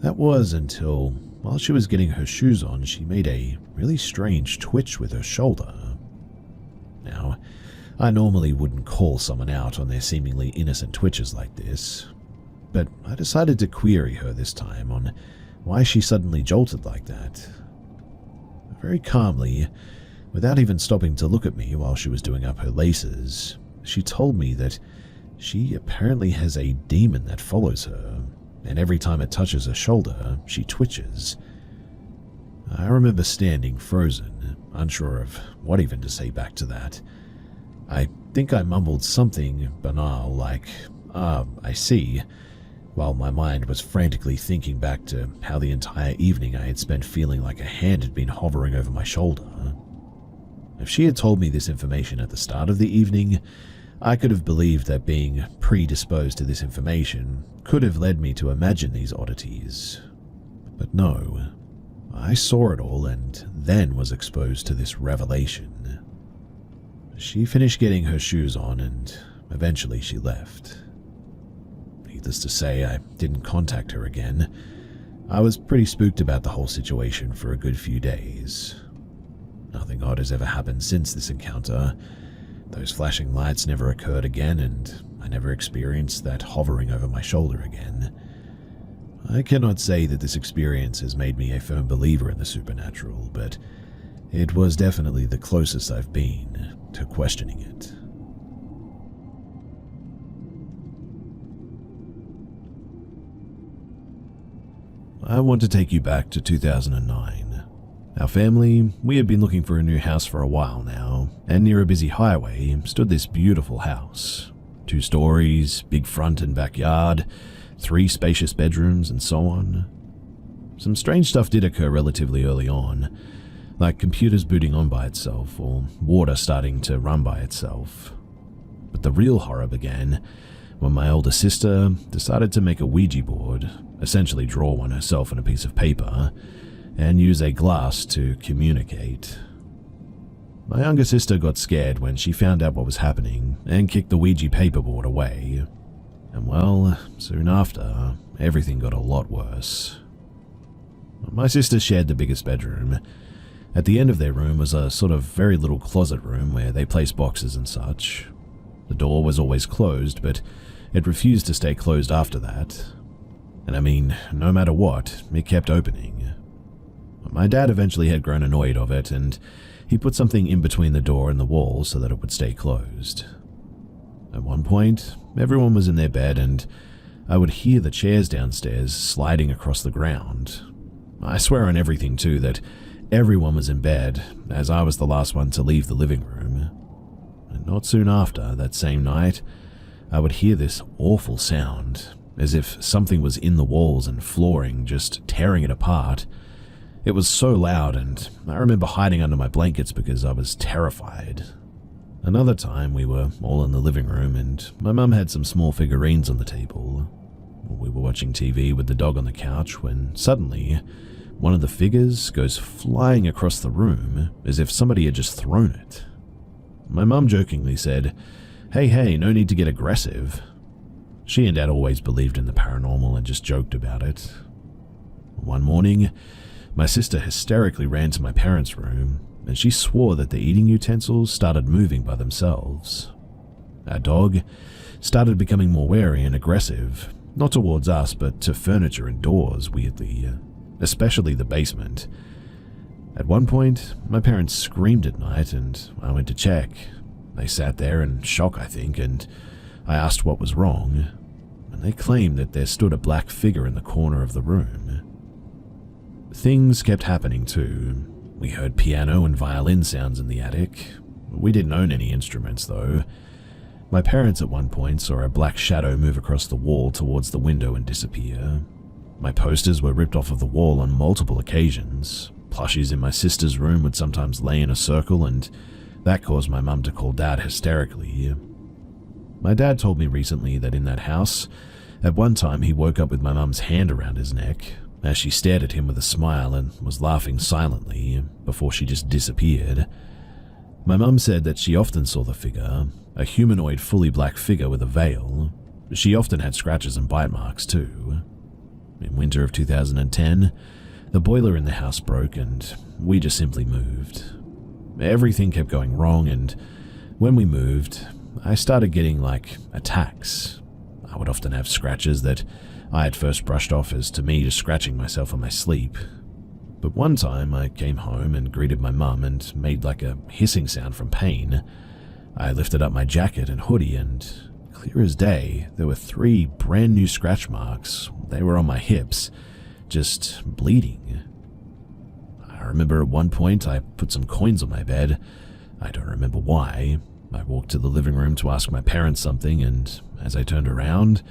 [SPEAKER 1] That was until, while she was getting her shoes on, she made a really strange twitch with her shoulder. Now, I normally wouldn't call someone out on their seemingly innocent twitches like this, but I decided to query her this time on why she suddenly jolted like that. Very calmly, without even stopping to look at me while she was doing up her laces, she told me that she apparently has a demon that follows her, and every time it touches her shoulder, she twitches. I remember standing frozen, unsure of what even to say back to that. I think I mumbled something banal like, I see, while my mind was frantically thinking back to how the entire evening I had spent feeling like a hand had been hovering over my shoulder. If she had told me this information at the start of the evening, I could have believed that being predisposed to this information could have led me to imagine these oddities. But no, I saw it all and then was exposed to this revelation. She finished getting her shoes on and eventually she left. Needless to say, I didn't contact her again. I was pretty spooked about the whole situation for a good few days. Nothing odd has ever happened since this encounter. Those flashing lights never occurred again, and I never experienced that hovering over my shoulder again. I cannot say that this experience has made me a firm believer in the supernatural, but it was definitely the closest I've been to questioning it. I want to take you back to 2009. Our family, we had been looking for a new house for a while now, and near a busy highway stood this beautiful house. 2 stories, big front and backyard, 3 spacious bedrooms, and so on. Some strange stuff did occur relatively early on, like computers booting on by itself or water starting to run by itself. But the real horror began when my older sister decided to make a Ouija board, essentially draw one herself on a piece of paper, and use a glass to communicate. My younger sister got scared when she found out what was happening and kicked the Ouija paperboard away. And well, soon after, everything got a lot worse. My sisters shared the biggest bedroom. At the end of their room was a sort of very little closet room where they placed boxes and such. The door was always closed, but it refused to stay closed after that. And I mean, no matter what, it kept opening. My dad eventually had grown annoyed of it, and he put something in between the door and the wall so that it would stay closed. At one point, everyone was in their bed, and I would hear the chairs downstairs sliding across the ground. I swear on everything, too, that everyone was in bed, as I was the last one to leave the living room. And not soon after, that same night, I would hear this awful sound, as if something was in the walls and flooring, just tearing it apart. It was so loud, and I remember hiding under my blankets because I was terrified. Another time, we were all in the living room, and my mum had some small figurines on the table. We were watching TV with the dog on the couch when suddenly, one of the figures goes flying across the room as if somebody had just thrown it. My mum jokingly said, Hey, no need to get aggressive." She and Dad always believed in the paranormal and just joked about it. One morning, my sister hysterically ran to my parents' room, and she swore that the eating utensils started moving by themselves. Our dog started becoming more wary and aggressive, not towards us but to furniture and doors, weirdly, especially the basement. At one point, my parents screamed at night and I went to check. They sat there in shock, I think, and I asked what was wrong, and they claimed that there stood a black figure in the corner of the room. Things kept happening too. We heard piano and violin sounds in the attic. We didn't own any instruments though. My parents at one point saw a black shadow move across the wall towards the window and disappear. My posters were ripped off of the wall on multiple occasions. Plushies in my sister's room would sometimes lay in a circle, and that caused my mum to call Dad hysterically. My dad told me recently that in that house, at one time he woke up with my mum's hand around his neck as she stared at him with a smile and was laughing silently before she just disappeared. My mum said that she often saw the figure, a humanoid fully black figure with a veil. She often had scratches and bite marks too. In winter of 2010, the boiler in the house broke and we just simply moved. Everything kept going wrong, and when we moved, I started getting attacks. I would often have scratches that I at first brushed off as to me just scratching myself in my sleep. But one time I came home and greeted my mum and made a hissing sound from pain. I lifted up my jacket and hoodie, and clear as day, there were 3 brand new scratch marks. They were on my hips, just bleeding. I remember at one point I put some coins on my bed. I don't remember why. I walked to the living room to ask my parents something, and as I turned around,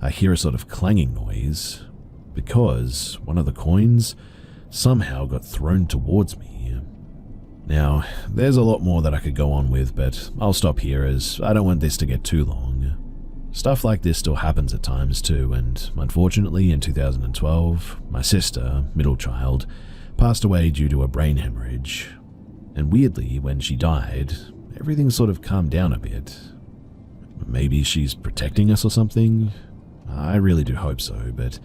[SPEAKER 1] I hear a sort of clanging noise, because one of the coins somehow got thrown towards me. Now, there's a lot more that I could go on with, but I'll stop here as I don't want this to get too long. Stuff like this still happens at times too, and unfortunately in 2012, my sister, middle child, passed away due to a brain hemorrhage. And weirdly, when she died, everything sort of calmed down a bit. Maybe she's protecting us or something? I really do hope so, but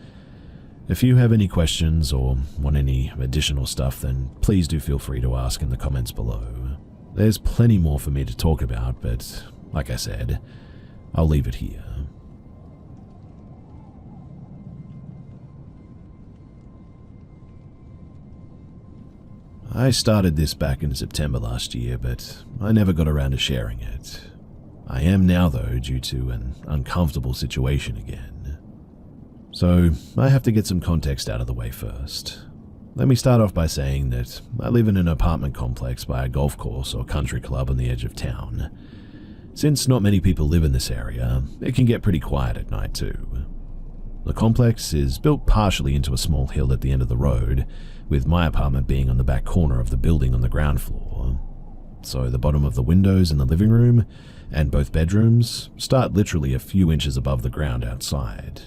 [SPEAKER 1] if you have any questions or want any additional stuff, then please do feel free to ask in the comments below. There's plenty more for me to talk about, but like I said, I'll leave it here. I started this back in September last year, but I never got around to sharing it. I am now though, due to an uncomfortable situation again. So I have to get some context out of the way first. Let me start off by saying that I live in an apartment complex by a golf course or country club on the edge of town. Since not many people live in this area, it can get pretty quiet at night too. The complex is built partially into a small hill at the end of the road, with my apartment being on the back corner of the building on the ground floor. So the bottom of the windows in the living room and both bedrooms start literally a few inches above the ground outside.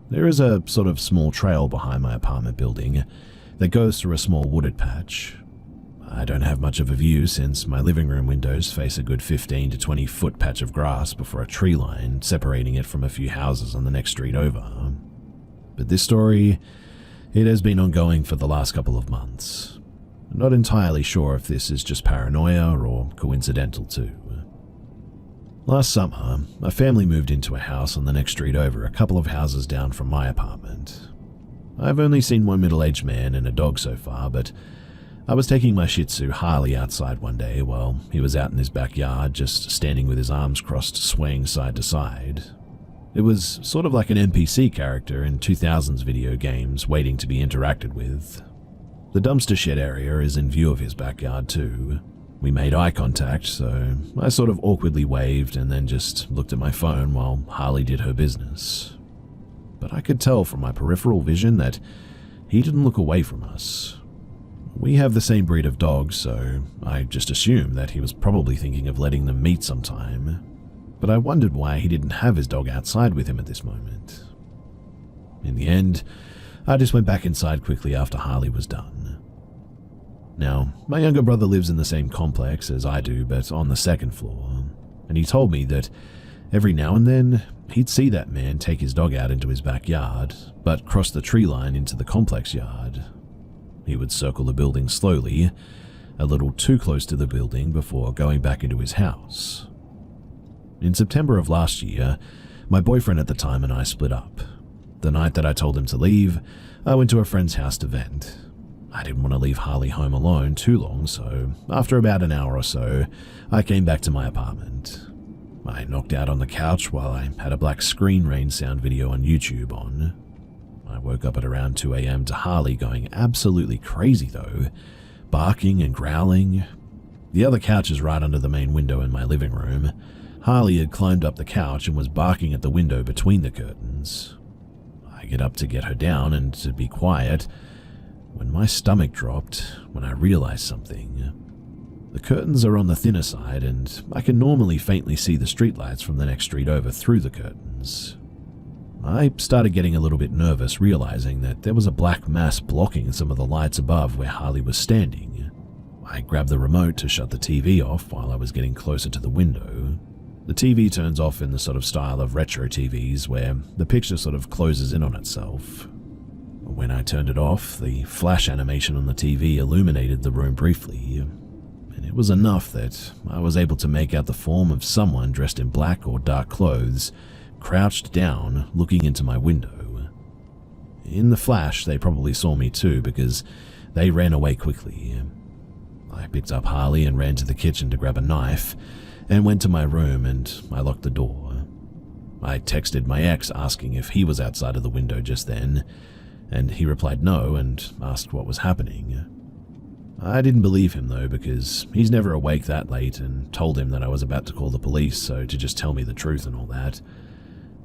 [SPEAKER 1] There is a sort of small trail behind my apartment building that goes through a small wooded patch. I don't have much of a view since my living room windows face a good 15 to 20 foot patch of grass before a tree line separating it from a few houses on the next street over. But this story, it has been ongoing for the last couple of months. Not entirely sure if this is just paranoia or coincidental too. Last summer, a family moved into a house on the next street over, a couple of houses down from my apartment. I've only seen one middle-aged man and a dog so far, but I was taking my Shih Tzu Harley outside one day while he was out in his backyard just standing with his arms crossed swaying side to side. It was sort of like an NPC character in 2000s video games waiting to be interacted with. The dumpster shed area is in view of his backyard too. We made eye contact, so I sort of awkwardly waved and then just looked at my phone while Harley did her business. But I could tell from my peripheral vision that he didn't look away from us. We have the same breed of dogs, so I just assumed that he was probably thinking of letting them meet sometime. But I wondered why he didn't have his dog outside with him at this moment. In the end, I just went back inside quickly after Harley was done. Now, my younger brother lives in the same complex as I do, but on the second floor, and he told me that every now and then he'd see that man take his dog out into his backyard, but cross the tree line into the complex yard. He would circle the building slowly, a little too close to the building before going back into his house. In September of last year, my boyfriend at the time and I split up. The night that I told him to leave, I went to a friend's house to vent. I didn't want to leave Harley home alone too long, so after about an hour or so, I came back to my apartment. I knocked out on the couch while I had a black screen rain sound video on YouTube on. I woke up at around 2 a.m. to Harley going absolutely crazy though, barking and growling. The other couch is right under the main window in my living room. Harley had climbed up the couch and was barking at the window between the curtains. I get up to get her down and to be quiet when my stomach dropped when I realized something. The curtains are on the thinner side and I can normally faintly see the streetlights from the next street over through the curtains. I started getting a little bit nervous, realizing that there was a black mass blocking some of the lights above where Harley was standing. I grabbed the remote to shut the TV off while I was getting closer to the window. The TV turns off in the sort of style of retro TVs where the picture sort of closes in on itself. When I turned it off, the flash animation on the TV illuminated the room briefly, and it was enough that I was able to make out the form of someone dressed in black or dark clothes, crouched down, looking into my window. In the flash, they probably saw me too because they ran away quickly. I picked up Harley and ran to the kitchen to grab a knife and went to my room and I locked the door. I texted my ex asking if he was outside of the window just then, and he replied no and asked what was happening. I didn't believe him though because he's never awake that late and told him that I was about to call the police, so to just tell me the truth and all that.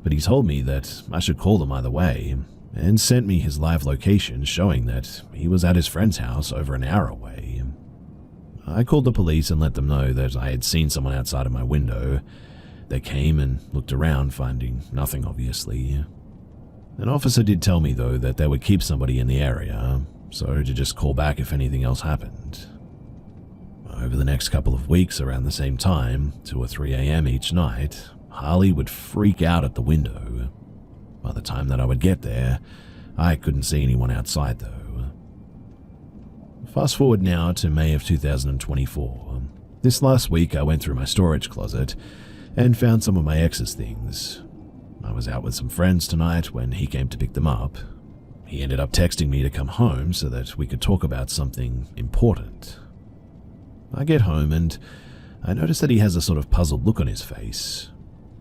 [SPEAKER 1] But he told me that I should call them either way and sent me his live location showing that he was at his friend's house over an hour away. I called the police and let them know that I had seen someone outside of my window. They came and looked around, finding nothing obviously. An officer did tell me though that they would keep somebody in the area, so to just call back if anything else happened. Over the next couple of weeks around the same time, 2 or 3 a.m. each night, Harley would freak out at the window. By the time that I would get there, I couldn't see anyone outside though. Fast forward now to May of 2024. This last week I went through my storage closet and found some of my ex's things. I was out with some friends tonight when he came to pick them up. He ended up texting me to come home so that we could talk about something important. I get home and I notice that he has a sort of puzzled look on his face.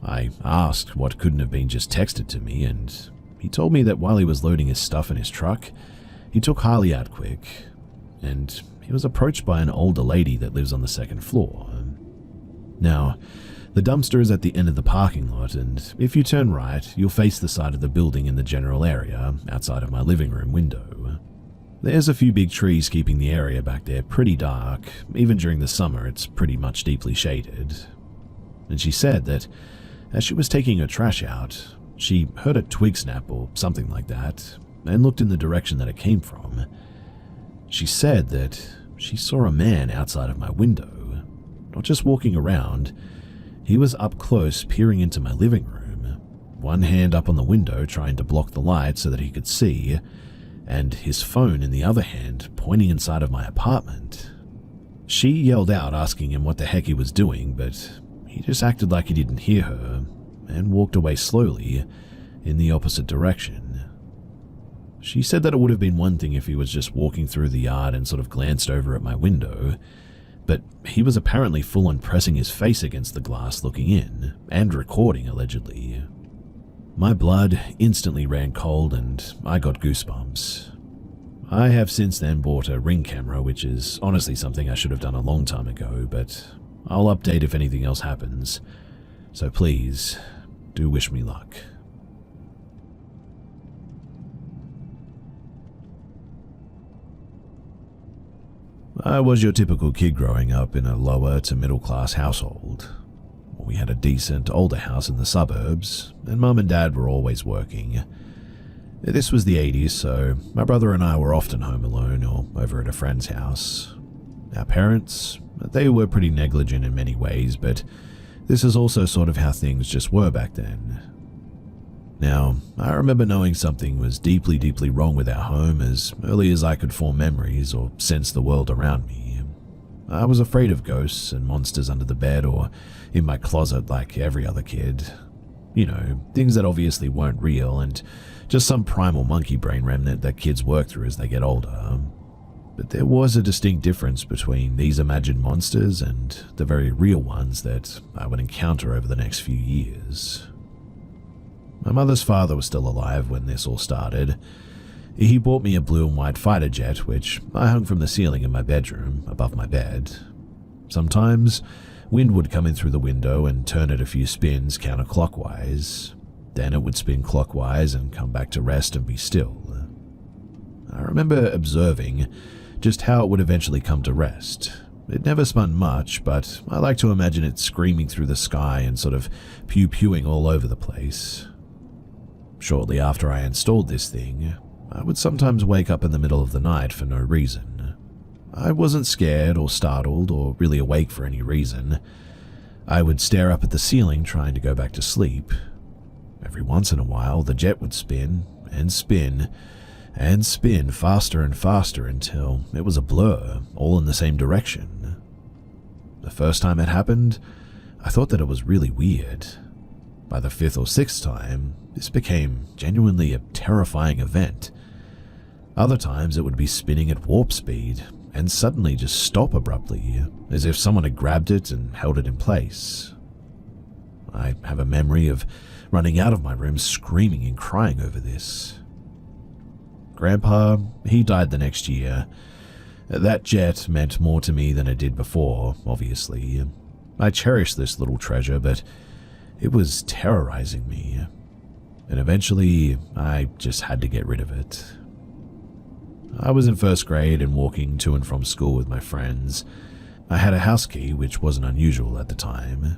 [SPEAKER 1] I asked what couldn't have been just texted to me, and he told me that while he was loading his stuff in his truck, he took Harley out quick, and he was approached by an older lady that lives on the second floor. Now, the dumpster is at the end of the parking lot, and if you turn right, you'll face the side of the building in the general area outside of my living room window. There's a few big trees keeping the area back there pretty dark. Even during the summer, it's pretty much deeply shaded. And she said that as she was taking her trash out, she heard a twig snap or something like that, and looked in the direction that it came from. She said that she saw a man outside of my window, not just walking around. He was up close peering into my living room, one hand up on the window trying to block the light so that he could see, and his phone in the other hand pointing inside of my apartment. She yelled out asking him what the heck he was doing, but he just acted like he didn't hear her and walked away slowly in the opposite direction. She said that it would have been one thing if he was just walking through the yard and sort of glanced over at my window, but he was apparently full on pressing his face against the glass looking in and recording allegedly. My blood instantly ran cold and I got goosebumps. I have since then bought a Ring camera, which is honestly something I should have done a long time ago, but I'll update if anything else happens, so please do wish me luck. I was your typical kid growing up in a lower to middle class household. We had a decent older house in the suburbs, and Mum and Dad were always working. This was the 80s, so my brother and I were often home alone or over at a friend's house. Our parents, they were pretty negligent in many ways, but this is also sort of how things just were back then. Now, I remember knowing something was deeply, deeply wrong with our home as early as I could form memories or sense the world around me. I was afraid of ghosts and monsters under the bed or in my closet like every other kid. You know, things that obviously weren't real and just some primal monkey brain remnant that kids work through as they get older. But there was a distinct difference between these imagined monsters and the very real ones that I would encounter over the next few years. My mother's father was still alive when this all started. He bought me a blue and white fighter jet, which I hung from the ceiling in my bedroom, above my bed. Sometimes, wind would come in through the window and turn it a few spins counterclockwise. Then it would spin clockwise and come back to rest and be still. I remember observing just how it would eventually come to rest. It never spun much, but I like to imagine it screaming through the sky and sort of pew-pewing all over the place. Shortly after I installed this thing, I would sometimes wake up in the middle of the night for no reason. I wasn't scared or startled or really awake for any reason. I would stare up at the ceiling trying to go back to sleep. Every once in a while, the jet would spin and spin and spin faster and faster until it was a blur, all in the same direction. The first time it happened, I thought that it was really weird. By the fifth or sixth time, this became genuinely a terrifying event. Other times it would be spinning at warp speed and suddenly just stop abruptly, as if someone had grabbed it and held it in place. I have a memory of running out of my room screaming and crying over this. Grandpa, he died the next year. That jet meant more to me than it did before, obviously. I cherished this little treasure, but it was terrorizing me. And eventually, I just had to get rid of it. I was in first grade and walking to and from school with my friends. I had a house key, which wasn't unusual at the time.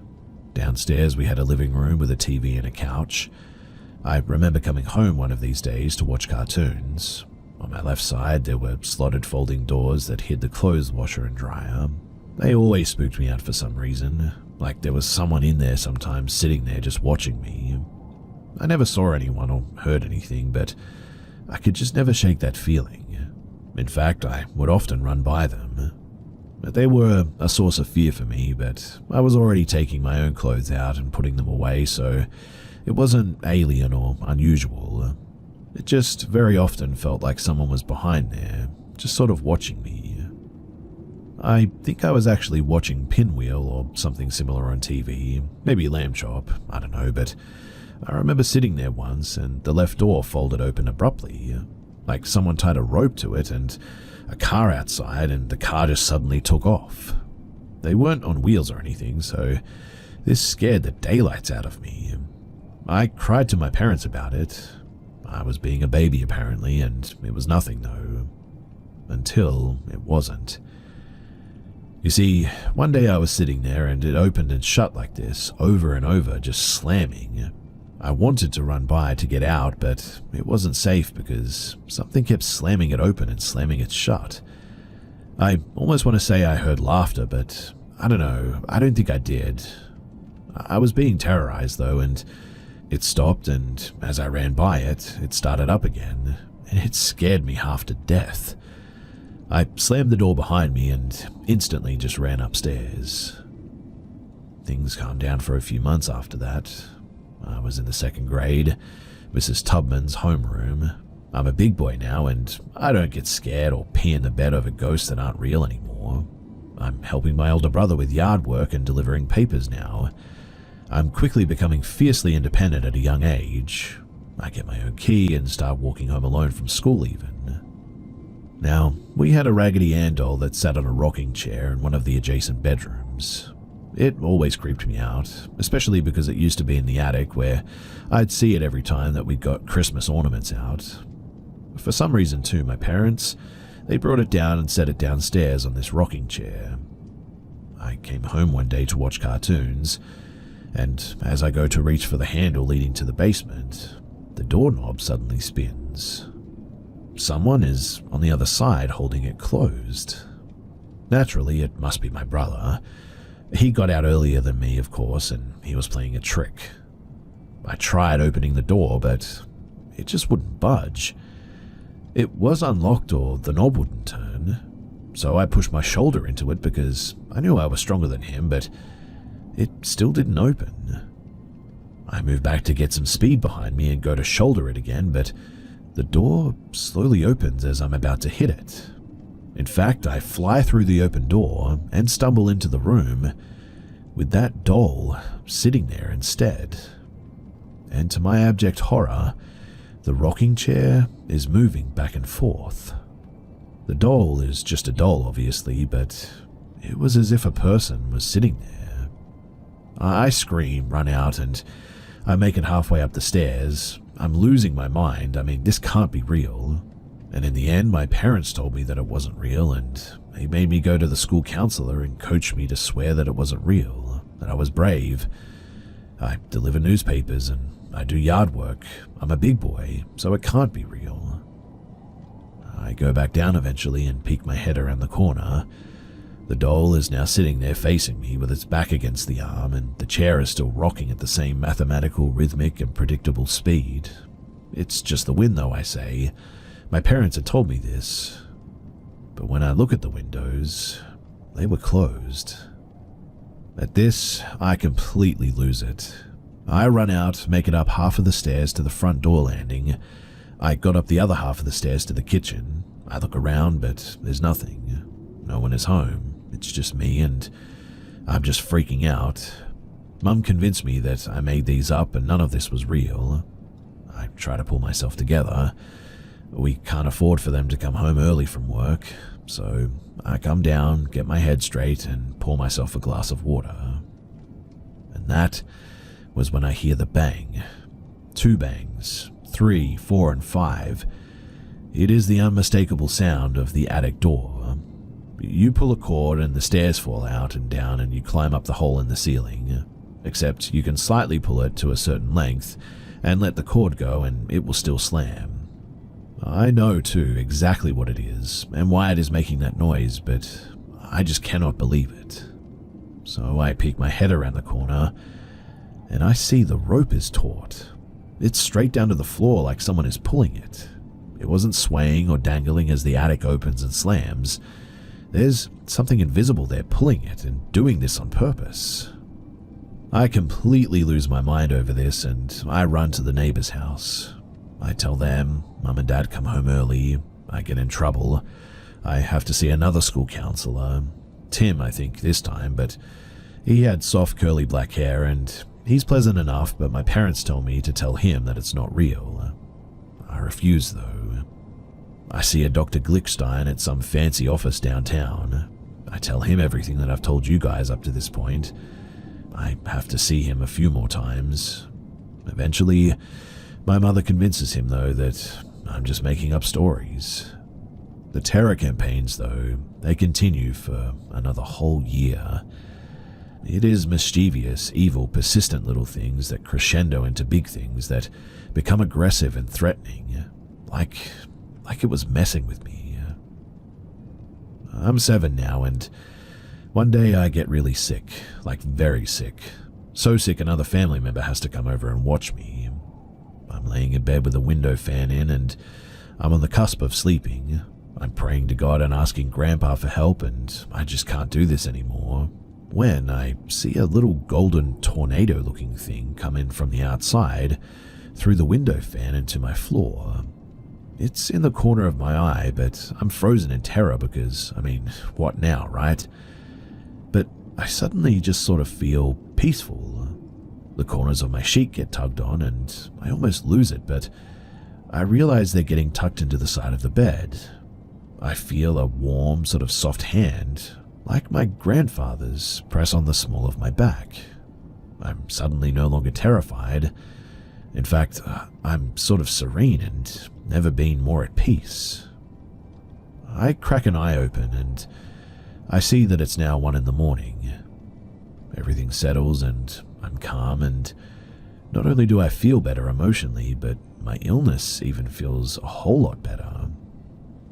[SPEAKER 1] Downstairs, we had a living room with a TV and a couch. I remember coming home one of these days to watch cartoons. On my left side, there were slotted folding doors that hid the clothes washer and dryer. They always spooked me out for some reason, like there was someone in there sometimes sitting there just watching me. I never saw anyone or heard anything, but I could just never shake that feeling. In fact, I would often run by them. They were a source of fear for me, but I was already taking my own clothes out and putting them away, so it wasn't alien or unusual. It just very often felt like someone was behind there, just sort of watching me. I think I was actually watching Pinwheel or something similar on TV, maybe Lamb Chop, I don't know, but I remember sitting there once and the left door folded open abruptly, like someone tied a rope to it and a car outside and the car just suddenly took off. They weren't on wheels or anything, so this scared the daylights out of me. I cried to my parents about it. I was being a baby apparently, and it was nothing though. Until it wasn't. You see, one day I was sitting there and it opened and shut like this, over and over, just slamming. I wanted to run by to get out, but it wasn't safe because something kept slamming it open and slamming it shut. I almost want to say I heard laughter, but I don't know, I don't think I did. I was being terrorized though, and it stopped, and as I ran by it, it started up again, and it scared me half to death. I slammed the door behind me and instantly just ran upstairs. Things calmed down for a few months after that. I was in the second grade, Mrs. Tubman's homeroom. I'm a big boy now, and I don't get scared or pee in the bed over ghosts that aren't real anymore. I'm helping my older brother with yard work and delivering papers now. I'm quickly becoming fiercely independent at a young age. I get my own key and start walking home alone from school even. Now, we had a Raggedy Ann doll that sat on a rocking chair in one of the adjacent bedrooms. It always creeped me out, especially because it used to be in the attic where I'd see it every time that we got Christmas ornaments out. For some reason too, my parents, they brought it down and set it downstairs on this rocking chair. I came home one day to watch cartoons, and as I go to reach for the handle leading to the basement, the doorknob suddenly spins. Someone is on the other side holding it closed. Naturally, it must be my brother. He got out earlier than me, of course, and he was playing a trick. I tried opening the door, but it just wouldn't budge. It was unlocked or the knob wouldn't turn, so I pushed my shoulder into it because I knew I was stronger than him, but it still didn't open. I moved back to get some speed behind me and go to shoulder it again, but the door slowly opens as I'm about to hit it. In fact, I fly through the open door and stumble into the room with that doll sitting there instead. and to my abject horror, the rocking chair is moving back and forth. The doll is just a doll, obviously, but it was as if a person was sitting there. I scream, run out, and I make it halfway up the stairs. I'm losing my mind. I mean, this can't be real. And in the end, my parents told me that it wasn't real, and they made me go to the school counselor and coach me to swear that it wasn't real, that I was brave. I deliver newspapers and I do yard work. I'm a big boy, so it can't be real. I go back down eventually and peek my head around the corner. The doll is now sitting there facing me with its back against the arm, and the chair is still rocking at the same mathematical, rhythmic, and predictable speed. It's just the wind, though, I say. My parents had told me this. But when I look at the windows, they were closed. At this, I completely lose it. I run out, make it up half of the stairs to the front door landing. I got up the other half of the stairs to the kitchen. I look around, but there's nothing. No one is home. It's just me, and I'm just freaking out. Mum convinced me that I made these up and none of this was real. I try to pull myself together. We can't afford for them to come home early from work, so I come down, get my head straight, and pour myself a glass of water. And that was when I hear the bang. 2 bangs, 3, 4, and 5. It is the unmistakable sound of the attic door. You pull a cord and the stairs fall out and down and you climb up the hole in the ceiling, except you can slightly pull it to a certain length and let the cord go and it will still slam. I know too exactly what it is and why it is making that noise, but I just cannot believe it. So I peek my head around the corner and I see the rope is taut. It's straight down to the floor like someone is pulling it. It wasn't swaying or dangling as the attic opens and slams. There's something invisible there pulling it and doing this on purpose. I completely lose my mind over this and I run to the neighbor's house. I tell them Mum and Dad come home early. I get in trouble. I have to see another school counselor. Tim, I think, this time, but he had soft curly black hair and he's pleasant enough, but my parents tell me to tell him that it's not real. I refuse though. I see a Dr. Glickstein at some fancy office downtown. I tell him everything that I've told you guys up to this point. I have to see him a few more times. Eventually, my mother convinces him, though, that I'm just making up stories. The terror campaigns, though, they continue for another whole year. It is mischievous, evil, persistent little things that crescendo into big things that become aggressive and threatening, like it was messing with me. I'm 7 now, and one day I get really sick, like very sick. So sick another family member has to come over and watch me. I'm laying in bed with a window fan in, and I'm on the cusp of sleeping. I'm praying to God and asking Grandpa for help, and I just can't do this anymore. When I see a little golden tornado-looking thing come in from the outside, through the window fan into my floor. It's in the corner of my eye, but I'm frozen in terror because, I mean, what now, right? But I suddenly just sort of feel peaceful. The corners of my sheet get tugged on and I almost lose it, but I realize they're getting tucked into the side of the bed. I feel a warm, sort of soft hand, like my grandfather's, press on the small of my back. I'm suddenly no longer terrified. In fact, I'm sort of serene and never been more at peace. I crack an eye open and I see that it's now 1 a.m. Everything settles and I'm calm, and not only do I feel better emotionally, but my illness even feels a whole lot better.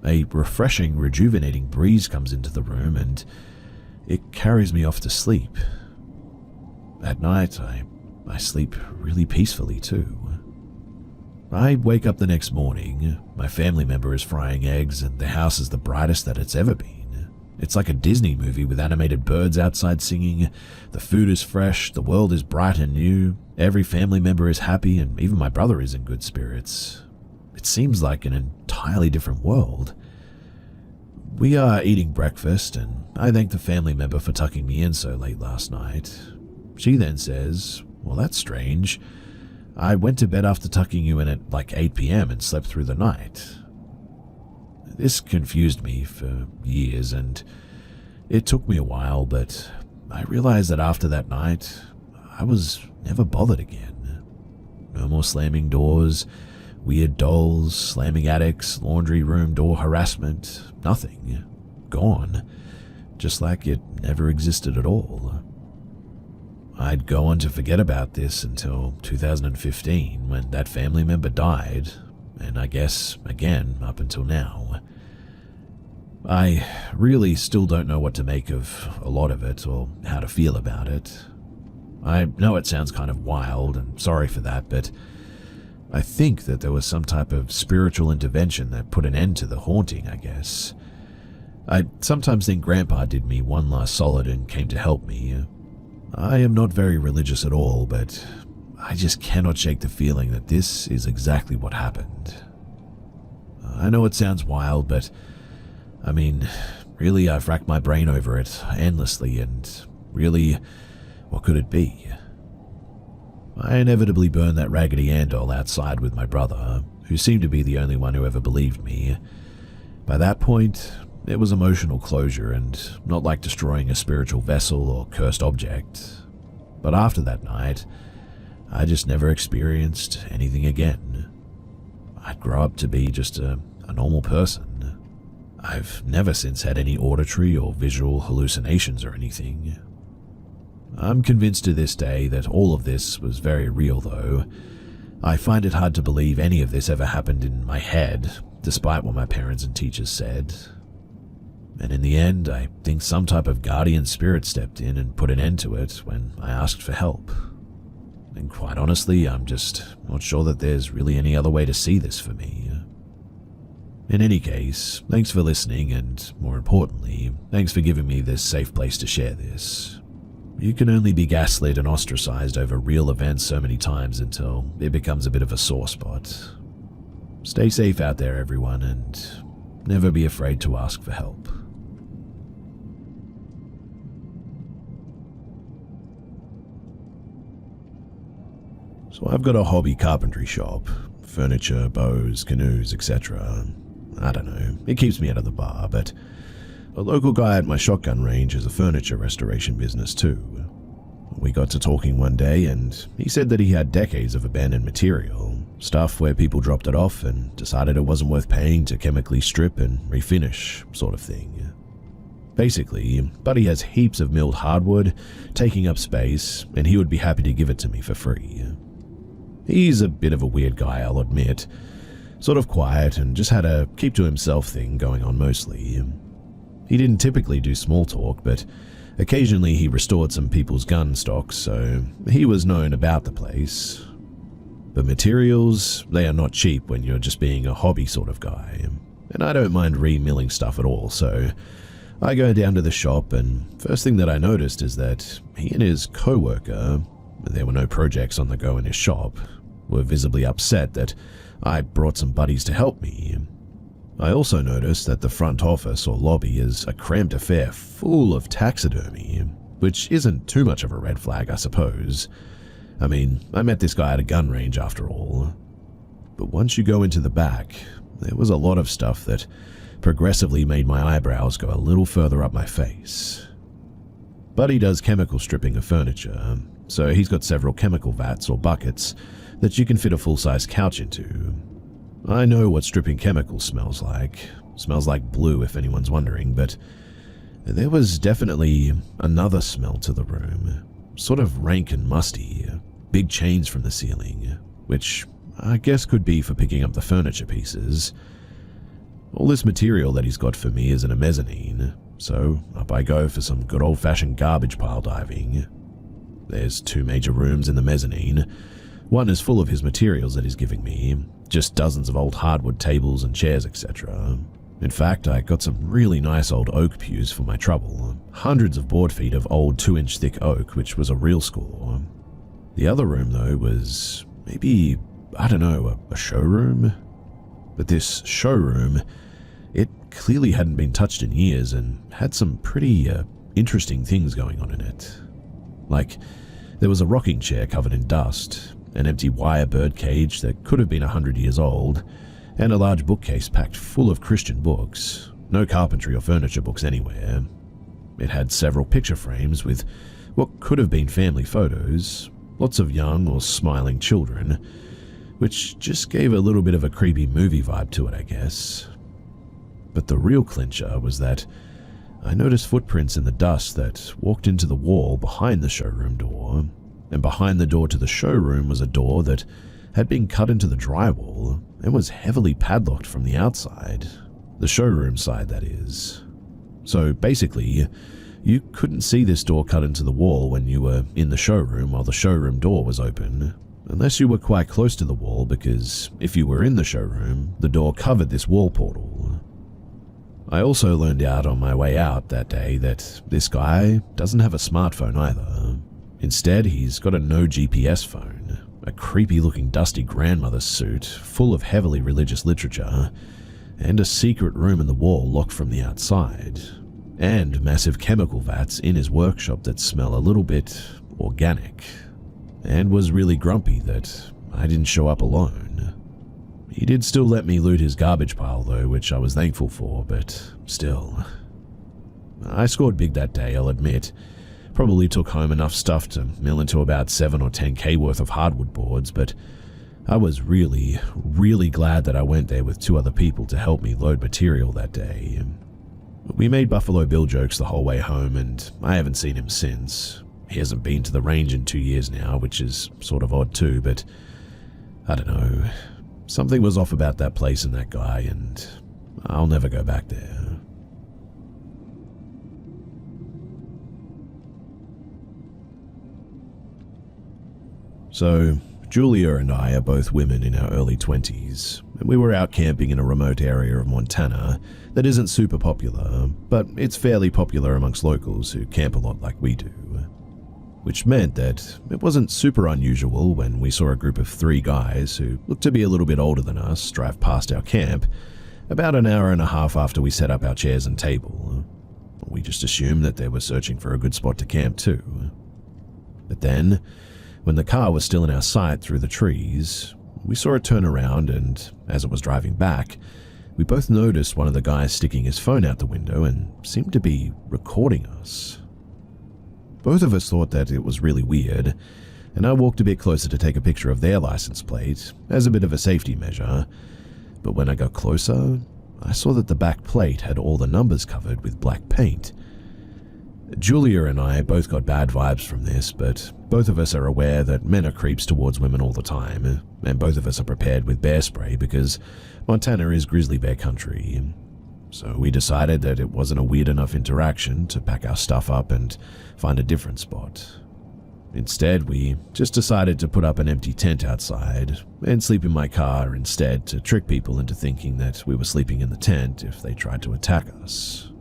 [SPEAKER 1] A refreshing, rejuvenating breeze comes into the room and it carries me off to sleep. At night, I sleep really peacefully too. I wake up the next morning, my family member is frying eggs and the house is the brightest that it's ever been. It's like a Disney movie with animated birds outside singing, the food is fresh, the world is bright and new, every family member is happy, and even my brother is in good spirits. It seems like an entirely different world. We are eating breakfast and I thank the family member for tucking me in so late last night. She then says, "Well, that's strange. I went to bed after tucking you in at like 8 p.m. and slept through the night. This confused me for years, and it took me a while, but I realized that after that night, I was never bothered again. No more slamming doors, weird dolls, slamming attics, laundry room door harassment, nothing. Gone. Just like it never existed at all. I'd go on to forget about this until 2015 when that family member died, and I guess again up until now. I really still don't know what to make of a lot of it or how to feel about it. I know it sounds kind of wild, and sorry for that, but I think that there was some type of spiritual intervention that put an end to the haunting, I guess. I sometimes think Grandpa did me one last solid and came to help me. I am not very religious at all, but I just cannot shake the feeling that this is exactly what happened. I know it sounds wild, but I mean, really, I've racked my brain over it endlessly, and really, what could it be? I inevitably burned that Raggedy Ann doll outside with my brother, who seemed to be the only one who ever believed me. By that point, it was emotional closure and not like destroying a spiritual vessel or cursed object. But after that night, I just never experienced anything again. I'd grow up to be just a normal person. I've never since had any auditory or visual hallucinations or anything. I'm convinced to this day that all of this was very real, though. I find it hard to believe any of this ever happened in my head, despite what my parents and teachers said. And in the end, I think some type of guardian spirit stepped in and put an end to it when I asked for help. And quite honestly, I'm just not sure that there's really any other way to see this for me. In any case, thanks for listening, and more importantly, thanks for giving me this safe place to share this. You can only be gaslit and ostracized over real events so many times until it becomes a bit of a sore spot. Stay safe out there, everyone, and never be afraid to ask for help. So I've got a hobby carpentry shop, furniture, bows, canoes, etc. I don't know, it keeps me out of the bar, but a local guy at my shotgun range has a furniture restoration business too. We got to talking one day, and he said that he had decades of abandoned material, stuff where people dropped it off and decided it wasn't worth paying to chemically strip and refinish, sort of thing. Basically, Buddy has heaps of milled hardwood, taking up space, and he would be happy to give it to me for free. He's a bit of a weird guy, I'll admit. Sort of quiet and just had a keep-to-himself thing going on mostly. He didn't typically do small talk, but occasionally he restored some people's gun stocks, so he was known about the place. But materials, they are not cheap when you're just being a hobby sort of guy, and I don't mind re-milling stuff at all, so I go down to the shop, and first thing that I noticed is that he and his co-worker, there were no projects on the go in his shop, were visibly upset that I brought some buddies to help me. I also noticed that the front office or lobby is a cramped affair full of taxidermy, which isn't too much of a red flag, I suppose. I mean, I met this guy at a gun range after all. But once you go into the back, there was a lot of stuff that progressively made my eyebrows go a little further up my face. Buddy does chemical stripping of furniture, so he's got several chemical vats or buckets that you can fit a full-size couch into. I know what stripping chemicals smells like. Smells like blue, if anyone's wondering, but there was definitely another smell to the room. Sort of rank and musty. Big chains from the ceiling, which I guess could be for picking up the furniture pieces. All this material that he's got for me is in a mezzanine, so up I go for some good old-fashioned garbage pile diving. There's 2 major rooms in the mezzanine. One is full of his materials that he's giving me, just dozens of old hardwood tables and chairs, etc. In fact, I got some really nice old oak pews for my trouble, hundreds of board feet of old 2-inch thick oak, which was a real score. The other room, though, was maybe, I don't know, a showroom? But this showroom, it clearly hadn't been touched in years and had some pretty interesting things going on in it. Like, there was a rocking chair covered in dust, an empty wire bird cage that could have been 100 years old, and a large bookcase packed full of Christian books. No carpentry or furniture books anywhere. It had several picture frames with what could have been family photos, lots of young or smiling children, which just gave a little bit of a creepy movie vibe to it, I guess. But the real clincher was that I noticed footprints in the dust that walked into the wall behind the showroom door, and behind the door to the showroom was a door that had been cut into the drywall and was heavily padlocked from the outside. The showroom side, that is. So basically, you couldn't see this door cut into the wall when you were in the showroom while the showroom door was open, unless you were quite close to the wall, because if you were in the showroom, the door covered this wall portal. I also learned out on my way out that day that this guy doesn't have a smartphone either. Instead, he's got a no GPS phone, a creepy-looking dusty grandmother's suit full of heavily religious literature, and a secret room in the wall locked from the outside, and massive chemical vats in his workshop that smell a little bit organic, and was really grumpy that I didn't show up alone. He did still let me loot his garbage pile though, which I was thankful for, but still. I scored big that day, I'll admit. Probably took home enough stuff to mill into about 7 or 10k worth of hardwood boards, but I was really, really glad that I went there with 2 other people to help me load material that day. We made Buffalo Bill jokes the whole way home, and I haven't seen him since. He hasn't been to the range in 2 years now, which is sort of odd too, but I don't know. Something was off about that place and that guy, and I'll never go back there. So, Julia and I are both women in our early 20s, and we were out camping in a remote area of Montana that isn't super popular, but it's fairly popular amongst locals who camp a lot like we do. Which meant that it wasn't super unusual when we saw a group of 3 guys who looked to be a little bit older than us drive past our camp about an hour and a half after we set up our chairs and table. We just assumed that they were searching for a good spot to camp too. But then, when the car was still in our sight through the trees, we saw it turn around, and as it was driving back, we both noticed one of the guys sticking his phone out the window and seemed to be recording us. Both of us thought that it was really weird, and I walked a bit closer to take a picture of their license plate as a bit of a safety measure, but when I got closer, I saw that the back plate had all the numbers covered with black paint. Julia and I both got bad vibes from this, but both of us are aware that men are creeps towards women all the time, and both of us are prepared with bear spray because Montana is grizzly bear country. So we decided that it wasn't a weird enough interaction to pack our stuff up and find a different spot. Instead, we just decided to put up an empty tent outside and sleep in my car instead to trick people into thinking that we were sleeping in the tent if they tried to attack us.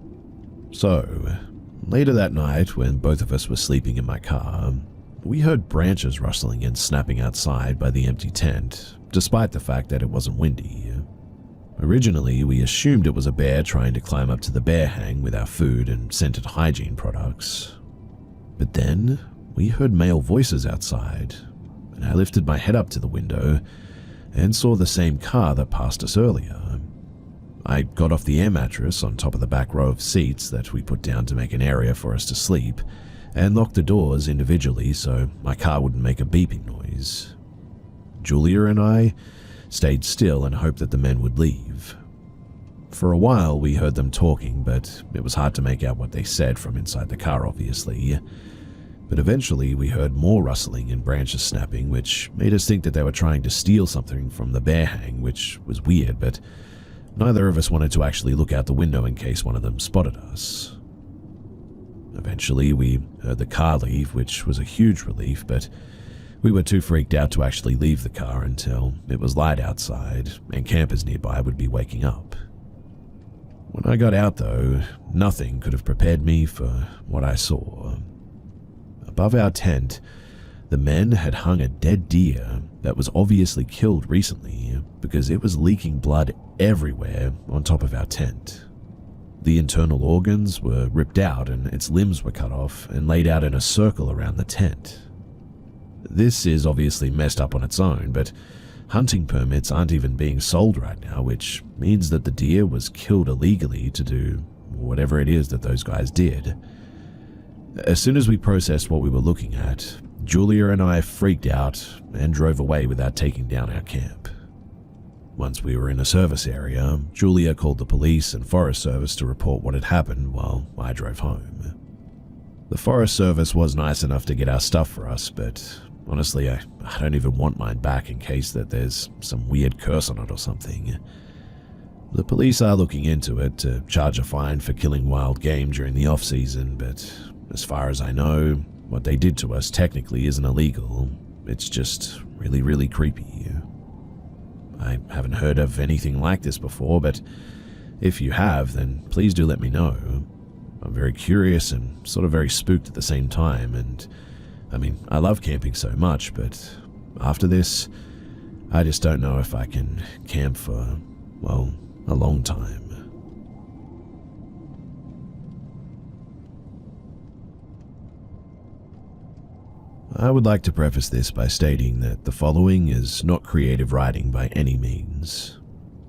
[SPEAKER 1] So, later that night, when both of us were sleeping in my car, we heard branches rustling and snapping outside by the empty tent, despite the fact that it wasn't windy. Originally, we assumed it was a bear trying to climb up to the bear hang with our food and scented hygiene products. But then, we heard male voices outside, and I lifted my head up to the window and saw the same car that passed us earlier. I got off the air mattress on top of the back row of seats that we put down to make an area for us to sleep, and locked the doors individually so my car wouldn't make a beeping noise. Julia and I stayed still and hoped that the men would leave. For a while we heard them talking, but it was hard to make out what they said from inside the car, obviously. But eventually we heard more rustling and branches snapping, which made us think that they were trying to steal something from the bear hang, which was weird, but neither of us wanted to actually look out the window in case one of them spotted us. Eventually we heard the car leave, which was a huge relief, but we were too freaked out to actually leave the car until it was light outside and campers nearby would be waking up. When I got out though, nothing could have prepared me for what I saw. Above our tent, the men had hung a dead deer that was obviously killed recently because it was leaking blood everywhere on top of our tent. The internal organs were ripped out and its limbs were cut off and laid out in a circle around the tent. This is obviously messed up on its own, but hunting permits aren't even being sold right now, which means that the deer was killed illegally to do whatever it is that those guys did. As soon as we processed what we were looking at, Julia and I freaked out and drove away without taking down our camp. Once we were in a service area, Julia called the police and Forest Service to report what had happened while I drove home. The Forest Service was nice enough to get our stuff for us, but honestly, I don't even want mine back in case that there's some weird curse on it or something. The police are looking into it to charge a fine for killing wild game during the off-season, but as far as I know, what they did to us technically isn't illegal. It's just really, really creepy. I haven't heard of anything like this before, but if you have, then please do let me know. I'm very curious and sort of very spooked at the same time, and I mean, I love camping so much, but after this, I just don't know if I can camp for, well, a long time. I would like to preface this by stating that the following is not creative writing by any means.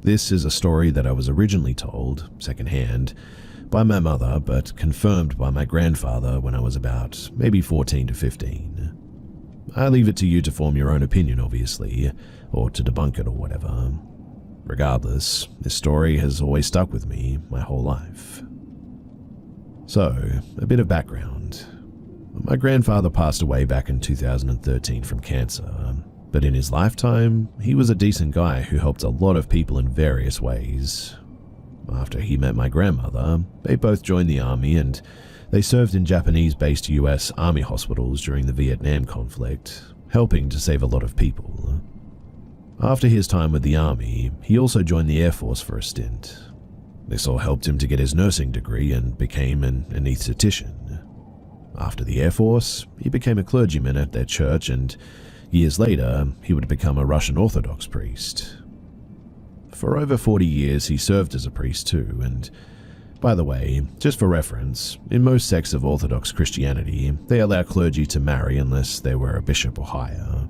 [SPEAKER 1] This is a story that I was originally told, secondhand, by my mother, but confirmed by my grandfather when I was about maybe 14 to 15. I leave it to you to form your own opinion, obviously, or to debunk it or whatever. Regardless, this story has always stuck with me my whole life. So, a bit of background. My grandfather passed away back in 2013 from cancer, but in his lifetime, he was a decent guy who helped a lot of people in various ways. After he met my grandmother, they both joined the army and they served in Japanese-based US army hospitals during the Vietnam conflict, helping to save a lot of people. After his time with the army, he also joined the Air Force for a stint. This all helped him to get his nursing degree and became an anesthetician. After the Air Force, he became a clergyman at their church, and years later, he would become a Russian Orthodox priest. For over 40 years, he served as a priest too, and by the way, just for reference, in most sects of Orthodox Christianity, they allow clergy to marry unless they were a bishop or higher.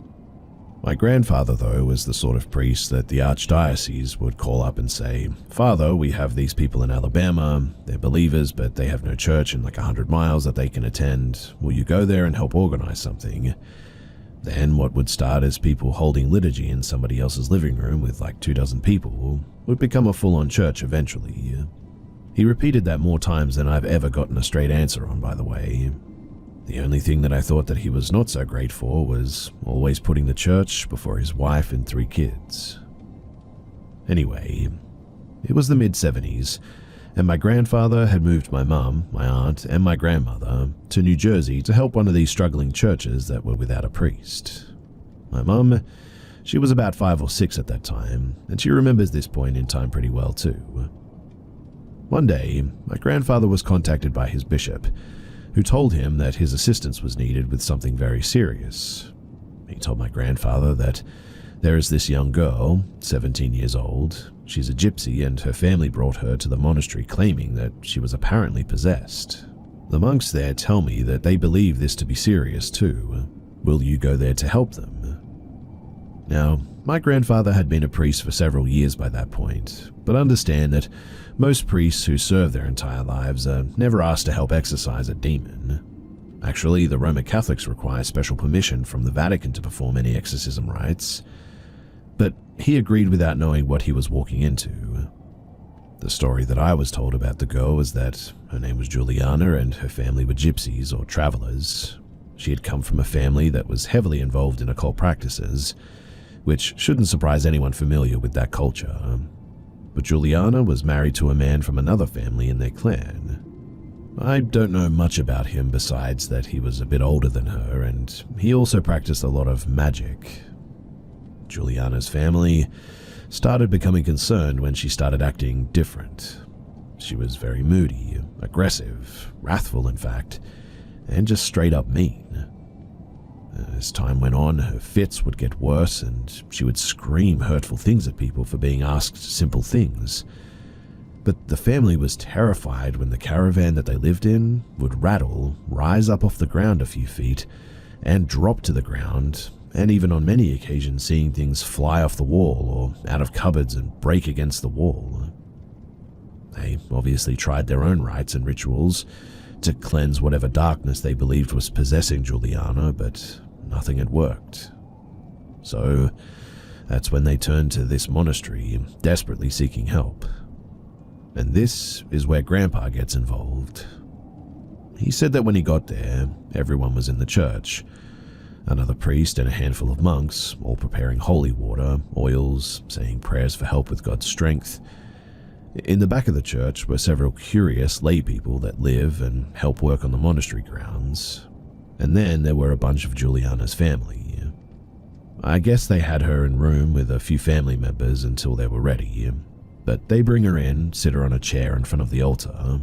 [SPEAKER 1] My grandfather, though, was the sort of priest that the archdiocese would call up and say, "Father, we have these people in Alabama, they're believers, but they have no church in like 100 miles that they can attend. Will you go there and help organize something?" Then what would start as people holding liturgy in somebody else's living room with like 24 people would become a full-on church eventually. He repeated that more times than I've ever gotten a straight answer on, by the way. The only thing that I thought that he was not so great for was always putting the church before his wife and 3 kids. Anyway, it was the mid-70s, and my grandfather had moved my mum, my aunt, and my grandmother to New Jersey to help one of these struggling churches that were without a priest. My mum, she was about 5 or 6 at that time, and she remembers this point in time pretty well too. One day, my grandfather was contacted by his bishop, who told him that his assistance was needed with something very serious. He told my grandfather that there is this young girl, 17 years old. She's a gypsy, and her family brought her to the monastery claiming that she was apparently possessed. The monks there tell me that they believe this to be serious too. Will you go there to help them? Now, my grandfather had been a priest for several years by that point, but understand that most priests who serve their entire lives are never asked to help exorcise a demon. Actually, the Roman Catholics require special permission from the Vatican to perform any exorcism rites. But he agreed without knowing what he was walking into. The story that I was told about the girl was that her name was Juliana and her family were gypsies or travelers. She had come from a family that was heavily involved in occult practices, which shouldn't surprise anyone familiar with that culture. But Juliana was married to a man from another family in their clan. I don't know much about him besides that he was a bit older than her, and he also practiced a lot of magic. Juliana's family started becoming concerned when she started acting different. She was very moody, aggressive, wrathful in fact, and just straight up mean. As time went on, her fits would get worse and she would scream hurtful things at people for being asked simple things. But the family was terrified when the caravan that they lived in would rattle, rise up off the ground a few feet, and drop to the ground, and even on many occasions seeing things fly off the wall or out of cupboards and break against the wall. They obviously tried their own rites and rituals to cleanse whatever darkness they believed was possessing Juliana, but nothing had worked. So that's when they turned to this monastery, desperately seeking help. And this is where Grandpa gets involved. He said that when he got there, everyone was in the church. Another priest and a handful of monks, all preparing holy water, oils, saying prayers for help with God's strength. In the back of the church were several curious lay people that live and help work on the monastery grounds. And then there were a bunch of Juliana's family. I guess they had her in room with a few family members until they were ready. But they bring her in, sit her on a chair in front of the altar.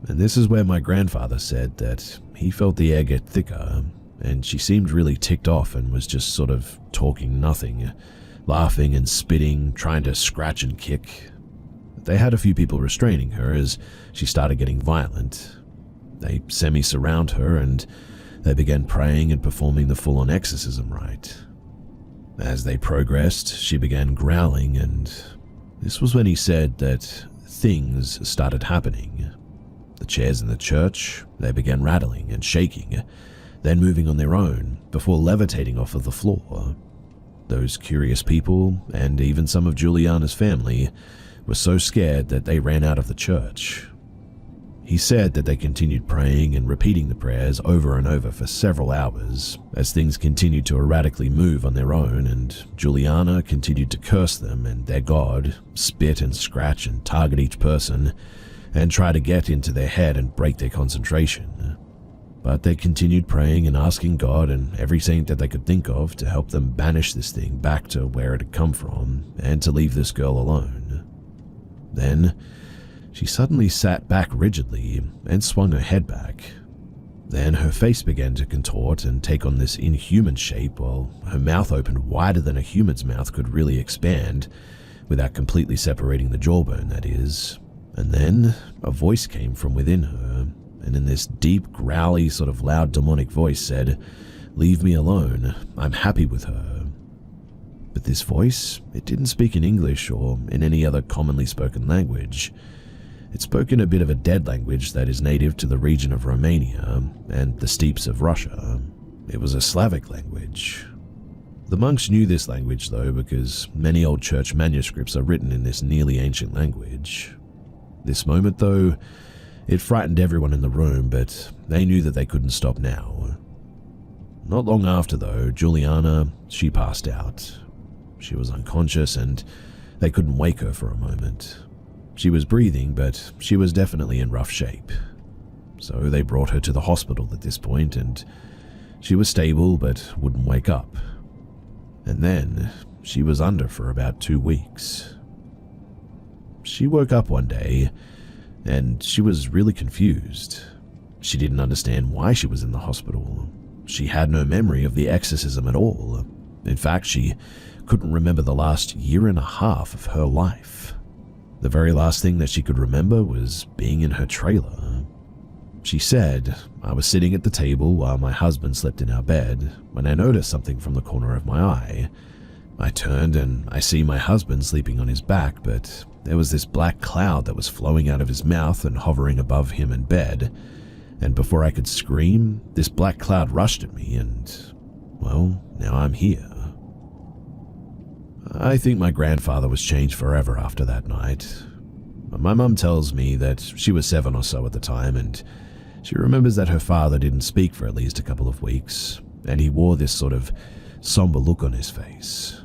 [SPEAKER 1] And this is where my grandfather said that he felt the air get thicker, and she seemed really ticked off and was just sort of talking nothing, laughing and spitting, trying to scratch and kick. They had a few people restraining her as she started getting violent. They semi-surround her and they began praying and performing the full-on exorcism rite. As they progressed, she began growling, and this was when he said that things started happening. The chairs in the church, they began rattling and shaking, then moving on their own before levitating off of the floor. Those curious people, and even some of Juliana's family, were so scared that they ran out of the church. He said that they continued praying and repeating the prayers over and over for several hours as things continued to erratically move on their own, and Juliana continued to curse them and their god, spit and scratch and target each person, and try to get into their head and break their concentration. But they continued praying and asking God and every saint that they could think of to help them banish this thing back to where it had come from and to leave this girl alone. Then, she suddenly sat back rigidly and swung her head back. Then her face began to contort and take on this inhuman shape while her mouth opened wider than a human's mouth could really expand, without completely separating the jawbone, that is. And then a voice came from within her, and in this deep, growly, sort of loud demonic voice said, "Leave me alone, I'm happy with her." But this voice, it didn't speak in English or in any other commonly spoken language. It spoke in a bit of a dead language that is native to the region of Romania and the steppes of Russia. It was a Slavic language. The monks knew this language though, because many old church manuscripts are written in this nearly ancient language. This moment though, it frightened everyone in the room, but they knew that they couldn't stop now. Not long after though, Juliana, she passed out. She was unconscious and they couldn't wake her for a moment. She was breathing, but she was definitely in rough shape. So they brought her to the hospital at this point, and she was stable but wouldn't wake up. And then she was under for about 2 weeks. She woke up one day, and she was really confused. She didn't understand why she was in the hospital. She had no memory of the exorcism at all. In fact, she couldn't remember the last year and a half of her life. The very last thing that she could remember was being in her trailer. She said, "I was sitting at the table while my husband slept in our bed when I noticed something from the corner of my eye. I turned and I see my husband sleeping on his back, but there was this black cloud that was flowing out of his mouth and hovering above him in bed. And before I could scream, this black cloud rushed at me and, well, now I'm here." I think my grandfather was changed forever after that night. My mum tells me that she was 7 or so at the time, and she remembers that her father didn't speak for at least a couple of weeks, and he wore this sort of somber look on his face.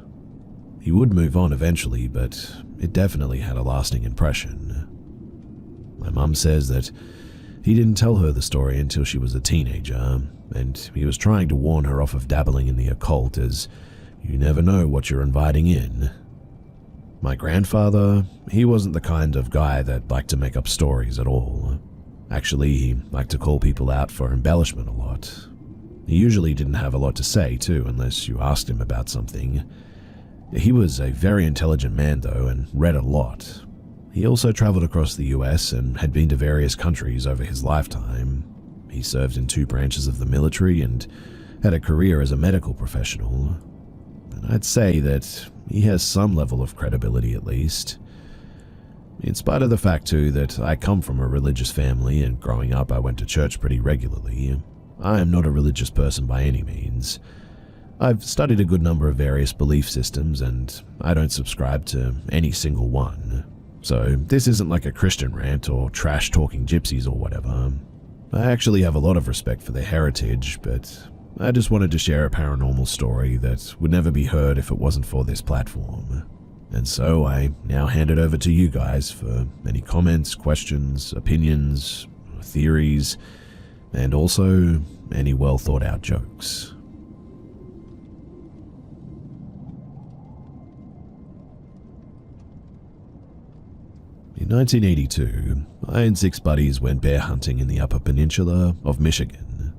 [SPEAKER 1] He would move on eventually, but it definitely had a lasting impression. My mum says that he didn't tell her the story until she was a teenager, and he was trying to warn her off of dabbling in the occult, as you never know what you're inviting in. My grandfather, he wasn't the kind of guy that liked to make up stories at all. Actually, he liked to call people out for embellishment a lot. He usually didn't have a lot to say too, unless you asked him about something. He was a very intelligent man though, and read a lot. He also traveled across the US and had been to various countries over his lifetime. He served in 2 branches of the military and had a career as a medical professional, and I'd say that he has some level of credibility at least. In spite of the fact too that I come from a religious family and growing up I went to church pretty regularly, I am not a religious person by any means. I've studied a good number of various belief systems and I don't subscribe to any single one. So this isn't like a Christian rant or trash-talking gypsies or whatever. I actually have a lot of respect for their heritage, but I just wanted to share a paranormal story that would never be heard if it wasn't for this platform. And so I now hand it over to you guys for any comments, questions, opinions, theories, and also any well thought out jokes. In 1982, I and 6 buddies went bear hunting in the Upper Peninsula of Michigan.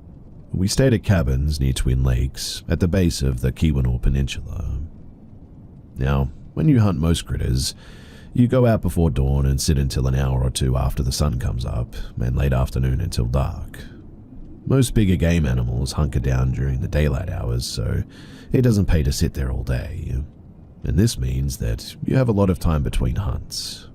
[SPEAKER 1] We stayed at cabins near Twin Lakes at the base of the Keweenaw Peninsula. Now, when you hunt most critters, you go out before dawn and sit until an hour or two after the sun comes up, and late afternoon until dark. Most bigger game animals hunker down during the daylight hours, so it doesn't pay to sit there all day. And this means that you have a lot of time between hunts.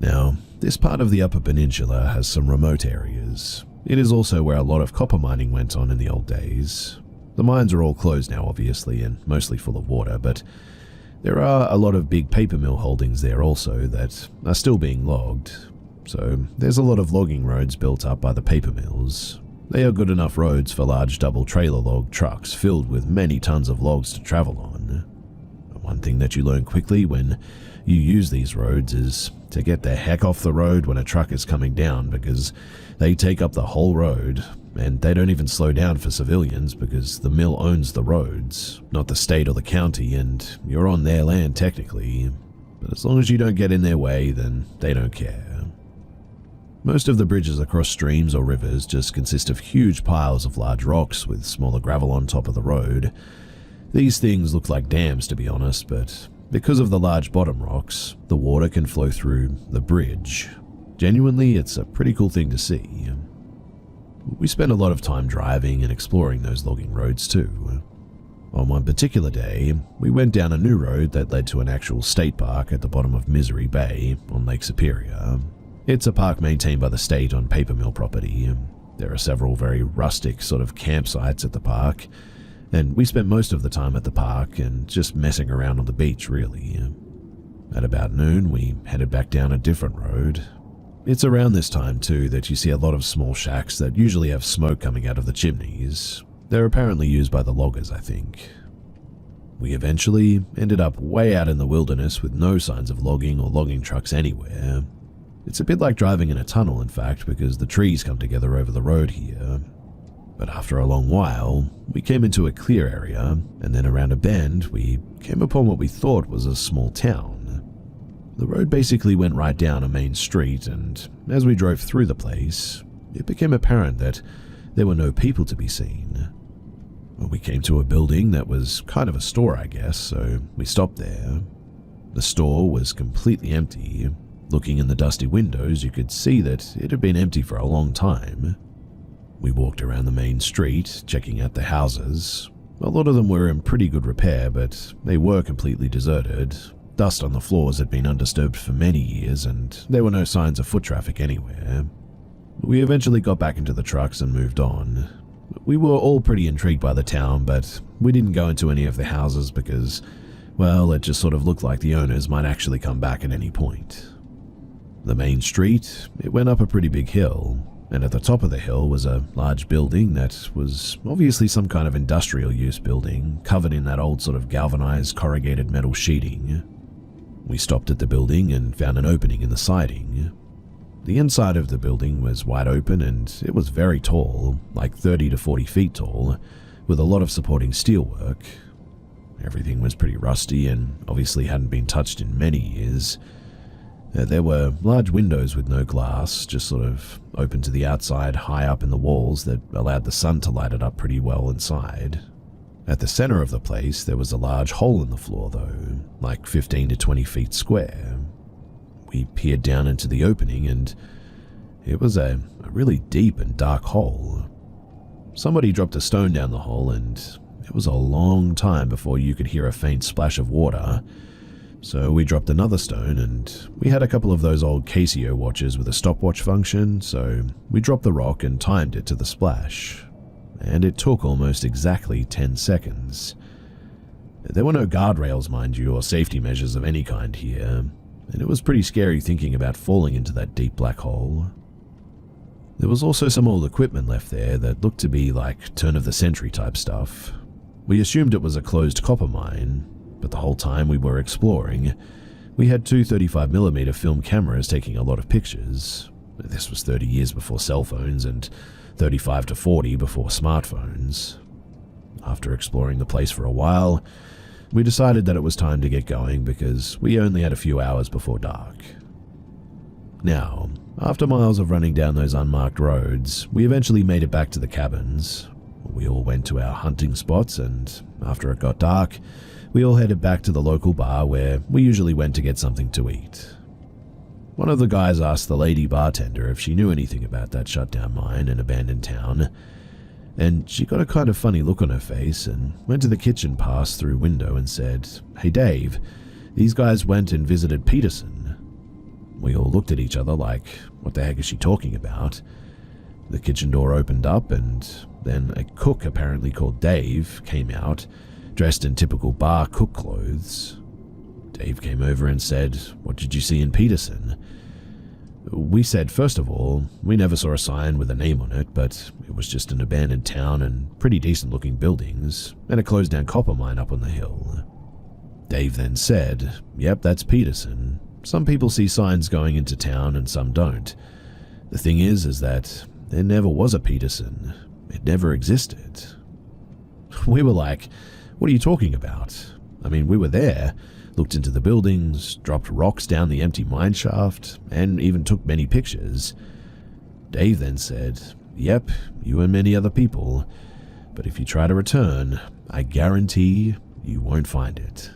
[SPEAKER 1] Now, this part of the Upper Peninsula has some remote areas. It is also where a lot of copper mining went on in the old days. The mines are all closed now, obviously, and mostly full of water, but there are a lot of big paper mill holdings there also that are still being logged. So there's a lot of logging roads built up by the paper mills. They are good enough roads for large double trailer log trucks filled with many tons of logs to travel on. One thing that you learn quickly when you use these roads is to get the heck off the road when a truck is coming down, because they take up the whole road, and they don't even slow down for civilians because the mill owns the roads, not the state or the county, and you're on their land technically. But as long as you don't get in their way, then they don't care. Most of the bridges across streams or rivers just consist of huge piles of large rocks with smaller gravel on top of the road. These things look like dams, to be honest, but because of the large bottom rocks, the water can flow through the bridge. Genuinely, it's a pretty cool thing to see. We spent a lot of time driving and exploring those logging roads too. On one particular day, we went down a new road that led to an actual state park at the bottom of Misery Bay on Lake Superior. It's a park maintained by the state on paper mill property. There are several very rustic sort of campsites at the park, and we spent most of the time at the park and just messing around on the beach, really. At about noon, we headed back down a different road. It's around this time, too, that you see a lot of small shacks that usually have smoke coming out of the chimneys. They're apparently used by the loggers, I think. We eventually ended up way out in the wilderness with no signs of logging or logging trucks anywhere. It's a bit like driving in a tunnel, in fact, because the trees come together over the road here. But after a long while, we came into a clear area, and then around a bend, we came upon what we thought was a small town. The road basically went right down a main street, and as we drove through the place, it became apparent that there were no people to be seen. We came to a building that was kind of a store, I guess, so we stopped there. The store was completely empty. Looking in the dusty windows, you could see that it had been empty for a long time. We walked around the main street, checking out the houses. A lot of them were in pretty good repair, but they were completely deserted. Dust on the floors had been undisturbed for many years, and there were no signs of foot traffic anywhere. We eventually got back into the trucks and moved on. We were all pretty intrigued by the town, but we didn't go into any of the houses because, well, it just sort of looked like the owners might actually come back at any point. The main street, it went up a pretty big hill, and at the top of the hill was a large building that was obviously some kind of industrial use building, covered in that old sort of galvanized corrugated metal sheeting. We stopped at the building and found an opening in the siding. The inside of the building was wide open and it was very tall, like 30 to 40 feet tall, with a lot of supporting steelwork. Everything was pretty rusty and obviously hadn't been touched in many years. There were large windows with no glass, just sort of open to the outside high up in the walls that allowed the sun to light it up pretty well inside. At the center of the place, there was a large hole in the floor though, like 15 to 20 feet square. We peered down into the opening and it was a really deep and dark hole. Somebody dropped a stone down the hole, and it was a long time before you could hear a faint splash of water. So we dropped another stone, and we had a couple of those old Casio watches with a stopwatch function, so we dropped the rock and timed it to the splash. And it took almost exactly 10 seconds. There were no guardrails, mind you, or safety measures of any kind here, and it was pretty scary thinking about falling into that deep black hole. There was also some old equipment left there that looked to be like turn-of-the-century type stuff. We assumed it was a closed copper mine, but the whole time we were exploring, we had two 35mm film cameras taking a lot of pictures. This was 30 years before cell phones and 35 to 40 before smartphones. After exploring the place for a while, we decided that it was time to get going because we only had a few hours before dark. Now, after miles of running down those unmarked roads, we eventually made it back to the cabins. We all went to our hunting spots, and after it got dark, we all headed back to the local bar where we usually went to get something to eat. One of the guys asked the lady bartender if she knew anything about that shutdown mine and abandoned town, and she got a kind of funny look on her face and went to the kitchen pass-through window and said, "Hey Dave, these guys went and visited Peterson." We all looked at each other like, what the heck is she talking about? The kitchen door opened up, and then a cook apparently called Dave came out, dressed in typical bar cook clothes. Dave came over and said, "What did you see in Peterson?" We said, first of all, we never saw a sign with a name on it, but it was just an abandoned town and pretty decent looking buildings, and a closed down copper mine up on the hill. Dave then said, "Yep, that's Peterson. Some people see signs going into town and some don't. The thing is that there never was a Peterson. It never existed." We were like, "What are you talking about? I mean, we were there, looked into the buildings, dropped rocks down the empty mine shaft, and even took many pictures." Dave then said, "Yep, you and many other people. But if you try to return, I guarantee you won't find it."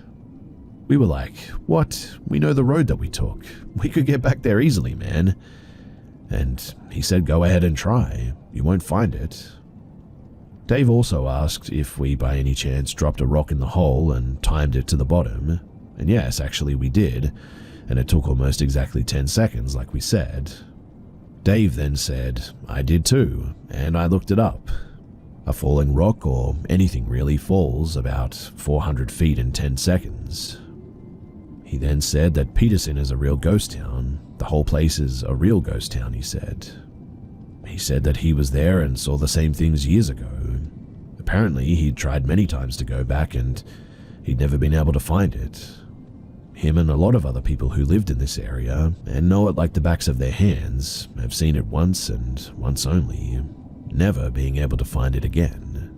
[SPEAKER 1] We were like, "What? We know the road that we took. We could get back there easily, man." And he said, "Go ahead and try. You won't find it." Dave also asked if we by any chance dropped a rock in the hole and timed it to the bottom. And yes, actually we did, and it took almost exactly 10 seconds like we said. Dave then said, "I did too, and I looked it up. A falling rock, or anything really, falls about 400 feet in 10 seconds. He then said that Peterson is a real ghost town. The whole place is a real ghost town, he said. He said that he was there and saw the same things years ago. Apparently, he'd tried many times to go back and he'd never been able to find it. Him and a lot of other people who lived in this area and know it like the backs of their hands have seen it once and once only, never being able to find it again."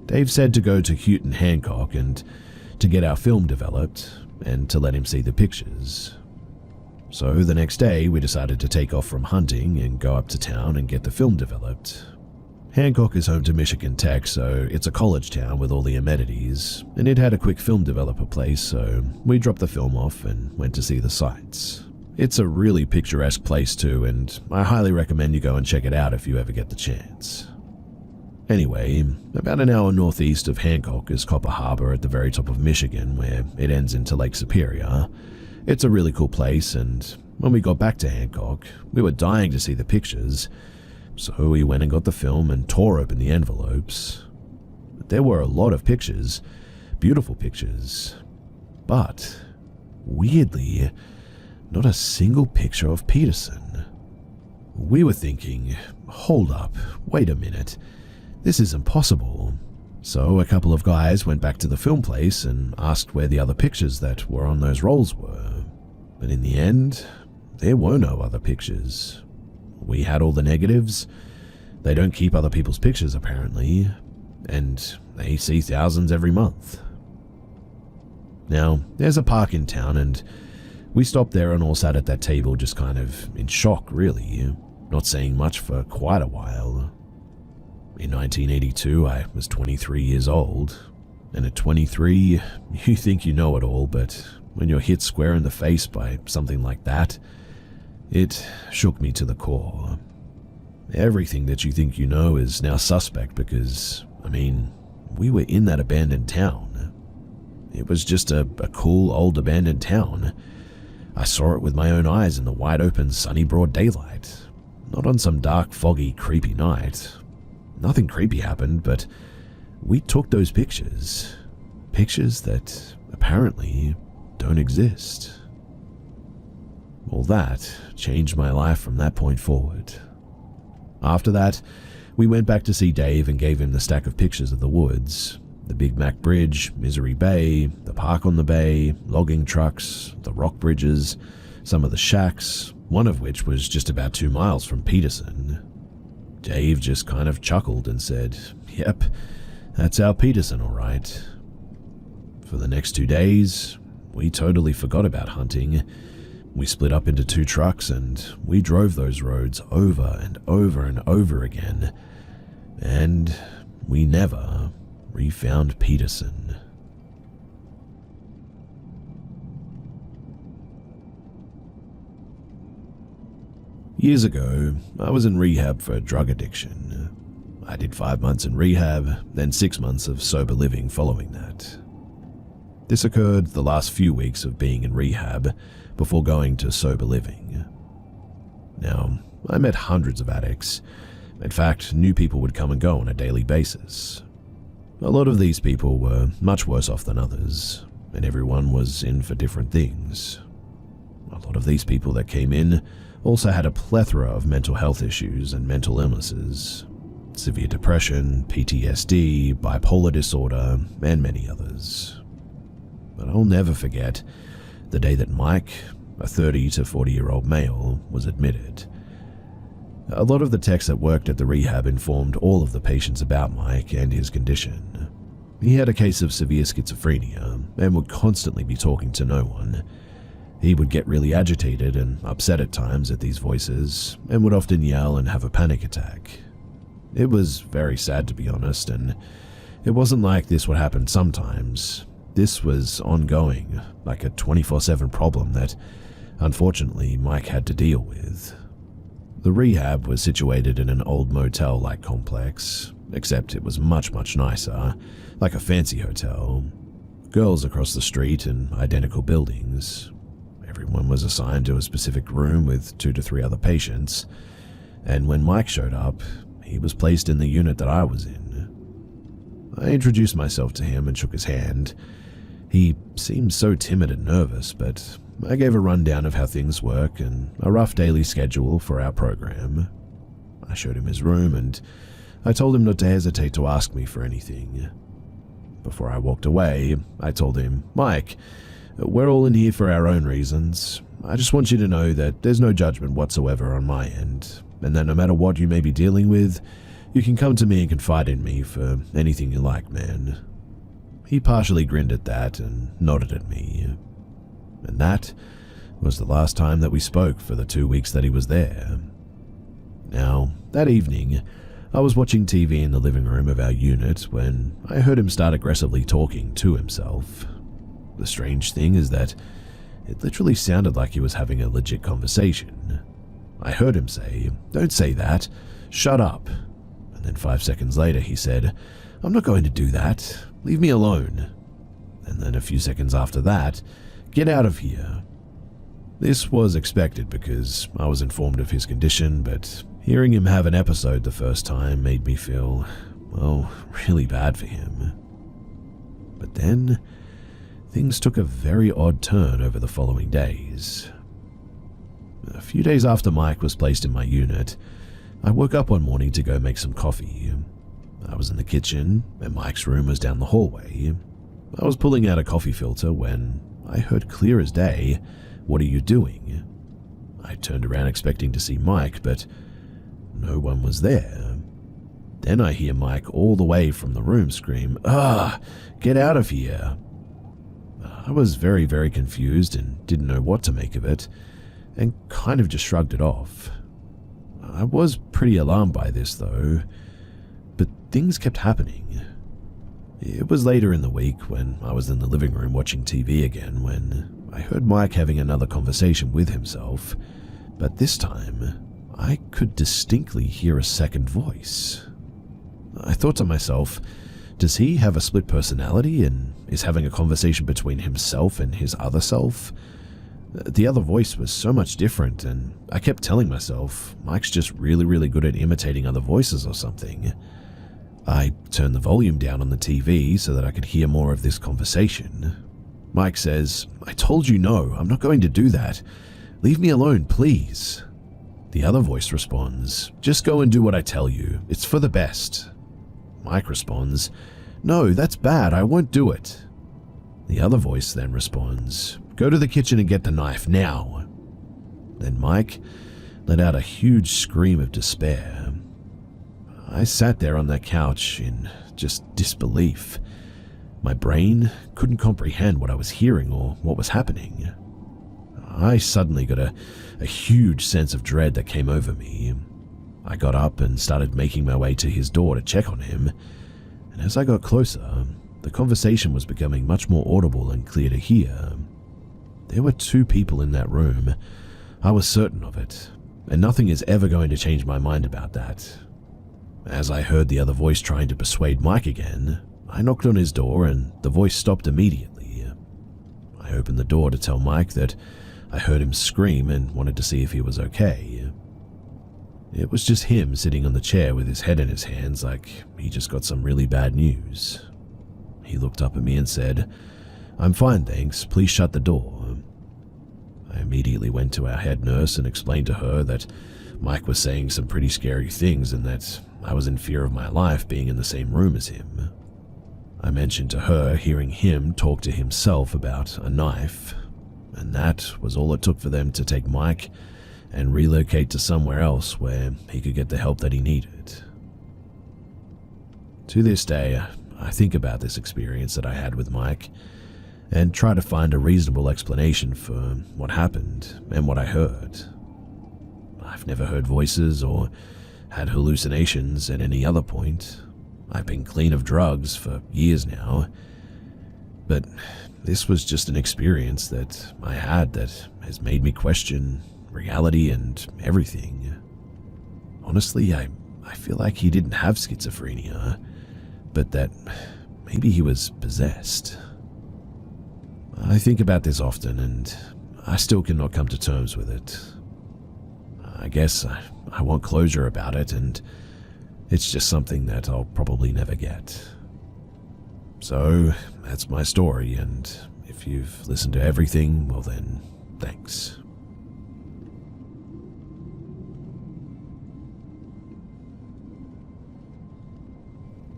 [SPEAKER 1] Dave said to go to Houghton Hancock and to get our film developed and to let him see the pictures. So the next day we decided to take off from hunting and go up to town and get the film developed. Hancock is home to Michigan Tech, so it's a college town with all the amenities, and it had a quick film developer place, so we dropped the film off and went to see the sights. It's a really picturesque place too, and I highly recommend you go and check it out if you ever get the chance. Anyway, about an hour northeast of Hancock is Copper Harbor at the very top of Michigan, where it ends into Lake Superior. It's a really cool place, and when we got back to Hancock, we were dying to see the pictures, so we went and got the film and tore open the envelopes. There were a lot of pictures, beautiful pictures, but weirdly, not a single picture of Peterson. We were thinking, hold up, wait a minute, this is impossible. So a couple of guys went back to the film place and asked where the other pictures that were on those rolls were. But in the end, there were no other pictures. We had all the negatives. They don't keep other people's pictures apparently, and they see thousands every month. Now, there's a park in town, and we stopped there and all sat at that table just kind of in shock really, not saying much for quite a while. In 1982, I was 23 years old, and at 23, you think you know it all, but when you're hit square in the face by something like that, it shook me to the core. Everything that you think you know is now suspect because, we were in that abandoned town. It was just a cool old abandoned town. I saw it with my own eyes in the wide open sunny broad daylight, not on some dark foggy creepy night. Nothing creepy happened, but we took those pictures. Pictures that apparently don't exist. Well, that changed my life from that point forward. After that, we went back to see Dave and gave him the stack of pictures of the woods, the Big Mac Bridge, Misery Bay, the park on the bay, logging trucks, the rock bridges, some of the shacks, one of which was just about 2 miles from Peterson. Dave just kind of chuckled and said, "Yep, that's our Peterson, all right." For the next 2 days, we totally forgot about hunting. We split up into 2 trucks and we drove those roads over and over and over again. And we never refound Peterson. Years ago, I was in rehab for drug addiction. I did 5 months in rehab, then 6 months of sober living following that. This occurred the last few weeks of being in rehab before going to sober living. Now, I met hundreds of addicts. In fact, new people would come and go on a daily basis. A lot of these people were much worse off than others, and everyone was in for different things. A lot of these people that came in also had a plethora of mental health issues and mental illnesses, severe depression, PTSD, bipolar disorder, and many others. But I'll never forget the day that Mike, a 30 to 40-year-old male, was admitted. A lot of the techs that worked at the rehab informed all of the patients about Mike and his condition. He had a case of severe schizophrenia and would constantly be talking to no one. He would get really agitated and upset at times at these voices and would often yell and have a panic attack. It was very sad, to be honest, and it wasn't like this would happen sometimes. This was ongoing, like a 24/7 problem that, unfortunately, Mike had to deal with. The rehab was situated in an old motel-like complex, except it was much, much nicer, like a fancy hotel. Girls across the street in identical buildings. Everyone was assigned to a specific room with 2 to 3 other patients, and when Mike showed up, he was placed in the unit that I was in. I introduced myself to him and shook his hand. He seemed so timid and nervous, but I gave a rundown of how things work and a rough daily schedule for our program. I showed him his room and I told him not to hesitate to ask me for anything. Before I walked away, I told him, "Mike, we're all in here for our own reasons. I just want you to know that there's no judgment whatsoever on my end, and that no matter what you may be dealing with, you can come to me and confide in me for anything you like, man." He partially grinned at that and nodded at me. And that was the last time that we spoke for the 2 weeks that he was there. Now, that evening, I was watching TV in the living room of our unit when I heard him start aggressively talking to himself. The strange thing is that it literally sounded like he was having a legit conversation. I heard him say, "Don't say that, shut up." And then 5 seconds later he said, "I'm not going to do that, leave me alone." And then a few seconds after that, "Get out of here." This was expected because I was informed of his condition, but hearing him have an episode the first time made me feel, well, really bad for him. But then, things took a very odd turn over the following days. A few days after Mike was placed in my unit, I woke up one morning to go make some coffee. I was in the kitchen, and Mike's room was down the hallway. I was pulling out a coffee filter when I heard clear as day, "What are you doing?" I turned around expecting to see Mike, but no one was there. Then I hear Mike all the way from the room scream, "Ah, get out of here." I was very, very confused and didn't know what to make of it, and kind of just shrugged it off. I was pretty alarmed by this though, but things kept happening. It was later in the week when I was in the living room watching TV again when I heard Mike having another conversation with himself, but this time I could distinctly hear a second voice. I thought to myself, does he have a split personality and is having a conversation between himself and his other self? The other voice was so much different, and I kept telling myself, Mike's just really good at imitating other voices or something. I turned the volume down on the TV so that I could hear more of this conversation. Mike says, "I told you no, I'm not going to do that. Leave me alone, please." The other voice responds, "Just go and do what I tell you. It's for the best." Mike responds, "No, that's bad. I won't do it." The other voice then responds, "Go to the kitchen and get the knife now." Then Mike let out a huge scream of despair. I sat there on that couch in just disbelief. My brain couldn't comprehend what I was hearing or what was happening. I suddenly got a huge sense of dread that came over me. I got up and started making my way to his door to check on him, and as I got closer, the conversation was becoming much more audible and clear to hear. There were 2 people in that room. I was certain of it, and nothing is ever going to change my mind about that. As I heard the other voice trying to persuade Mike again, I knocked on his door and the voice stopped immediately. I opened the door to tell Mike that I heard him scream and wanted to see if he was okay. It was just him sitting on the chair with his head in his hands like he just got some really bad news. He looked up at me and said, "I'm fine, thanks. Please shut the door." I immediately went to our head nurse and explained to her that Mike was saying some pretty scary things and that I was in fear of my life being in the same room as him. I mentioned to her hearing him talk to himself about a knife, and that was all it took for them to take Mike and relocate to somewhere else where he could get the help that he needed. To this day, I think about this experience that I had with Mike and try to find a reasonable explanation for what happened and what I heard. I've never heard voices or had hallucinations at any other point. I've been clean of drugs for years now, but this was just an experience that I had that has made me question reality and everything. Honestly, I feel like he didn't have schizophrenia, but that maybe he was possessed. I think about this often and I still cannot come to terms with it. I guess I want closure about it, and it's just something that I'll probably never get. So, that's my story, and if you've listened to everything, well then, thanks.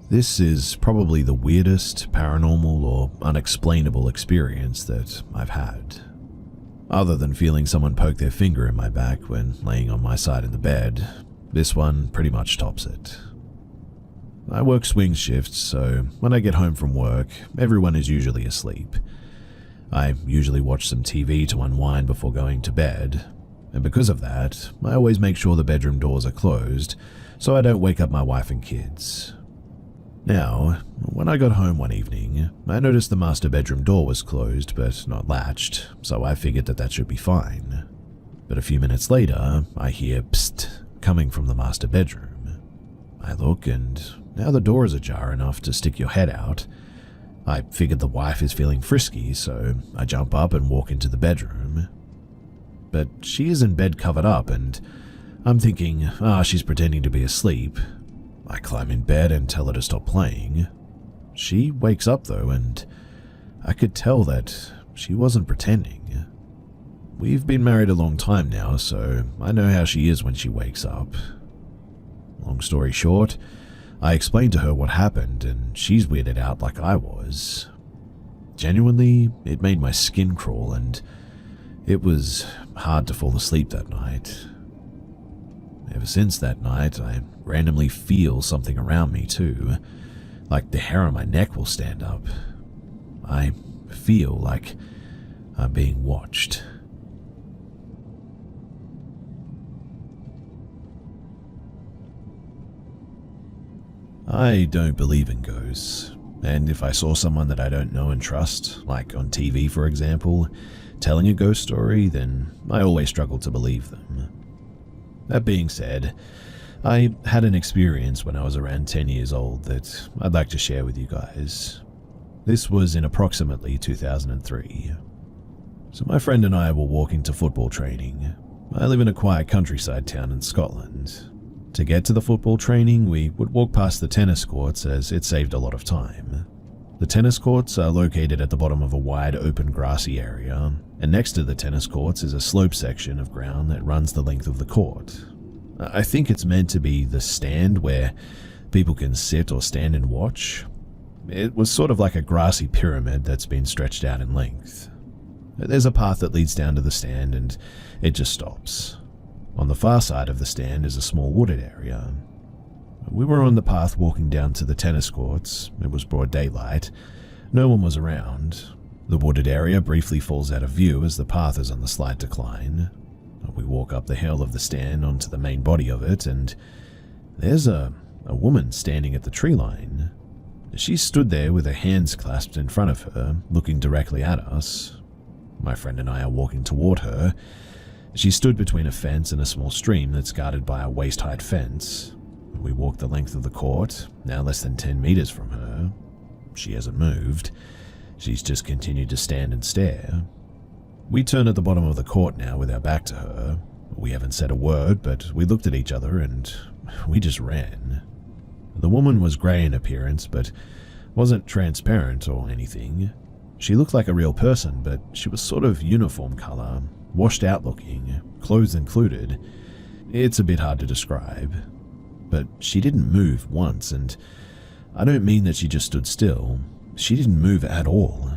[SPEAKER 1] This is probably the weirdest paranormal or unexplainable experience that I've had. Other than feeling someone poke their finger in my back when laying on my side in the bed, this one pretty much tops it. I work swing shifts, so when I get home from work, everyone is usually asleep. I usually watch some TV to unwind before going to bed, and because of that, I always make sure the bedroom doors are closed so I don't wake up my wife and kids. Now, when I got home one evening, I noticed the master bedroom door was closed but not latched, so I figured that should be fine. But a few minutes later, I hear psst coming from the master bedroom. I look and now the door is ajar enough to stick your head out. I figured the wife is feeling frisky, so I jump up and walk into the bedroom. But she is in bed covered up and I'm thinking, she's pretending to be asleep. I climb in bed and tell her to stop playing. She wakes up though, and I could tell that she wasn't pretending. We've been married a long time now, so I know how she is when she wakes up. Long story short, I explained to her what happened, and she's weirded out like I was. Genuinely, it made my skin crawl, and it was hard to fall asleep that night. Ever since that night, I randomly feel something around me too, like the hair on my neck will stand up. I feel like I'm being watched. I don't believe in ghosts, and if I saw someone that I don't know and trust, like on TV for example, telling a ghost story, then I always struggle to believe them. That being said, I had an experience when I was around 10 years old that I'd like to share with you guys. This was in approximately 2003. So my friend and I were walking to football training. I live in a quiet countryside town in Scotland. To get to the football training, we would walk past the tennis courts as it saved a lot of time. The tennis courts are located at the bottom of a wide open grassy area, and next to the tennis courts is a slope section of ground that runs the length of the court. I think it's meant to be the stand where people can sit or stand and watch. It was sort of like a grassy pyramid that's been stretched out in length. There's a path that leads down to the stand and it just stops. On the far side of the stand is a small wooded area. We were on the path walking down to the tennis courts. It was broad daylight. No one was around. The wooded area briefly falls out of view as the path is on the slight decline. We walk up the hill of the stand onto the main body of it, and there's a woman standing at the tree line. She stood there with her hands clasped in front of her, looking directly at us. My friend and I are walking toward her. She stood between a fence and a small stream that's guarded by a waist-height fence. We walked the length of the court, now less than 10 meters from her. She hasn't moved. She's just continued to stand and stare. We turn at the bottom of the court now with our back to her. We haven't said a word, but we looked at each other and we just ran. The woman was grey in appearance, but wasn't transparent or anything. She looked like a real person, but she was sort of uniform color, washed out looking, clothes included. It's a bit hard to describe. But she didn't move once, and I don't mean that she just stood still. She didn't move at all.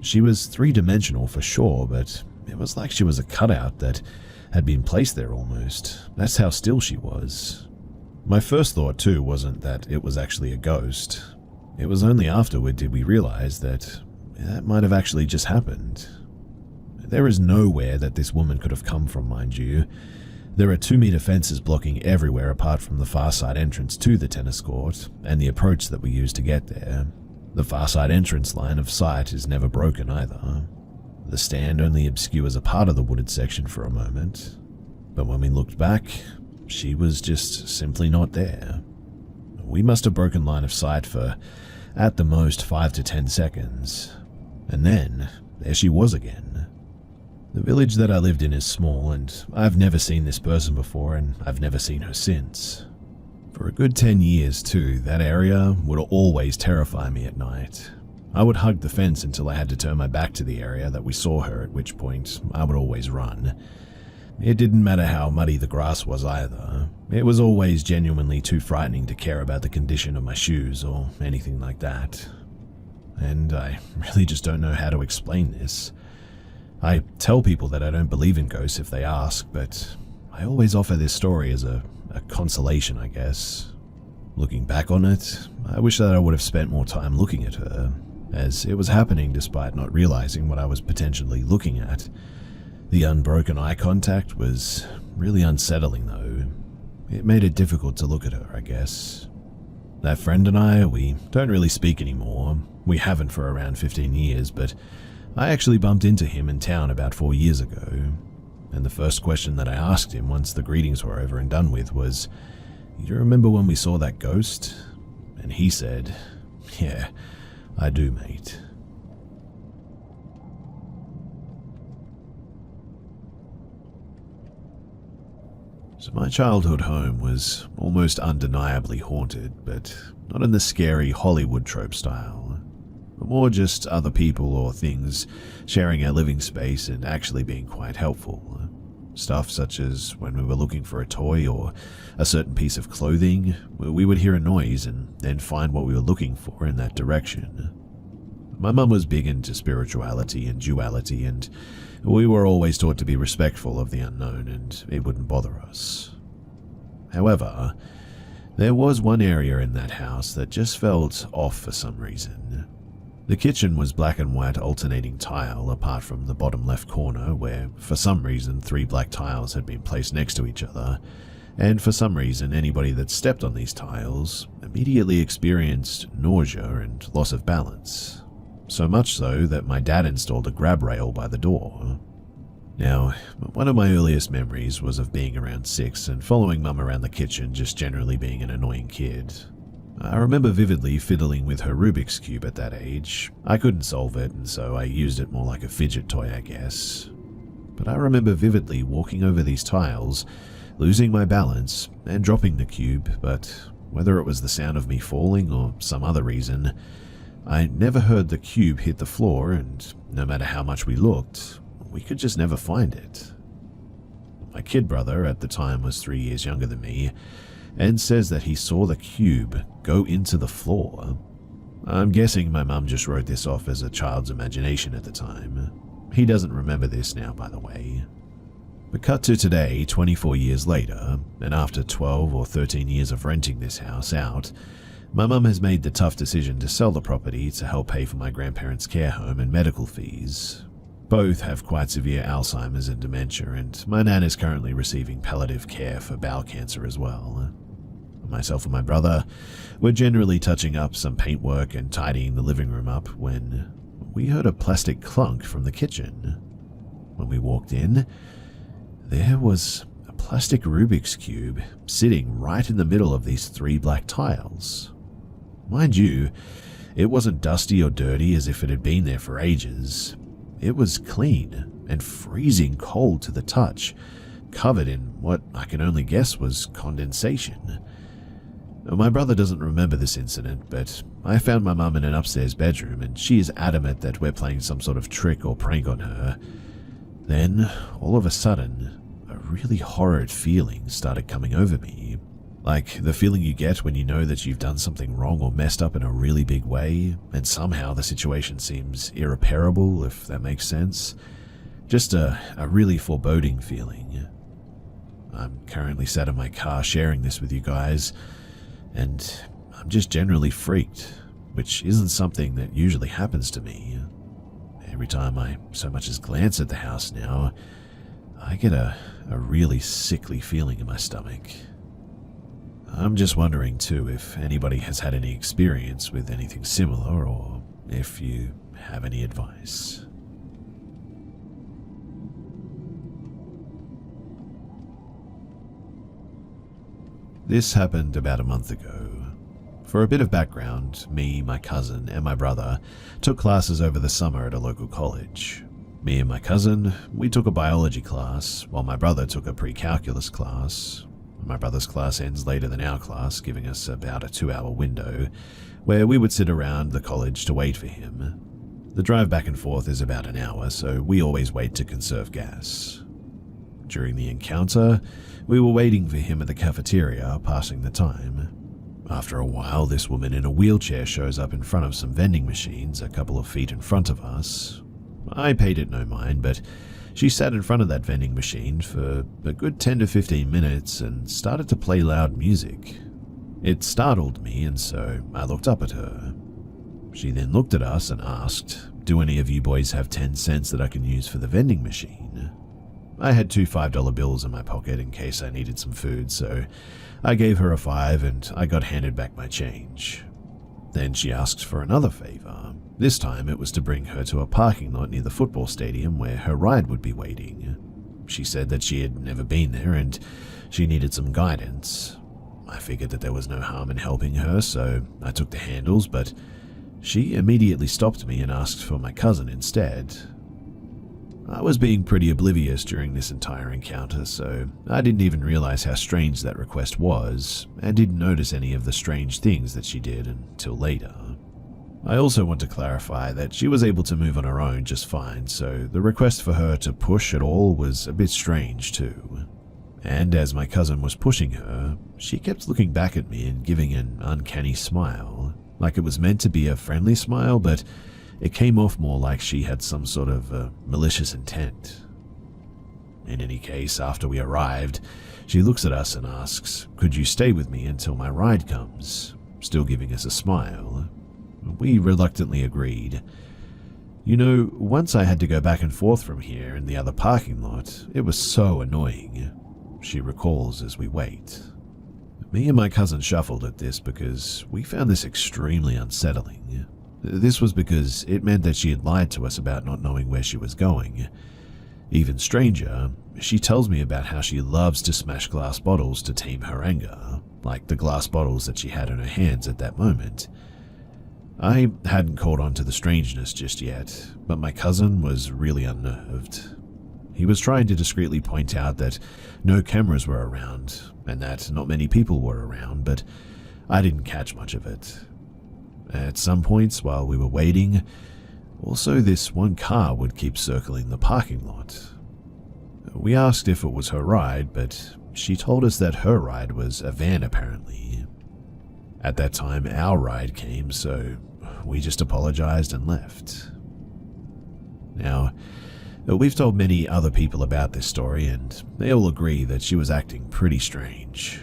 [SPEAKER 1] She was three-dimensional for sure, but it was like she was a cutout that had been placed there almost. That's how still she was. My first thought too wasn't that it was actually a ghost. It was only afterward did we realize that might have actually just happened. There is nowhere that this woman could have come from, mind you. There are 2-meter fences blocking everywhere apart from the far side entrance to the tennis court and the approach that we used to get there. The far side entrance line of sight is never broken either. The stand only obscures a part of the wooded section for a moment, but when we looked back, she was just simply not there. We must have broken line of sight for, at the most, 5 to 10 seconds, and then there she was again. The village that I lived in is small, and I've never seen this person before, and I've never seen her since. For a good 10 years, too, that area would always terrify me at night. I would hug the fence until I had to turn my back to the area that we saw her, at which point I would always run. It didn't matter how muddy the grass was either. It was always genuinely too frightening to care about the condition of my shoes or anything like that. And I really just don't know how to explain this. I tell people that I don't believe in ghosts if they ask, but I always offer this story as a consolation, I guess. Looking back on it, I wish that I would have spent more time looking at her, as it was happening despite not realizing what I was potentially looking at. The unbroken eye contact was really unsettling though. It made it difficult to look at her, I guess. That friend and I, we don't really speak anymore. We haven't for around 15 years, but I actually bumped into him in town about 4 years ago, and the first question that I asked him once the greetings were over and done with was, "You remember when we saw that ghost?" And he said, "Yeah, I do, mate." So my childhood home was almost undeniably haunted, but not in the scary Hollywood trope style. More just other people or things sharing our living space and actually being quite helpful. Stuff such as when we were looking for a toy or a certain piece of clothing, we would hear a noise and then find what we were looking for in that direction. My mum was big into spirituality and duality, and we were always taught to be respectful of the unknown and it wouldn't bother us. However, there was one area in that house that just felt off for some reason. The kitchen was black and white alternating tile apart from the bottom left corner where, for some reason, 3 black tiles had been placed next to each other, and for some reason anybody that stepped on these tiles immediately experienced nausea and loss of balance. So much so that my dad installed a grab rail by the door. Now, one of my earliest memories was of being around 6 and following Mum around the kitchen, just generally being an annoying kid. I remember vividly fiddling with her Rubik's Cube at that age. I couldn't solve it, and so I used it more like a fidget toy, I guess. But I remember vividly walking over these tiles, losing my balance, and dropping the cube, but whether it was the sound of me falling or some other reason, I never heard the cube hit the floor, and no matter how much we looked, we could just never find it. My kid brother at the time was 3 years younger than me, and says that he saw the cube go into the floor. I'm guessing my mum just wrote this off as a child's imagination at the time. He doesn't remember this now, by the way. But cut to today, 24 years later, and after 12 or 13 years of renting this house out, my mum has made the tough decision to sell the property to help pay for my grandparents' care home and medical fees. Both have quite severe Alzheimer's and dementia, and my nan is currently receiving palliative care for bowel cancer as well. Myself and my brother were generally touching up some paintwork and tidying the living room up when we heard a plastic clunk from the kitchen. When we walked in, there was a plastic Rubik's Cube sitting right in the middle of these 3 black tiles. Mind you, it wasn't dusty or dirty as if it had been there for ages. It was clean and freezing cold to the touch, covered in what I can only guess was condensation. My brother doesn't remember this incident, but I found my mum in an upstairs bedroom and she is adamant that we're playing some sort of trick or prank on her. Then, all of a sudden, a really horrid feeling started coming over me. Like the feeling you get when you know that you've done something wrong or messed up in a really big way, and somehow the situation seems irreparable, if that makes sense. Just a really foreboding feeling. I'm currently sat in my car sharing this with you guys, and I'm just generally freaked, which isn't something that usually happens to me. Every time I so much as glance at the house now, I get a really sickly feeling in my stomach. I'm just wondering too if anybody has had any experience with anything similar, or if you have any advice. This happened about a month ago. For a bit of background, me, my cousin, and my brother took classes over the summer at a local college. Me and my cousin, we took a biology class, while my brother took a pre-calculus class. My brother's class ends later than our class, giving us about a 2-hour window, where we would sit around the college to wait for him. The drive back and forth is about an hour, so we always wait to conserve gas. During the encounter, we were waiting for him at the cafeteria, passing the time. After a while, this woman in a wheelchair shows up in front of some vending machines a couple of feet in front of us. I paid it no mind, but she sat in front of that vending machine for a good 10 to 15 minutes and started to play loud music. It startled me, and so I looked up at her. She then looked at us and asked, "Do any of you boys have 10 cents that I can use for the vending machine?" I had 2 $5 bills in my pocket in case I needed some food, so I gave her a 5 and I got handed back my change. Then she asked for another favor. This time it was to bring her to a parking lot near the football stadium where her ride would be waiting. She said that she had never been there and she needed some guidance. I figured that there was no harm in helping her, so I took the handles, but she immediately stopped me and asked for my cousin instead. I was being pretty oblivious during this entire encounter, so I didn't even realize how strange that request was, and didn't notice any of the strange things that she did until later. I also want to clarify that she was able to move on her own just fine, so the request for her to push at all was a bit strange too. And as my cousin was pushing her, she kept looking back at me and giving an uncanny smile, like it was meant to be a friendly smile, but it came off more like she had some sort of malicious intent. In any case, after we arrived, she looks at us and asks, "Could you stay with me until my ride comes?" Still giving us a smile. We reluctantly agreed. You know, once I had to go back and forth from here in the other parking lot, it was so annoying, she recalls as we wait. Me and my cousin shuffled at this because we found this extremely unsettling. This was because it meant that she had lied to us about not knowing where she was going. Even stranger, she tells me about how she loves to smash glass bottles to tame her anger, like the glass bottles that she had in her hands at that moment. I hadn't caught on to the strangeness just yet, but my cousin was really unnerved. He was trying to discreetly point out that no cameras were around, and that not many people were around, but I didn't catch much of it. At some points while we were waiting, also this one car would keep circling the parking lot. We asked if it was her ride, but she told us that her ride was a van apparently. At that time, our ride came, so we just apologized and left. Now, we've told many other people about this story, and they all agree that she was acting pretty strange.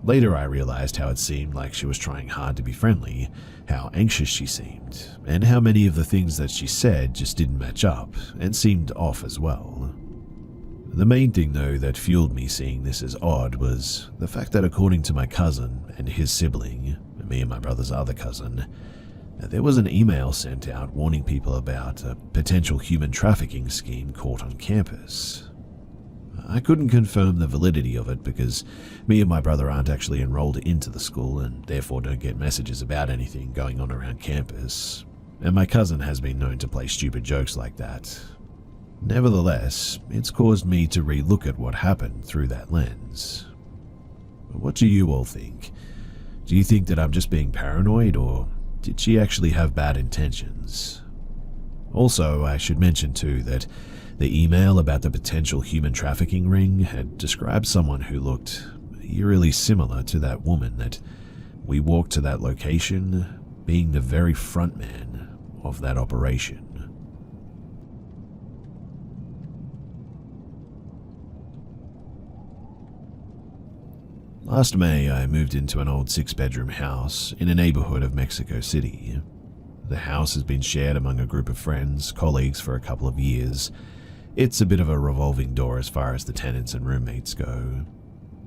[SPEAKER 1] Later, I realized how it seemed like she was trying hard to be friendly, how anxious she seemed, and how many of the things that she said just didn't match up and seemed off as well. The main thing, though, that fueled me seeing this as odd was the fact that according to my cousin and his sibling, me and my brother's other cousin, there was an email sent out warning people about a potential human trafficking scheme caught on campus. I couldn't confirm the validity of it because me and my brother aren't actually enrolled into the school and therefore don't get messages about anything going on around campus, and my cousin has been known to play stupid jokes like that. Nevertheless, it's caused me to re-look at what happened through that lens. What do you all think? Do you think that I'm just being paranoid, or did she actually have bad intentions? Also, I should mention too that the email about the potential human trafficking ring had described someone who looked eerily similar to that woman that we walked to that location, being the very front man of that operation. Last May, I moved into an old 6-bedroom house in a neighborhood of Mexico City. The house has been shared among a group of friends, colleagues for a couple of years. It's a bit of a revolving door as far as the tenants and roommates go.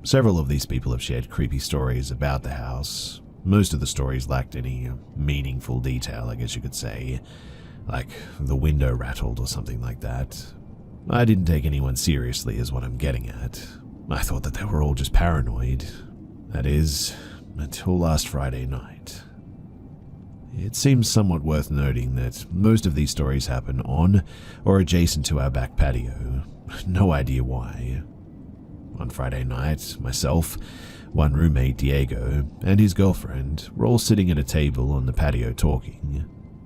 [SPEAKER 1] Several of these people have shared creepy stories about the house. Most of the stories lacked any meaningful detail, I guess you could say, like the window rattled or something like that. I didn't take anyone seriously is what I'm getting at. I thought that they were all just paranoid. That is, until last Friday night. It seems somewhat worth noting that most of these stories happen on or adjacent to our back patio. No idea why. On Friday night, myself, one roommate, Diego, and his girlfriend were all sitting at a table on the patio talking.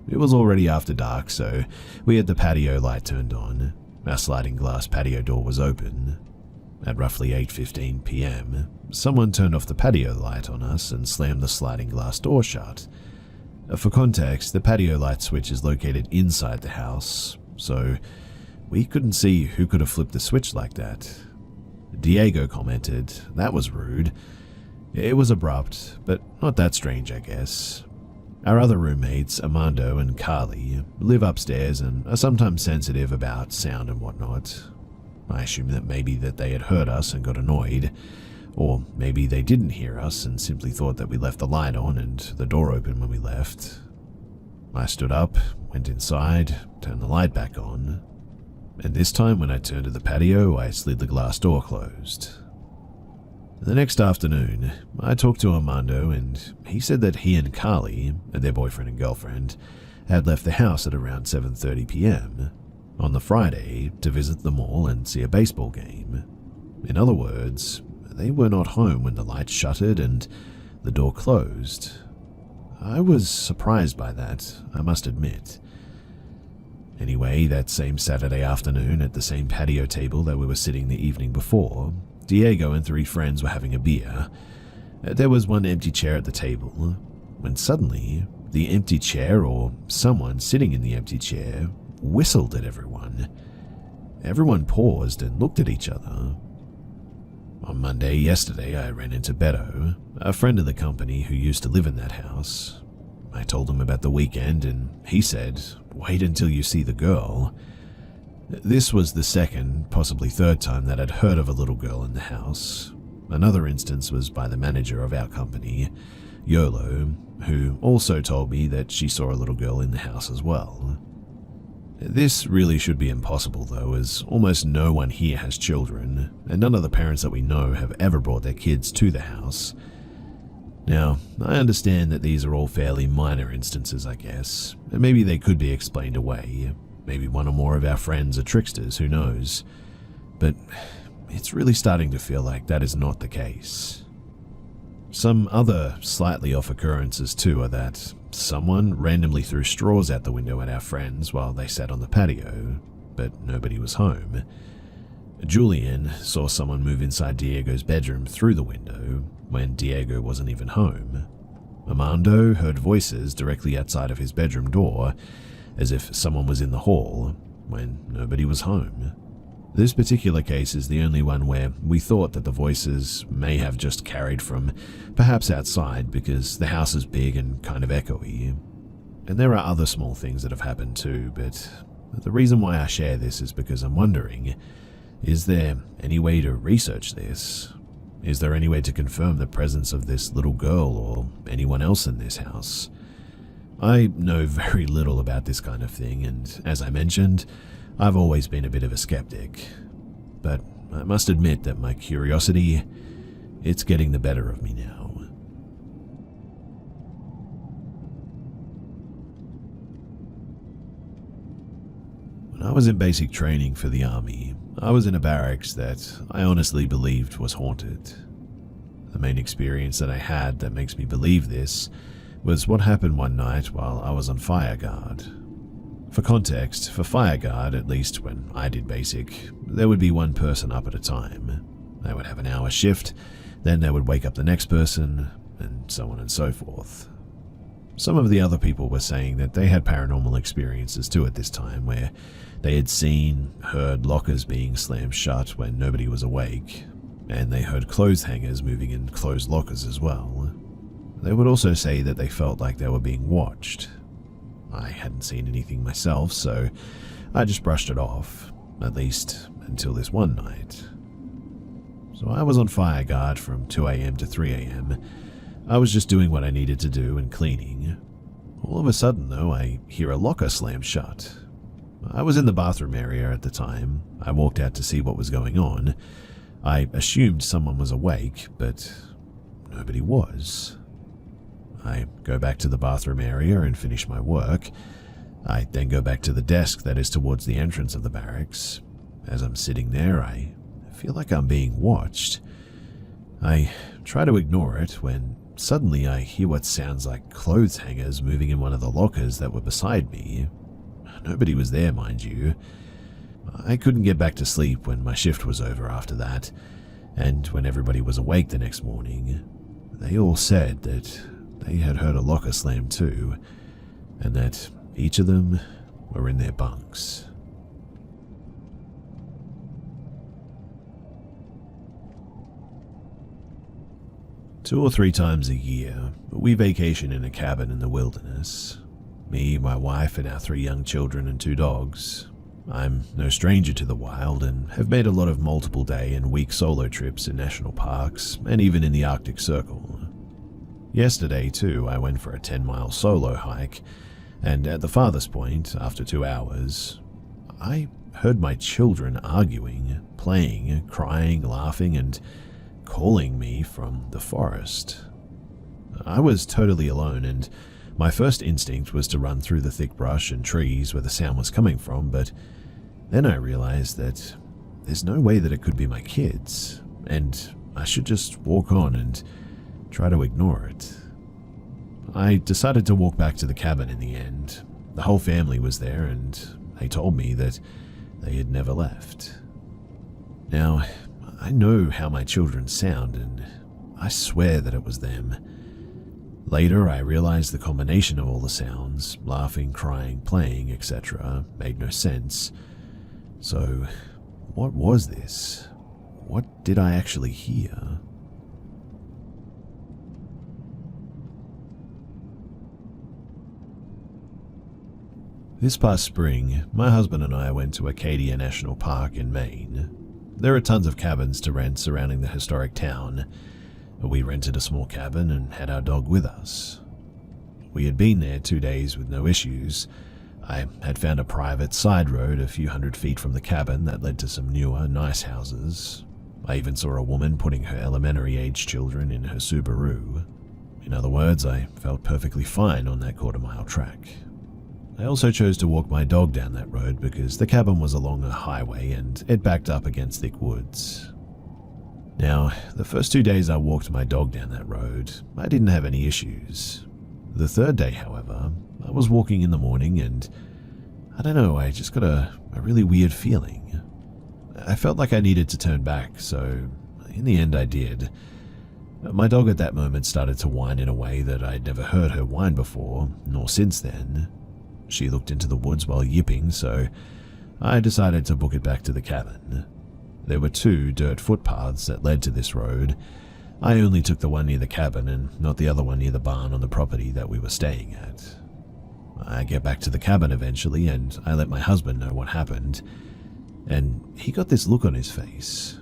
[SPEAKER 1] It was already after dark, so we had the patio light turned on. Our sliding glass patio door was open. At roughly 8:15 p.m., someone turned off the patio light on us and slammed the sliding glass door shut. For context, the patio light switch is located inside the house, so we couldn't see who could have flipped the switch like that. Diego commented, "That was rude." It was abrupt, but not that strange, I guess. Our other roommates, Armando and Carly, live upstairs and are sometimes sensitive about sound and whatnot. I assume that maybe that they had heard us and got annoyed, or maybe they didn't hear us and simply thought that we left the light on and the door open when we left. I stood up, went inside, turned the light back on, and this time when I turned to the patio, I slid the glass door closed. The next afternoon, I talked to Armando and he said that he and Carly, their boyfriend and girlfriend, had left the house at around 7:30 p.m. on the Friday to visit the mall and see a baseball game. In other words, they were not home when the lights shuttered and the door closed. I was surprised by that, I must admit. Anyway, that same Saturday afternoon at the same patio table that we were sitting the evening before, Diego and 3 friends were having a beer. There was one empty chair at the table, when suddenly the empty chair, or someone sitting in the empty chair, whistled at everyone. Everyone paused and looked at each other. On Monday, yesterday, I ran into Beto, a friend of the company who used to live in that house. I told him about the weekend and he said, "Wait until you see the girl." This was the second, possibly third time that I'd heard of a little girl in the house. Another instance was by the manager of our company, Yolo, who also told me that she saw a little girl in the house as well. This really should be impossible though, as almost no one here has children, and none of the parents that we know have ever brought their kids to the house. Now, I understand that these are all fairly minor instances, I guess, and maybe they could be explained away. Maybe one or more of our friends are tricksters, who knows? But it's really starting to feel like that is not the case. Some other slightly off occurrences too are that someone randomly threw straws out the window at our friends while they sat on the patio, but nobody was home. Julian saw someone move inside Diego's bedroom through the window when Diego wasn't even home. Armando heard voices directly outside of his bedroom door, as if someone was in the hall, when nobody was home. This particular case is the only one where we thought that the voices may have just carried from perhaps outside because the house is big and kind of echoey. And there are other small things that have happened too, but the reason why I share this is because I'm wondering, is there any way to research this? Is there any way to confirm the presence of this little girl or anyone else in this house? I know very little about this kind of thing, and as I mentioned, I've always been a bit of a skeptic. But I must admit that my curiosity, it's getting the better of me now. When I was in basic training for the army, I was in a barracks that I honestly believed was haunted. The main experience that I had that makes me believe this was what happened one night while I was on fire guard. For context, for fire guard, at least when I did basic, there would be one person up at a time. They would have an hour shift, then they would wake up the next person, and so on and so forth. Some of the other people were saying that they had paranormal experiences too at this time, where they had seen, heard lockers being slammed shut when nobody was awake, and they heard clothes hangers moving in closed lockers as well. They would also say that they felt like they were being watched. I hadn't seen anything myself, so I just brushed it off, at least until this one night. So I was on fire guard from 2 a.m. to 3 a.m. I was just doing what I needed to do and cleaning. All of a sudden, though, I hear a locker slam shut. I was in the bathroom area at the time. I walked out to see what was going on. I assumed someone was awake, but nobody was. I go back to the bathroom area and finish my work. I then go back to the desk that is towards the entrance of the barracks. As I'm sitting there, I feel like I'm being watched. I try to ignore it when suddenly I hear what sounds like clothes hangers moving in one of the lockers that were beside me. Nobody was there, mind you. I couldn't get back to sleep when my shift was over after that, and when everybody was awake the next morning, they all said that they had heard a locker slam too, and that each of them were in their bunks. Two or three times a year, we vacation in a cabin in the wilderness. Me, my wife, and our 3 young children and 2 dogs. I'm no stranger to the wild and have made a lot of multiple day and week solo trips in national parks and even in the Arctic Circle. Yesterday, too, I went for a 10-mile solo hike, and at the farthest point, after 2 hours, I heard my children arguing, playing, crying, laughing, and calling me from the forest. I was totally alone, and my first instinct was to run through the thick brush and trees where the sound was coming from, but then I realized that there's no way that it could be my kids, and I should just walk on and try to ignore it. I decided to walk back to the cabin in the end. The whole family was there, and they told me that they had never left. Now, I know how my children sound, and I swear that it was them. Later, I realized the combination of all the sounds, laughing, crying, playing, etc., made no sense. So, what was this? What did I actually hear? This past spring, my husband and I went to Acadia National Park in Maine. There are tons of cabins to rent surrounding the historic town. We rented a small cabin and had our dog with us. We had been there 2 days with no issues. I had found a private side road a few hundred feet from the cabin that led to some newer, nice houses. I even saw a woman putting her elementary-age children in her Subaru. In other words, I felt perfectly fine on that quarter-mile track. I also chose to walk my dog down that road because the cabin was along a highway and it backed up against thick woods. Now, the first 2 days I walked my dog down that road, I didn't have any issues. The third day, however, I was walking in the morning and, I don't know, I just got a really weird feeling. I felt like I needed to turn back, so in the end I did. My dog at that moment started to whine in a way that I'd never heard her whine before, nor since then. She looked into the woods while yipping, so I decided to book it back to the cabin. There were 2 dirt footpaths that led to this road. I only took the one near the cabin and not the other one near the barn on the property that we were staying at. I get back to the cabin eventually and I let my husband know what happened, and he got this look on his face.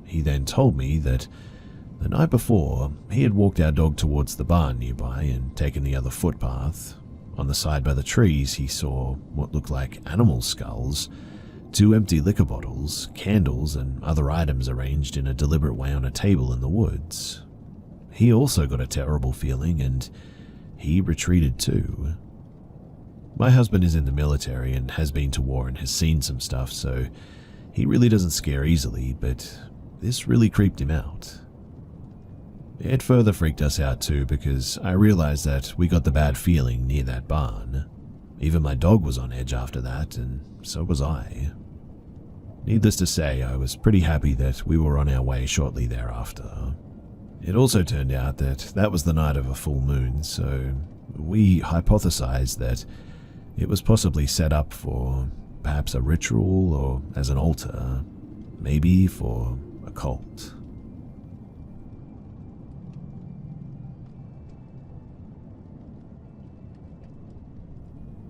[SPEAKER 1] He then told me that the night before, he had walked our dog towards the barn nearby and taken the other footpath. On the side by the trees, he saw what looked like animal skulls, 2 empty liquor bottles, candles, and other items arranged in a deliberate way on a table in the woods. He also got a terrible feeling, and he retreated too. My husband is in the military and has been to war and has seen some stuff, so he really doesn't scare easily, but this really creeped him out. It further freaked us out too because I realized that we got the bad feeling near that barn. Even my dog was on edge after that, and so was I. Needless to say, I was pretty happy that we were on our way shortly thereafter. It also turned out that that was the night of a full moon, so we hypothesized that it was possibly set up for perhaps a ritual or as an altar, maybe for a cult.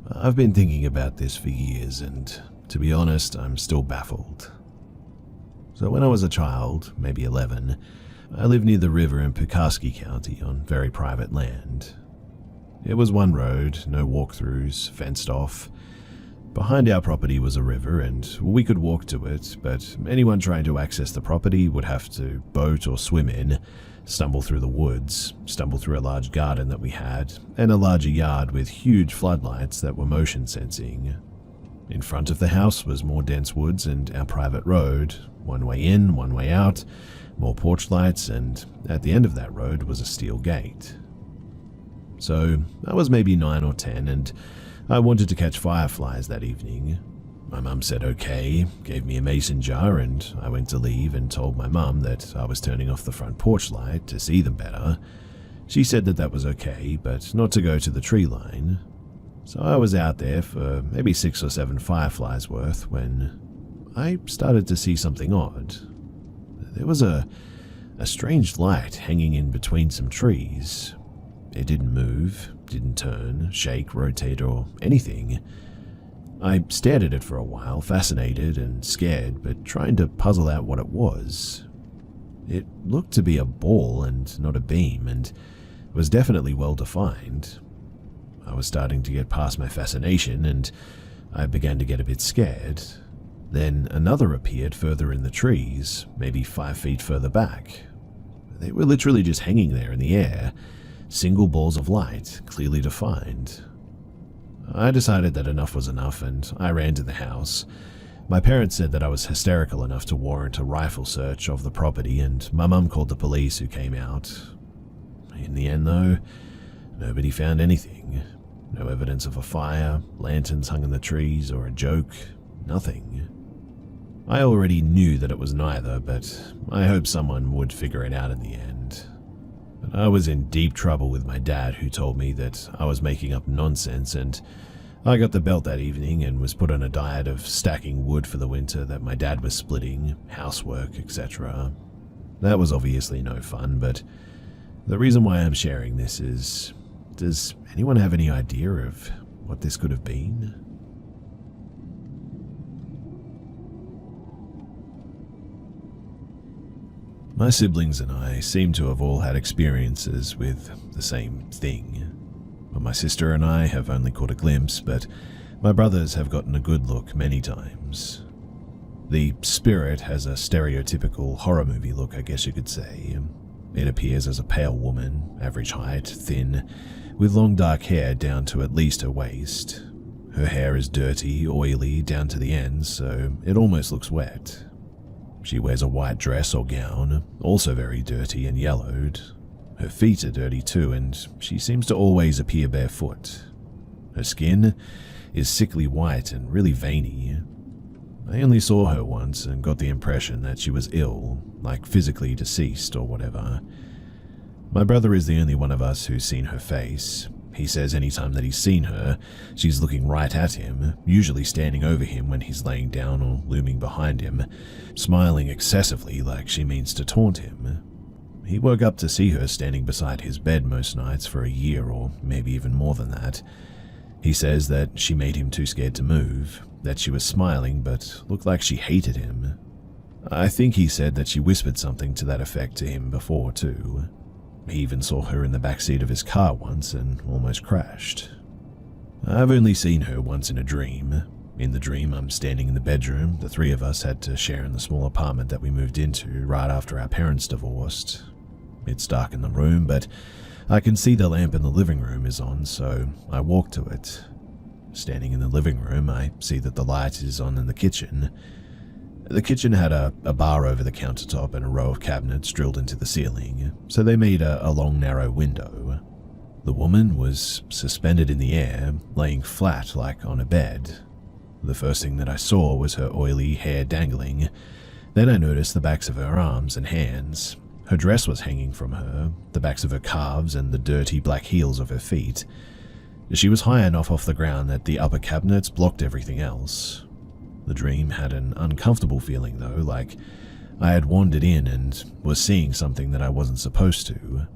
[SPEAKER 1] I've been thinking about this for years, and to be honest, I'm still baffled. So when I was a child, maybe 11, I lived near the river in Pulaski County on very private land. It was one road, no walkthroughs, fenced off. Behind our property was a river, and we could walk to it, but anyone trying to access the property would have to boat or swim in, stumble through the woods, stumble through a large garden that we had, and a larger yard with huge floodlights that were motion sensing. In front of the house was more dense woods and our private road, one way in, one way out, more porch lights, and at the end of that road was a steel gate. So I was maybe 9 or 10, and I wanted to catch fireflies that evening. My mum said okay, gave me a mason jar, and I went to leave and told my mum that I was turning off the front porch light to see them better. She said that that was okay, but not to go to the tree line. So I was out there for maybe 6 or 7 fireflies worth when I started to see something odd. There was a strange light hanging in between some trees. It didn't move, didn't turn, shake, rotate, or anything. I stared at it for a while, fascinated and scared, but trying to puzzle out what it was. It looked to be a ball and not a beam, and was definitely well defined. I was starting to get past my fascination, and I began to get a bit scared. Then another appeared further in the trees, maybe 5 feet further back. They were literally just hanging there in the air, single balls of light, clearly defined. I decided that enough was enough, and I ran to the house. My parents said that I was hysterical enough to warrant a rifle search of the property, and my mum called the police, who came out. In the end, though, nobody found anything. No evidence of a fire, lanterns hung in the trees, or a joke. Nothing. I already knew that it was neither, but I hoped someone would figure it out in the end. But I was in deep trouble with my dad, who told me that I was making up nonsense, and I got the belt that evening and was put on a diet of stacking wood for the winter that my dad was splitting, housework, etc. That was obviously no fun, but the reason why I'm sharing this is, does anyone have any idea of what this could have been? My siblings and I seem to have all had experiences with the same thing. But my sister and I have only caught a glimpse, but My brothers have gotten a good look many times. The spirit has a stereotypical horror movie look, I guess you could say. It appears as a pale woman, average height, thin, with long dark hair down to at least her waist. Her hair is dirty, oily, down to the ends, so it almost looks wet. She wears a white dress or gown, also very dirty and yellowed. Her feet are dirty too, and she seems to always appear barefoot. Her skin is sickly white and really veiny. I only saw her once and got the impression that she was ill, like physically deceased or whatever. My brother is the only one of us who's seen her face. He says anytime that he's seen her, she's looking right at him, usually standing over him when he's laying down or looming behind him, smiling excessively like she means to taunt him. He woke up to see her standing beside his bed most nights for a year or maybe even more than that. He says that she made him too scared to move, that she was smiling but looked like she hated him. I think he said that she whispered something to that effect to him before too. He even saw her in the backseat of his car once and almost crashed. I've only seen her once in a dream. In the dream, I'm standing in the bedroom the three of us had to share in the small apartment that we moved into right after our parents divorced. It's dark in the room, but I can see the lamp in the living room is on, so I walk to it. Standing in the living room, I see that the light is on in the kitchen. The kitchen had a bar over the countertop and a row of cabinets drilled into the ceiling, so they made a long, narrow window. The woman was suspended in the air, laying flat like on a bed. The first thing that I saw was her oily hair dangling. Then I noticed the backs of her arms and hands. Her dress was hanging from her, the backs of her calves and the dirty black heels of her feet. She was high enough off the ground that the upper cabinets blocked everything else. The dream had an uncomfortable feeling though, like I had wandered in and was seeing something that I wasn't supposed to.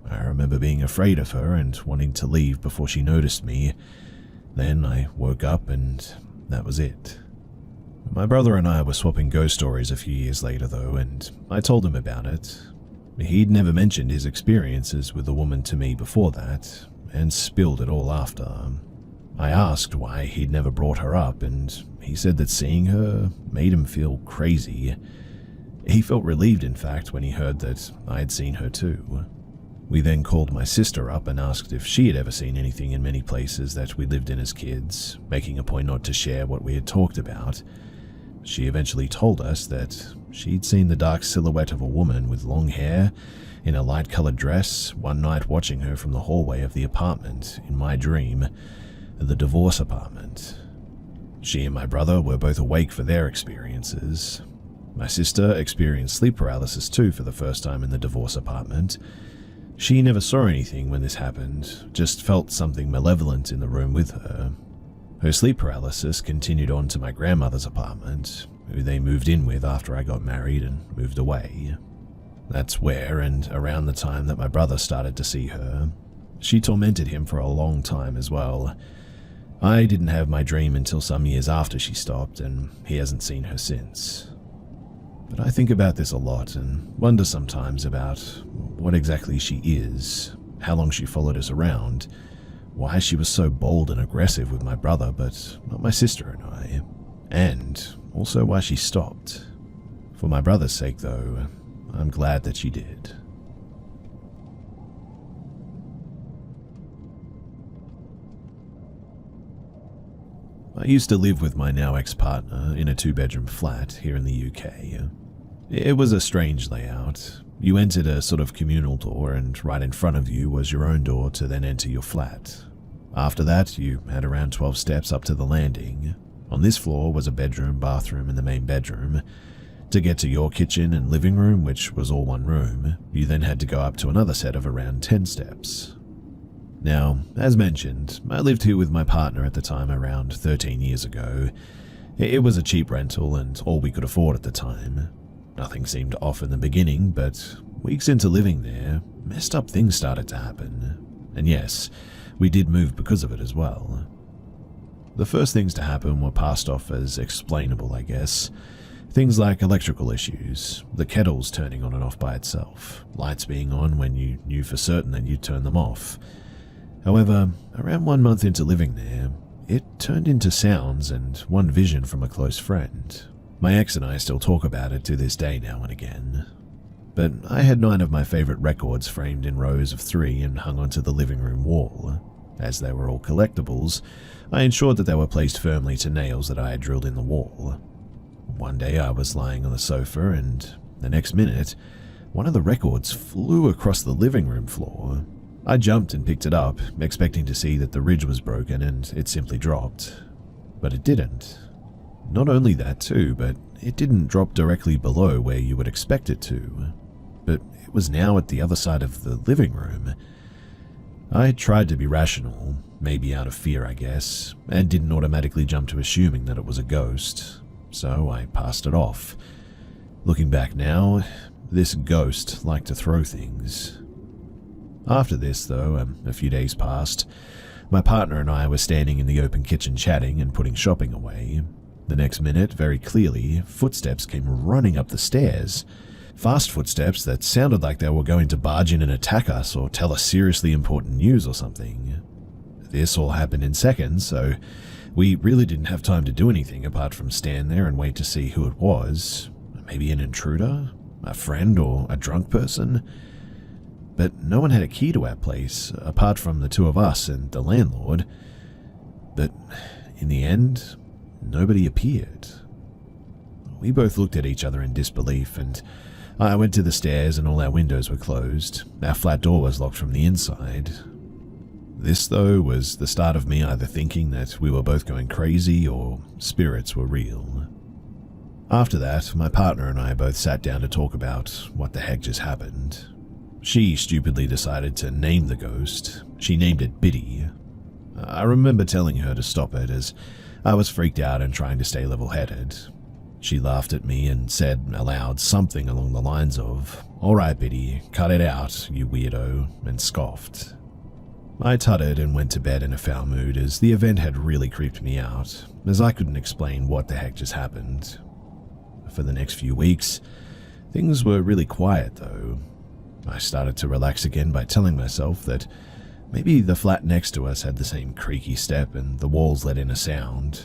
[SPEAKER 1] I remember being afraid of her and wanting to leave before she noticed me. Then I woke up and that was it. My brother and I were swapping ghost stories a few years later though, and I told him about it. He'd never mentioned his experiences with the woman to me before that, and spilled it all after. I asked why he'd never brought her up, and he said that seeing her made him feel crazy. He felt relieved, in fact, when he heard that I had seen her too. We then called my sister up and asked if she had ever seen anything in many places that we lived in as kids, making a point not to share what we had talked about. She eventually told us that she'd seen the dark silhouette of a woman with long hair in a light-colored dress one night watching her from the hallway of the apartment in my dream, the divorce apartment. She and my brother were both awake for their experiences. My sister experienced sleep paralysis too for the first time in the divorce apartment. She never saw anything when this happened, just felt something malevolent in the room with her. Her sleep paralysis continued on to my grandmother's apartment, who they moved in with after I got married and moved away. That's where, and around the time that my brother started to see her, she tormented him for a long time as well. I didn't have my dream until some years after she stopped, and he hasn't seen her since. But I think about this a lot and wonder sometimes about what exactly she is, how long she followed us around, why she was so bold and aggressive with my brother but not my sister and I, and also why she stopped. For my brother's sake though, I'm glad that she did. I used to live with my now ex-partner in a 2-bedroom flat here in the UK. It was a strange layout. You entered a sort of communal door and right in front of you was your own door to then enter your flat. After that, you had around 12 steps up to the landing. On this floor was a bedroom, bathroom, and the main bedroom. To get to your kitchen and living room, which was all one room, you then had to go up to another set of around 10 steps. Now, as mentioned, I lived here with my partner at the time around 13 years ago. It was a cheap rental and all we could afford at the time. Nothing seemed off in the beginning, but weeks into living there, messed up things started to happen. And yes, we did move because of it as well. The first things to happen were passed off as explainable, I guess. Things like electrical issues, the kettles turning on and off by itself, lights being on when you knew for certain that you'd turn them off. However, around 1 month into living there, it turned into sounds and one vision from a close friend. My ex and I still talk about it to this day now and again. But I had 9 of my favorite records framed in rows of 3 and hung onto the living room wall. As they were all collectibles, I ensured that they were placed firmly to nails that I had drilled in the wall. One day I was lying on the sofa and the next minute, one of the records flew across the living room floor. I jumped and picked it up, expecting to see that the ridge was broken and it simply dropped. But it didn't. Not only that too, but it didn't drop directly below where you would expect it to. But it was now at the other side of the living room. I tried to be rational, maybe out of fear I guess, and didn't automatically jump to assuming that it was a ghost, so I passed it off. Looking back now, this ghost liked to throw things. After this though, a few days passed. My partner and I were standing in the open kitchen chatting and putting shopping away. The next minute, very clearly, footsteps came running up the stairs. Fast footsteps that sounded like they were going to barge in and attack us or tell us seriously important news or something. This all happened in seconds, so we really didn't have time to do anything apart from stand there and wait to see who it was. Maybe an intruder? A friend or a drunk person? But no one had a key to our place, apart from the 2 of us and the landlord. But in the end, nobody appeared. We both looked at each other in disbelief, and I went to the stairs and all our windows were closed. Our flat door was locked from the inside. This, though, was the start of me either thinking that we were both going crazy or spirits were real. After that, my partner and I both sat down to talk about what the heck just happened. She stupidly decided to name the ghost. She named it Biddy. I remember telling her to stop it as I was freaked out and trying to stay level-headed. She laughed at me and said aloud something along the lines of, "All right, Biddy, cut it out, you weirdo," and scoffed. I tutted and went to bed in a foul mood as the event had really creeped me out, as I couldn't explain what the heck just happened. For the next few weeks, things were really quiet though. I started to relax again by telling myself that maybe the flat next to us had the same creaky step and the walls let in a sound.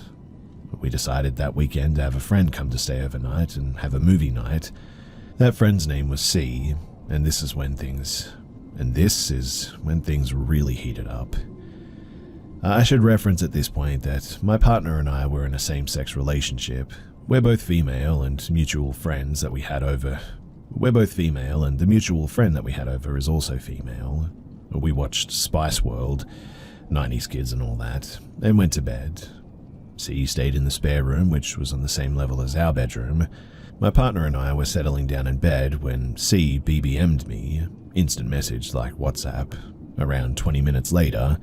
[SPEAKER 1] We decided that weekend to have a friend come to stay overnight and have a movie night. That friend's name was C, and this is when things really heated up. I should reference at this point that my partner and I were in a same-sex relationship. We're both female and the mutual friend that we had over is also female. We watched Spice World, 90s Kids and all that, and went to bed. C stayed in the spare room, which was on the same level as our bedroom. My partner and I were settling down in bed when C BBM'd me, instant message like WhatsApp, around 20 minutes later,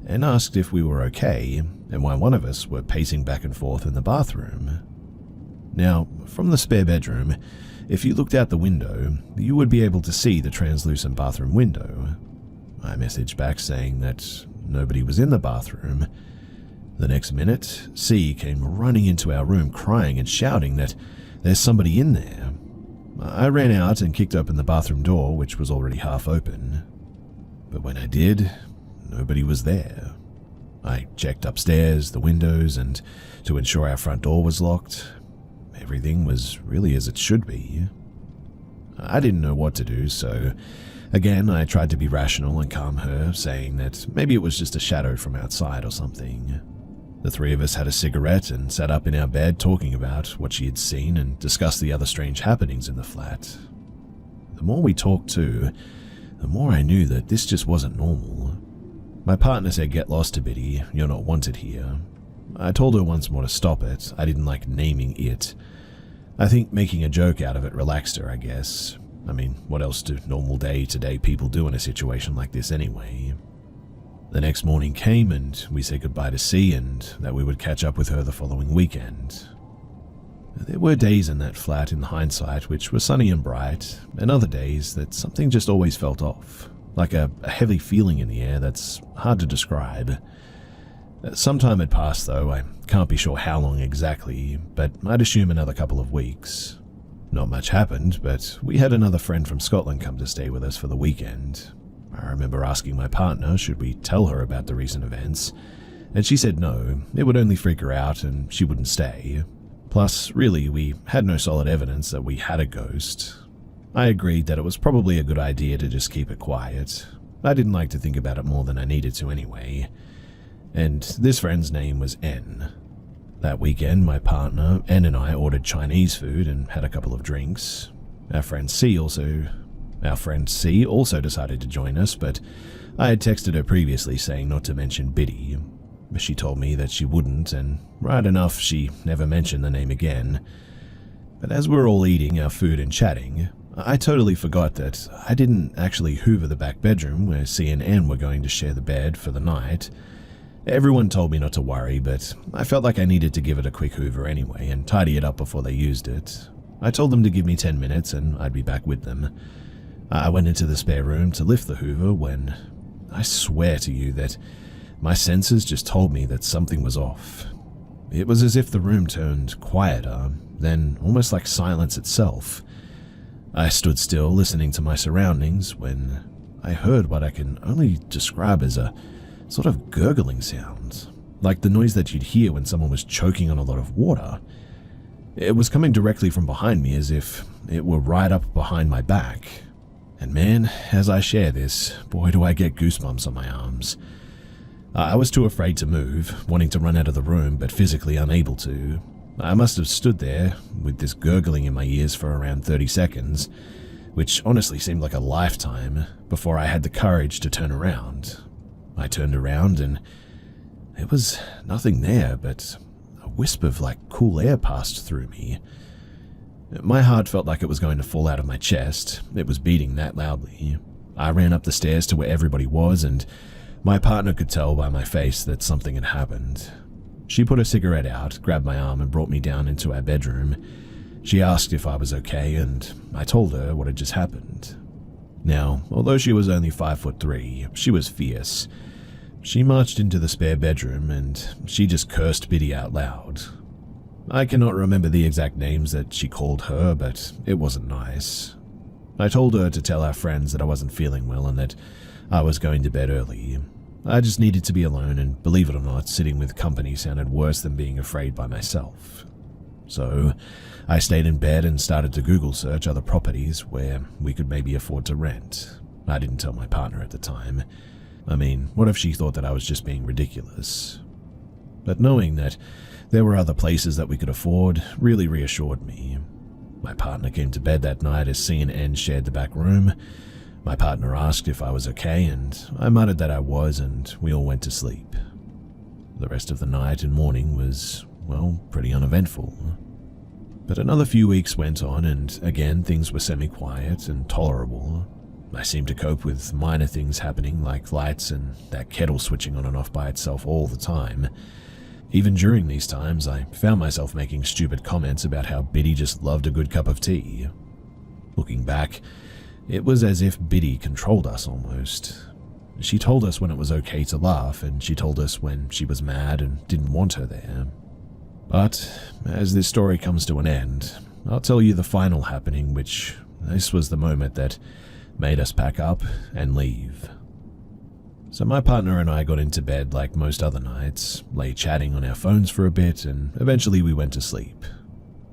[SPEAKER 1] and asked if we were okay and why one of us were pacing back and forth in the bathroom. Now, from the spare bedroom, if you looked out the window, you would be able to see the translucent bathroom window. I messaged back saying that nobody was in the bathroom. The next minute, C came running into our room crying and shouting that there's somebody in there. I ran out and kicked open the bathroom door, which was already half open. But when I did, nobody was there. I checked upstairs, the windows, and to ensure our front door was locked. Everything was really as it should be. I didn't know what to do, so again I tried to be rational and calm her, saying that maybe it was just a shadow from outside or something. The 3 of us had a cigarette and sat up in our bed talking about what she had seen and discussed the other strange happenings in the flat. The more we talked too, the more I knew that this just wasn't normal. My partner said, "Get lost to Biddy, you're not wanted here." I told her once more to stop it. I didn't like naming it. I think making a joke out of it relaxed her, I guess. I mean, what else do normal day-to-day people do in a situation like this anyway? The next morning came and we said goodbye to C and that we would catch up with her the following weekend. There were days in that flat in hindsight which were sunny and bright, and other days that something just always felt off, like a heavy feeling in the air that's hard to describe. Some time had passed though, I can't be sure how long exactly, but I'd assume another couple of weeks. Not much happened, but we had another friend from Scotland come to stay with us for the weekend. I remember asking my partner should we tell her about the recent events, and she said no, it would only freak her out and she wouldn't stay. Plus, really, we had no solid evidence that we had a ghost. I agreed that it was probably a good idea to just keep it quiet. I didn't like to think about it more than I needed to anyway. And this friend's name was N. That weekend, my partner, N, and I ordered Chinese food and had a couple of drinks. Our friend C also decided to join us, but I had texted her previously saying not to mention Biddy. She told me that she wouldn't, and right enough, she never mentioned the name again. But as we were all eating our food and chatting, I totally forgot that I didn't actually hoover the back bedroom where C and N were going to share the bed for the night. Everyone told me not to worry, but I felt like I needed to give it a quick hoover anyway and tidy it up before they used it. I told them to give me 10 minutes and I'd be back with them. I went into the spare room to lift the hoover when I swear to you that my senses just told me that something was off. It was as if the room turned quieter, then almost like silence itself. I stood still listening to my surroundings when I heard what I can only describe as a sort of gurgling sound, like the noise that you'd hear when someone was choking on a lot of water. It was coming directly from behind me as if it were right up behind my back. And man, as I share this, boy do I get goosebumps on my arms. I was too afraid to move, wanting to run out of the room, but physically unable to. I must have stood there with this gurgling in my ears for around 30 seconds, which honestly seemed like a lifetime, before I had the courage to turn around. I turned around and there was nothing there, but a wisp of like cool air passed through me. My heart felt like it was going to fall out of my chest. It was beating that loudly. I ran up the stairs to where everybody was, and my partner could tell by my face that something had happened. She put a cigarette out, grabbed my arm, and brought me down into our bedroom. She asked if I was okay, and I told her what had just happened. Now, although she was only 5'3", she was fierce. She marched into the spare bedroom, and she just cursed Biddy out loud. I cannot remember the exact names that she called her, but it wasn't nice. I told her to tell our friends that I wasn't feeling well and that I was going to bed early. I just needed to be alone, and believe it or not, sitting with company sounded worse than being afraid by myself. So I stayed in bed and started to Google search other properties where we could maybe afford to rent. I didn't tell my partner at the time. I mean, what if she thought that I was just being ridiculous? But knowing that there were other places that we could afford really reassured me. My partner came to bed that night as C and N shared the back room. My partner asked if I was okay, and I muttered that I was, and we all went to sleep. The rest of the night and morning was, well, pretty uneventful. But another few weeks went on, and again things were semi-quiet and tolerable. I seemed to cope with minor things happening like lights and that kettle switching on and off by itself all the time. Even during these times, I found myself making stupid comments about how Biddy just loved a good cup of tea. Looking back, it was as if Biddy controlled us almost. She told us when it was okay to laugh, and she told us when she was mad and didn't want her there. But as this story comes to an end, I'll tell you the final happening, which this was the moment that made us pack up and leave. So my partner and I got into bed like most other nights, lay chatting on our phones for a bit, and eventually we went to sleep.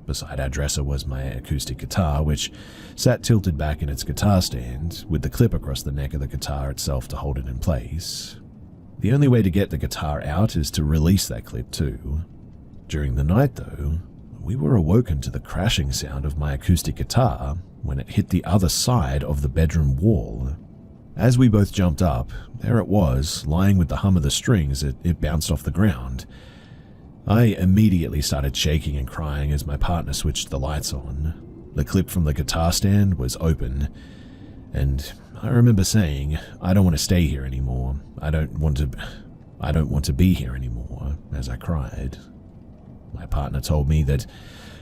[SPEAKER 1] Beside our dresser was my acoustic guitar, which sat tilted back in its guitar stand, with the clip across the neck of the guitar itself to hold it in place. The only way to get the guitar out is to release that clip too. During the night though, we were awoken to the crashing sound of my acoustic guitar when it hit the other side of the bedroom wall. As we both jumped up, there it was, lying with the hum of the strings. It bounced off the ground. I immediately started shaking and crying as my partner switched the lights on. The clip from the guitar stand was open, and I remember saying, "I don't want to stay here anymore. I don't want to be here anymore," as I cried. My partner told me that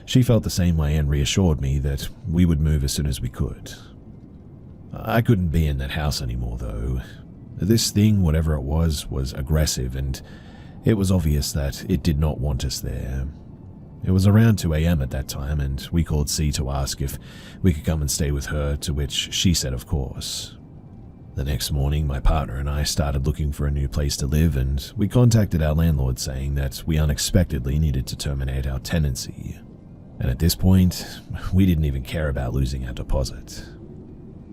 [SPEAKER 1] she felt the same way and reassured me that we would move as soon as we could. I couldn't be in that house anymore though. This thing, whatever it was aggressive, and it was obvious that it did not want us there. It was around 2 a.m. at that time, and we called C to ask if we could come and stay with her, to which she said of course. The next morning, my partner and I started looking for a new place to live, and we contacted our landlord saying that we unexpectedly needed to terminate our tenancy. And at this point, we didn't even care about losing our deposit.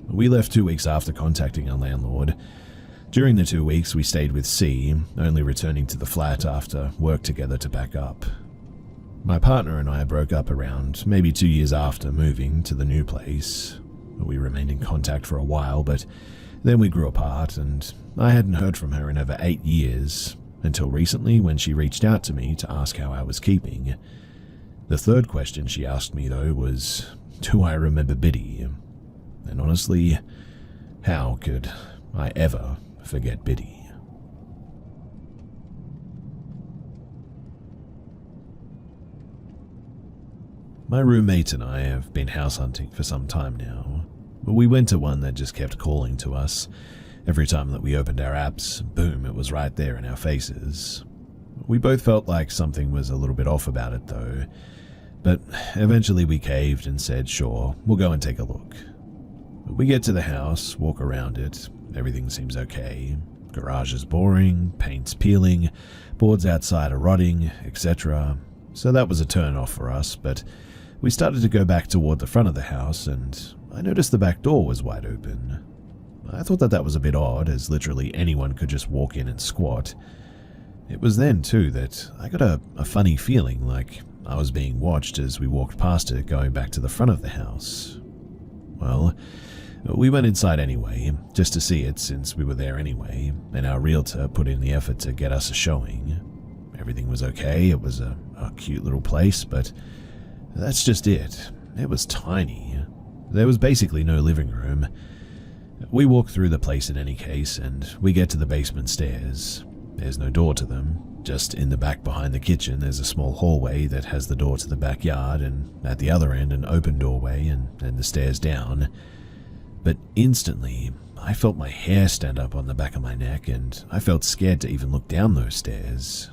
[SPEAKER 1] We left 2 weeks after contacting our landlord. During the 2 weeks, we stayed with C, only returning to the flat after work together to back up. My partner and I broke up around maybe 2 years after moving to the new place. We remained in contact for a while, but then we grew apart, and I hadn't heard from her in over 8 years, until recently when she reached out to me to ask how I was keeping. The third question she asked me, though, was, do I remember Biddy? And honestly, how could I ever forget Biddy? My roommate and I have been house hunting for some time now. We went to one that just kept calling to us. Every time that we opened our apps, boom, it was right there in our faces. We both felt like something was a little bit off about it though, but eventually we caved and said, sure, we'll go and take a look. We get to the house, walk around it, everything seems okay. Garage is boring, paint's peeling, boards outside are rotting, etc. So that was a turn off for us, but we started to go back toward the front of the house, and I noticed the back door was wide open. I thought that was a bit odd, as literally anyone could just walk in and squat. It was then, too, that I got a funny feeling like I was being watched as we walked past it going back to the front of the house. Well, we went inside anyway, just to see it since we were there anyway, and our realtor put in the effort to get us a showing. Everything was okay, it was a cute little place, but that's just it. It was tiny. There was basically no living room. We walk through the place in any case, and we get to the basement stairs. There's no door to them. Just in the back behind the kitchen, there's a small hallway that has the door to the backyard, and at the other end, an open doorway and then the stairs down. But instantly, I felt my hair stand up on the back of my neck, and I felt scared to even look down those stairs.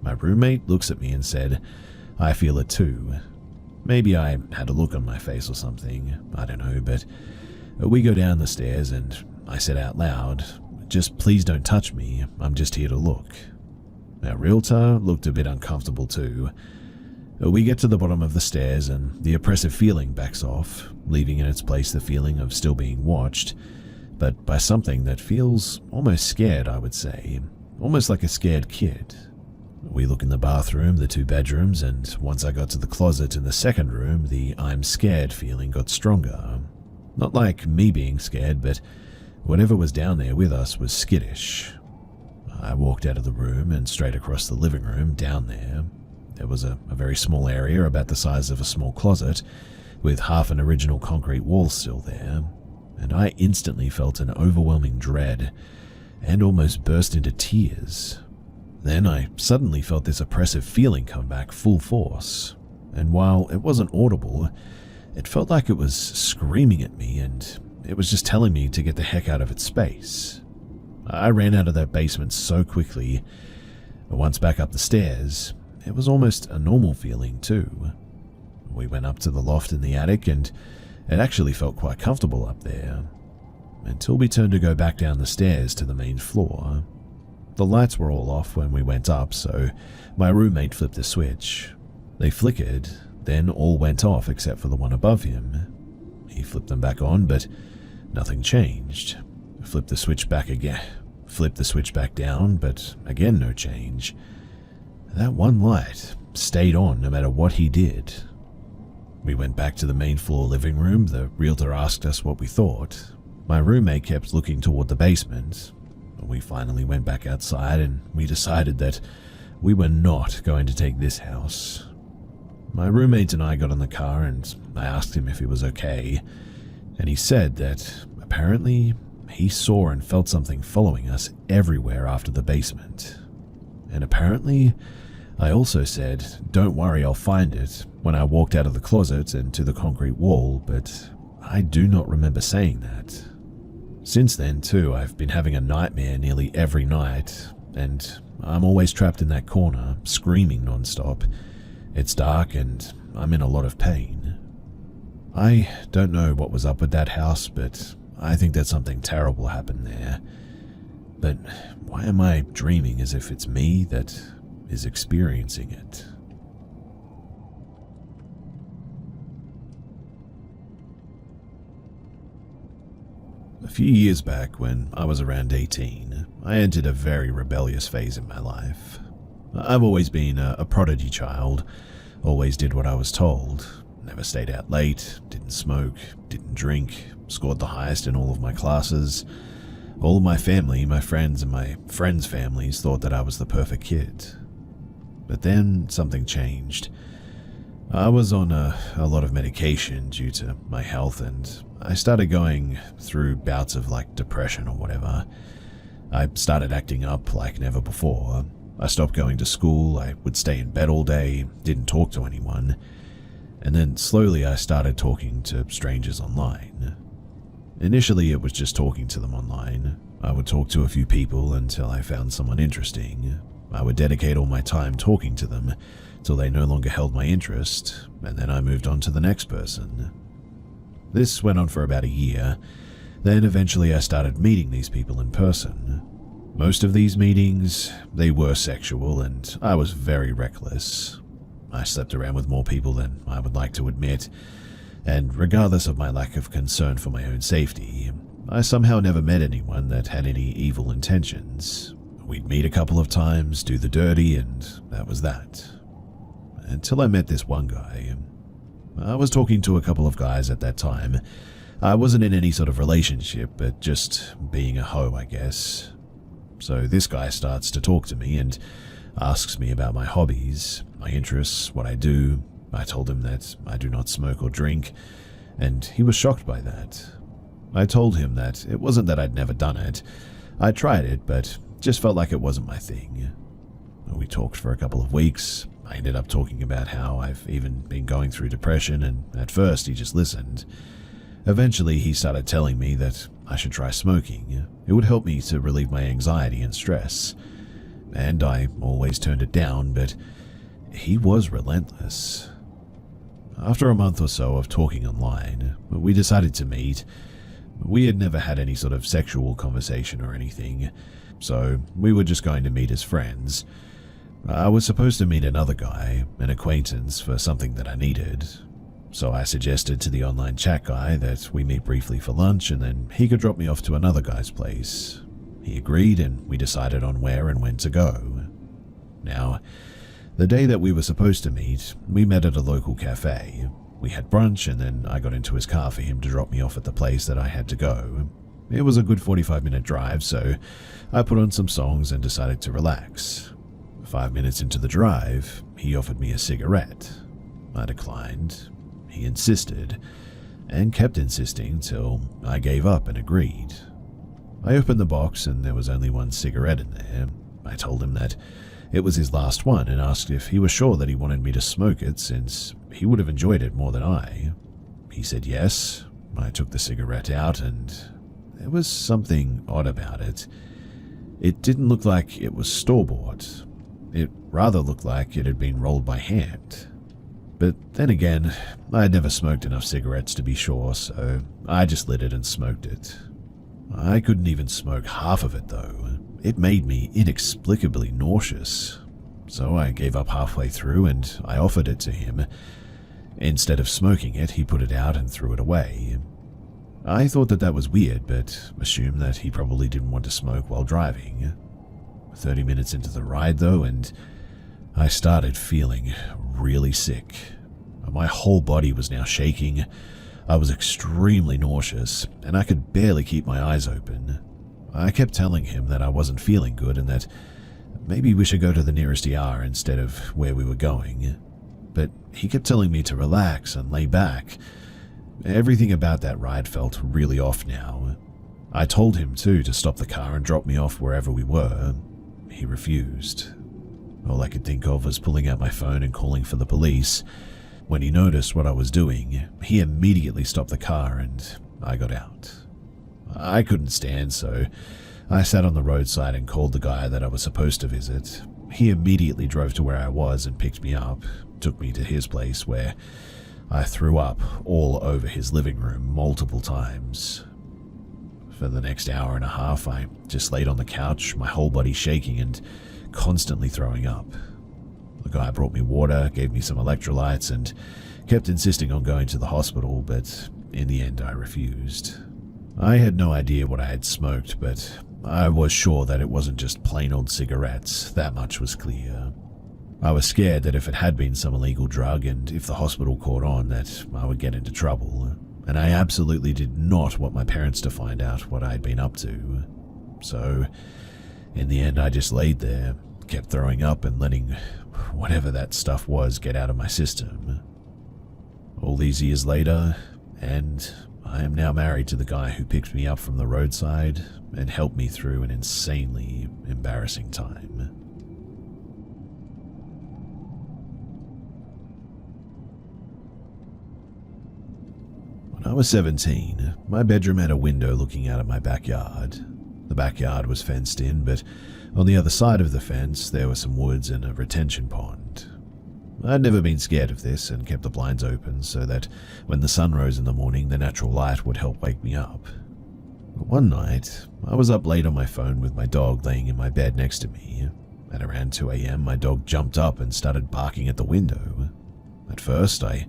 [SPEAKER 1] My roommate looks at me and said, I feel it too. Maybe I had a look on my face or something, I don't know, but we go down the stairs and I said out loud, just please don't touch me, I'm just here to look. Our realtor looked a bit uncomfortable too. We get to the bottom of the stairs and the oppressive feeling backs off, leaving in its place the feeling of still being watched, but by something that feels almost scared, I would say, almost like a scared kid. We look in the bathroom, the 2 bedrooms, and once I got to the closet in the second room, the I'm scared feeling got stronger. Not like me being scared, but whatever was down there with us was skittish. I walked out of the room and straight across the living room down there. There was a very small area about the size of a small closet, with half an original concrete wall still there, and I instantly felt an overwhelming dread and almost burst into tears. Then I suddenly felt this oppressive feeling come back full force, and while it wasn't audible, it felt like it was screaming at me and it was just telling me to get the heck out of its space. I ran out of that basement so quickly. Once back up the stairs, it was almost a normal feeling too. We went up to the loft in the attic and it actually felt quite comfortable up there, until we turned to go back down the stairs to the main floor. The lights were all off when we went up, so my roommate flipped the switch. They flickered, then all went off except for the one above him. He flipped them back on, but nothing changed. Flipped the switch back again. Flipped the switch back down, but again no change. That one light stayed on no matter what he did. We went back to the main floor living room. The realtor asked us what we thought. My roommate kept looking toward the basement. We finally went back outside and we decided that we were not going to take this house. My roommate and I got in the car and I asked him if he was okay, and he said that apparently he saw and felt something following us everywhere after the basement. And apparently I also said, don't worry, I'll find it, when I walked out of the closet and to the concrete wall, but I do not remember saying that. Since then, too, I've been having a nightmare nearly every night, and I'm always trapped in that corner, screaming non-stop. It's dark and I'm in a lot of pain. I don't know what was up with that house, but I think that something terrible happened there. But why am I dreaming as if it's me that is experiencing it? A few years back, when I was around 18, I entered a very rebellious phase in my life. I've always been a prodigy child, always did what I was told, never stayed out late, didn't smoke, didn't drink, scored the highest in all of my classes. All of my family, my friends, and my friends' families thought that I was the perfect kid. But then something changed. I was on a lot of medication due to my health, and I started going through bouts of depression or whatever. I started acting up like never before. I stopped going to school, I would stay in bed all day, didn't talk to anyone. And then slowly I started talking to strangers online. Initially it was just talking to them online. I would talk to a few people until I found someone interesting. I would dedicate all my time talking to them till they no longer held my interest, and then I moved on to the next person. This went on for about a year. Then eventually I started meeting these people in person. Most of these meetings, they were sexual, and I was very reckless. I slept around with more people than I would like to admit, and regardless of my lack of concern for my own safety, I somehow never met anyone that had any evil intentions. We'd meet a couple of times, do the dirty, and that was that. Until I met this one guy. I was talking to a couple of guys at that time. I wasn't in any sort of relationship, but just being a hoe, I guess. So this guy starts to talk to me and asks me about my hobbies, my interests, what I do. I told him that I do not smoke or drink, and he was shocked by that. I told him that it wasn't that I'd never done it. I tried it, but just felt like it wasn't my thing. We talked for a couple of weeks. I ended up talking about how I've even been going through depression, and at first he just listened. Eventually he started telling me that I should try smoking. It would help me to relieve my anxiety and stress. And I always turned it down, but he was relentless. After a month or so of talking online, we decided to meet. We had never had any sort of sexual conversation or anything, so we were just going to meet as friends. I was supposed to meet another guy, an acquaintance, for something that I needed. So I suggested to the online chat guy that we meet briefly for lunch and then he could drop me off to another guy's place. He agreed and we decided on where and when to go. Now, the day that we were supposed to meet, we met at a local cafe. We had brunch and then I got into his car for him to drop me off at the place that I had to go. It was a good 45-minute drive, so I put on some songs and decided to relax. 5 minutes into the drive, he offered me a cigarette. I declined. He insisted, and kept insisting till I gave up and agreed. I opened the box and there was only one cigarette in there. I told him that it was his last one and asked if he was sure that he wanted me to smoke it since he would have enjoyed it more than I. He said yes. I took the cigarette out and there was something odd about it. It didn't look like it was store-bought. It rather looked like it had been rolled by hand. But then again, I had never smoked enough cigarettes to be sure, so I just lit it and smoked it. I couldn't even smoke half of it though. It made me inexplicably nauseous. So I gave up halfway through and I offered it to him. Instead of smoking it, he put it out and threw it away. I thought that was weird, but assumed that he probably didn't want to smoke while driving. 30 minutes into the ride though, and I started feeling really sick. My whole body was now shaking. I was extremely nauseous, and I could barely keep my eyes open. I kept telling him that I wasn't feeling good and that maybe we should go to the nearest ER instead of where we were going. But he kept telling me to relax and lay back. Everything about that ride felt really off now. I told him too to stop the car and drop me off wherever we were. He refused. All I could think of was pulling out my phone and calling for the police. When he noticed what I was doing, he immediately stopped the car and I got out. I couldn't stand, so I sat on the roadside and called the guy that I was supposed to visit. He immediately drove to where I was and picked me up, took me to his place where I threw up all over his living room multiple times. For the next hour and a half, I just laid on the couch, my whole body shaking and constantly throwing up. The guy brought me water, gave me some electrolytes, and kept insisting on going to the hospital, but in the end I refused. I had no idea what I had smoked, but I was sure that it wasn't just plain old cigarettes, that much was clear. I was scared that if it had been some illegal drug and if the hospital caught on, that I would get into trouble, and I absolutely did not want my parents to find out what I had been up to. So, in the end I just laid there, kept throwing up and letting whatever that stuff was get out of my system. All these years later, and I am now married to the guy who picked me up from the roadside and helped me through an insanely embarrassing time. When I was 17, my bedroom had a window looking out at my backyard. The backyard was fenced in, but on the other side of the fence there were some woods and a retention pond. I'd never been scared of this and kept the blinds open so that when the sun rose in the morning, the natural light would help wake me up. But one night, I was up late on my phone with my dog laying in my bed next to me. At around 2 a.m., my dog jumped up and started barking at the window. At first, I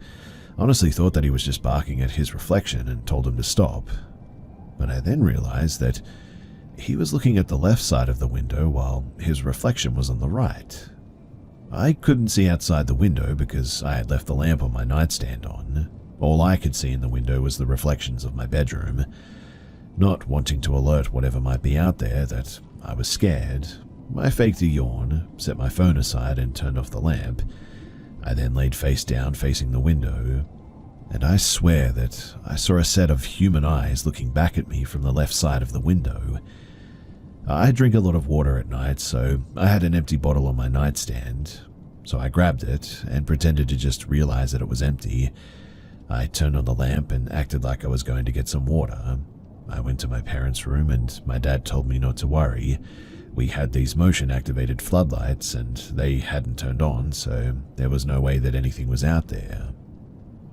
[SPEAKER 1] honestly thought that he was just barking at his reflection and told him to stop. But I then realized that he was looking at the left side of the window while his reflection was on the right. I couldn't see outside the window because I had left the lamp on my nightstand on. All I could see in the window was the reflections of my bedroom. Not wanting to alert whatever might be out there that I was scared, I faked a yawn, set my phone aside and turned off the lamp. I then laid face down facing the window, and I swear that I saw a set of human eyes looking back at me from the left side of the window. I drink a lot of water at night, so I had an empty bottle on my nightstand, so I grabbed it and pretended to just realize that it was empty. I turned on the lamp and acted like I was going to get some water. I went to my parents' room and my dad told me not to worry. We had these motion-activated floodlights and they hadn't turned on, so there was no way that anything was out there.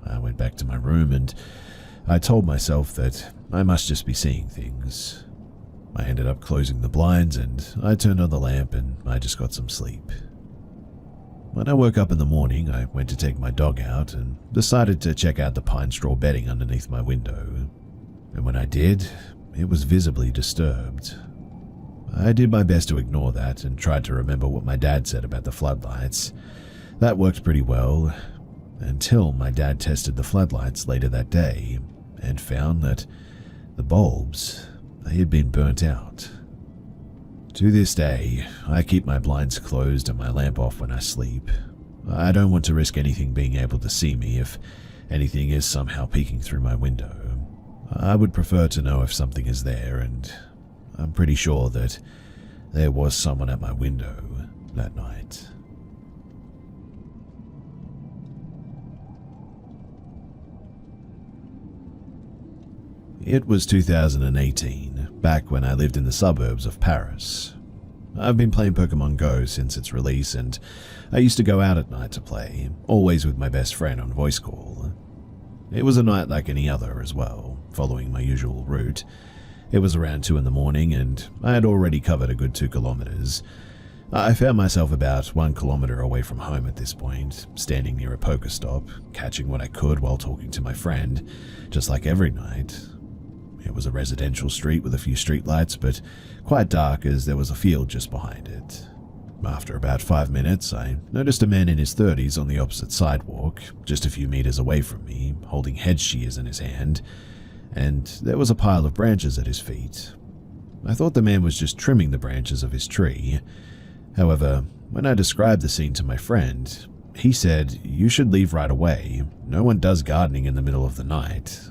[SPEAKER 1] I went back to my room and I told myself that I must just be seeing things. I ended up closing the blinds and I turned on the lamp and I just got some sleep. When I woke up in the morning, I went to take my dog out and decided to check out the pine straw bedding underneath my window. And when I did, it was visibly disturbed. I did my best to ignore that and tried to remember what my dad said about the floodlights. That worked pretty well, until my dad tested the floodlights later that day and found that the bulbs, they had been burnt out. To this day, I keep my blinds closed and my lamp off when I sleep. I don't want to risk anything being able to see me if anything is somehow peeking through my window. I would prefer to know if something is there, and I'm pretty sure that there was someone at my window that night. It was 2018, back when I lived in the suburbs of Paris. I've been playing Pokemon Go since its release, and I used to go out at night to play, always with my best friend on voice call. It was a night like any other as well, following my usual route. It was around 2 in the morning, and I had already covered a good 2 kilometers. I found myself about 1 kilometer away from home at this point, standing near a Pokestop, catching what I could while talking to my friend, just like every night. It was a residential street with a few streetlights, but quite dark as there was a field just behind it. After about 5 minutes, I noticed a man in his 30s on the opposite sidewalk, just a few meters away from me, holding hedge shears in his hand, and there was a pile of branches at his feet. I thought the man was just trimming the branches of his tree. However, when I described the scene to my friend, he said, "You should leave right away. No one does gardening in the middle of the night."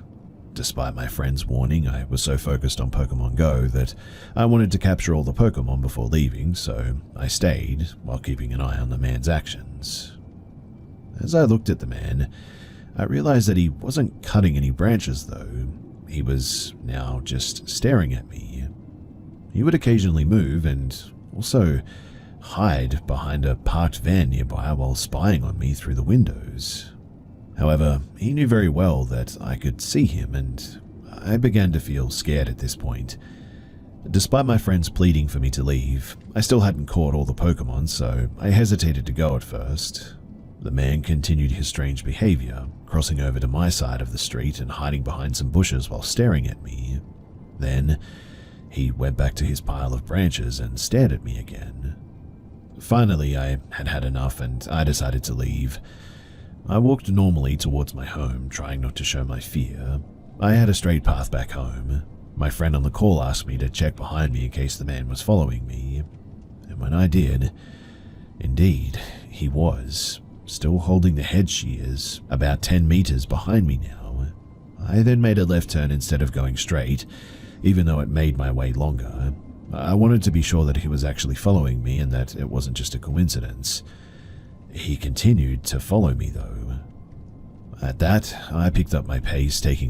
[SPEAKER 1] Despite my friend's warning, I was so focused on Pokemon Go that I wanted to capture all the Pokemon before leaving, so I stayed while keeping an eye on the man's actions. As I looked at the man, I realized that he wasn't cutting any branches though. He was now just staring at me. He would occasionally move and also hide behind a parked van nearby while spying on me through the windows. However, he knew very well that I could see him, and I began to feel scared at this point. Despite my friends pleading for me to leave, I still hadn't caught all the Pokemon, so I hesitated to go at first. The man continued his strange behavior, crossing over to my side of the street and hiding behind some bushes while staring at me. Then, he went back to his pile of branches and stared at me again. Finally, I had had enough and I decided to leave. I walked normally towards my home, trying not to show my fear. I had a straight path back home. My friend on the call asked me to check behind me in case the man was following me. And when I did, indeed, he was, still holding the head shears, about 10 meters behind me now. I then made a left turn instead of going straight, even though it made my way longer. I wanted to be sure that he was actually following me and that it wasn't just a coincidence. He continued to follow me though. At that, I picked up my pace, taking